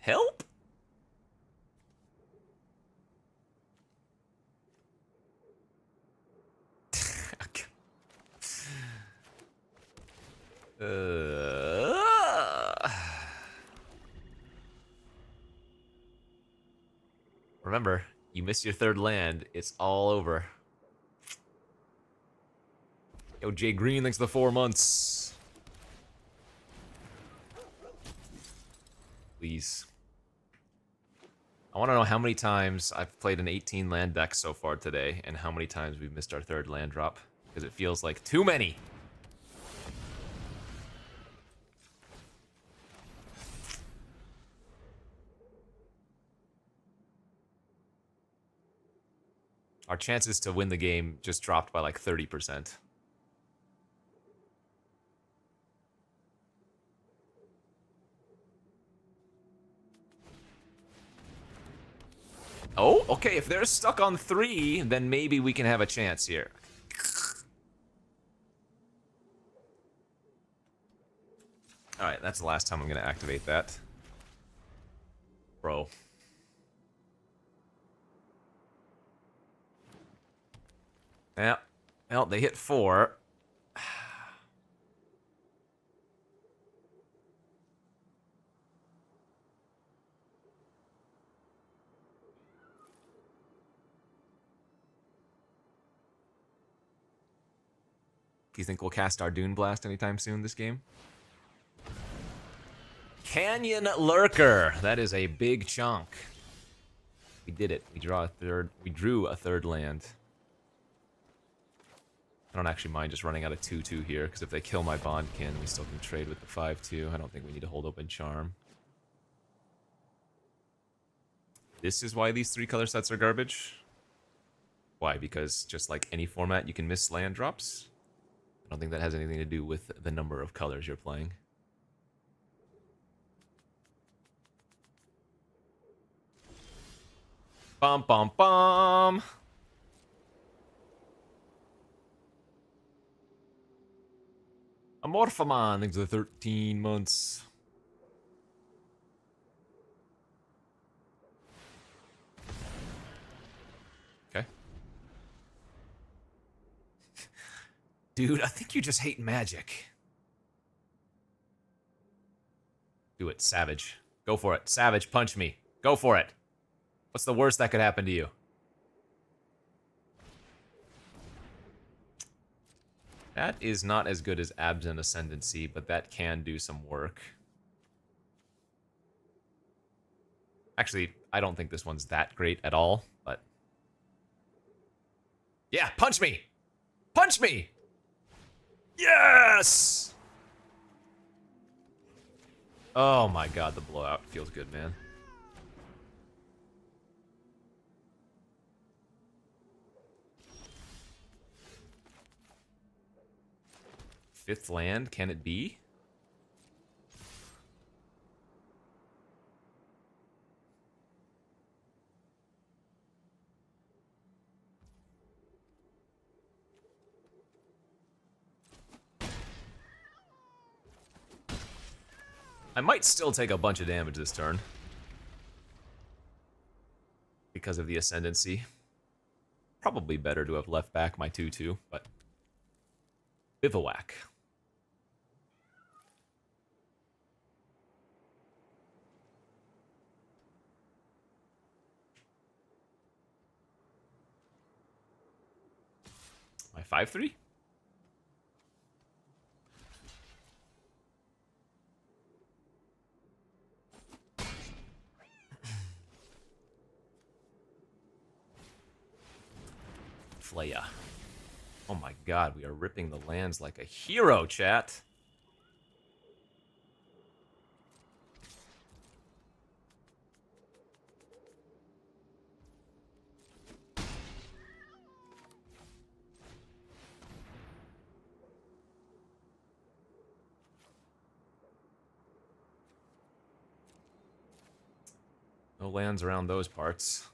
Help? Remember, you miss your third land, it's all over. Yo, Jay Green, thanks for the 4 months. Please. I want to know how many times I've played an 18 land deck so far today, and how many times we've missed our third land drop, because it feels like too many. Our chances to win the game just dropped by like 30%. Oh, okay, if they're stuck on 3, then maybe we can have a chance here. Alright, that's the last time I'm gonna activate that. Bro. Yeah. Well, they hit 4. Do you think we'll cast our Dune Blast anytime soon this game? Canyon Lurker. That is a big chunk. We did it. We drew a third land. I don't actually mind just running out of 2/2 here, because if they kill my Bondkin, we still can trade with the 5/2. I don't think we need to hold open Charm. This is why these 3 color sets are garbage? Why? Because just like any format, you can miss land drops? I don't think that has anything to do with the number of colors you're playing. Bum bum bum! Amorphamon, thanks for 13 months. Okay. Dude, I think you just hate magic. Do it, Savage. Go for it. Savage, punch me. Go for it. What's the worst that could happen to you? That is not as good as Abs and Ascendancy, but that can do some work. Actually, I don't think this one's that great at all, but... Yeah, punch me! Punch me! Yes! Oh my god, the blowout feels good, man. Fifth land, can it be? I might still take a bunch of damage this turn. Because of the Ascendancy. Probably better to have left back my 2/2, but... Bivouac. My 5/3? Flaya. Oh my god, we are ripping the lands like a hero, chat. No lands around those parts.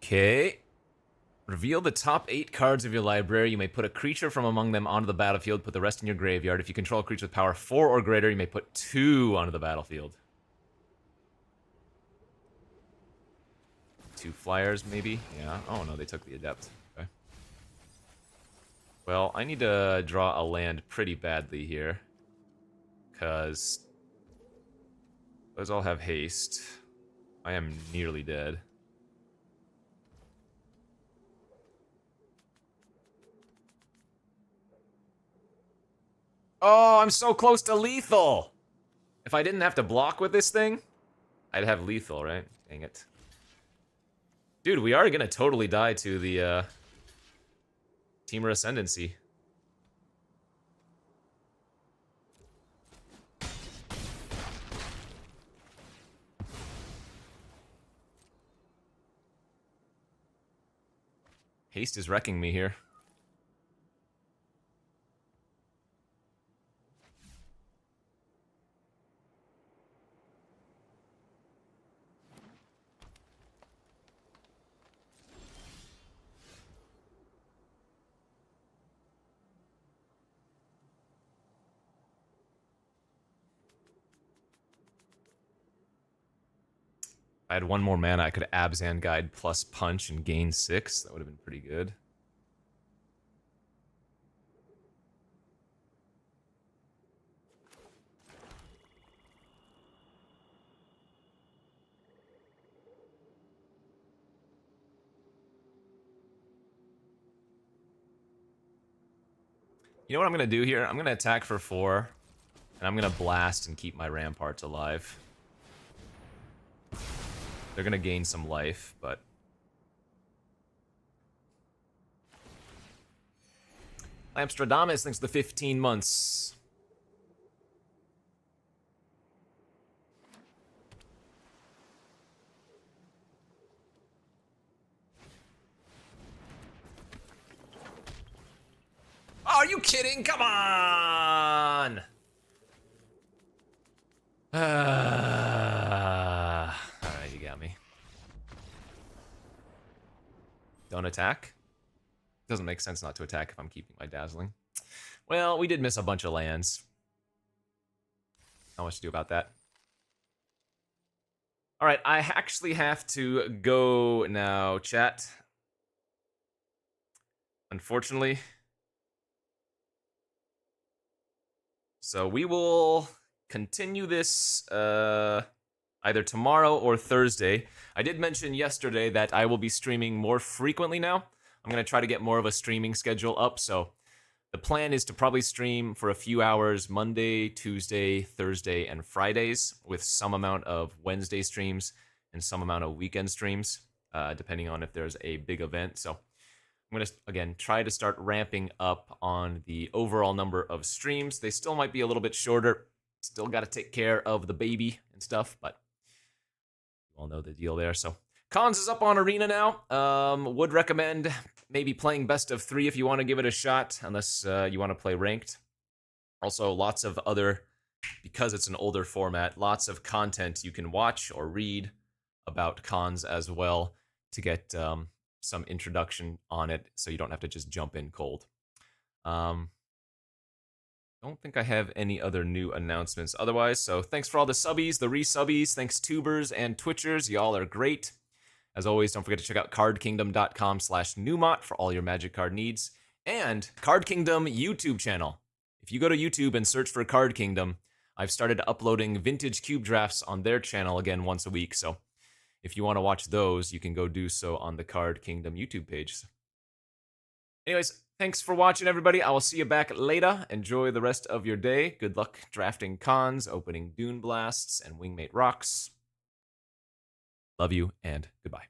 Okay. Reveal the top 8 cards of your library. You may put a creature from among them onto the battlefield. Put the rest in your graveyard. If you control a creature with power 4 or greater, you may put 2 onto the battlefield. 2 flyers, maybe? Yeah. Oh, no, they took the Adept. Okay. Well, I need to draw a land pretty badly here. Because those all have haste. I am nearly dead. Oh, I'm so close to lethal! If I didn't have to block with this thing, I'd have lethal, right? Dang it. Dude, we are gonna totally die to the, Teamer Ascendancy. Haste is wrecking me here. I had 1 more mana, I could Abzan Guide plus Punch and gain 6. That would have been pretty good. You know what I'm gonna do here? I'm gonna attack for 4, and I'm gonna blast and keep my ramparts alive. They're gonna gain some life, but... Lamstradamus, thanks to the 15 months. Oh, are you kidding? Come on! Alright, you got me. Don't attack? Doesn't make sense not to attack if I'm keeping my Dazzling. Well, we did miss a bunch of lands. Not much to do about that. Alright, I actually have to go now, chat. Unfortunately. So we will continue this either tomorrow or Thursday. I did mention yesterday that I will be streaming more frequently now. I'm going to try to get more of a streaming schedule up, so the plan is to probably stream for a few hours Monday, Tuesday, Thursday, and Fridays, with some amount of Wednesday streams and some amount of weekend streams, depending on if there's a big event. So I'm going to, again, try to start ramping up on the overall number of streams. They still might be a little bit shorter. Still got to take care of the baby and stuff, but you all know the deal there. So Cons is up on Arena now. Would recommend maybe playing best of 3 if you want to give it a shot, unless you want to play ranked. Also, lots of other, because it's an older format, lots of content you can watch or read about Cons as well to get some introduction on it, so you don't have to just jump in cold. Don't think I have any other new announcements otherwise, so thanks for all the subbies, the resubbies, thanks tubers and twitchers, y'all are great. As always, don't forget to check out cardkingdom.com/Newmont for all your Magic card needs, and Card Kingdom YouTube channel. If you go to YouTube and search for Card Kingdom, I've started uploading vintage cube drafts on their channel again once a week, so if you want to watch those, you can go do so on the Card Kingdom YouTube page. Anyways, thanks for watching, everybody. I will see you back later. Enjoy the rest of your day. Good luck drafting Cons, opening Dune Blasts, and Wingmate Rocks. Love you, and goodbye.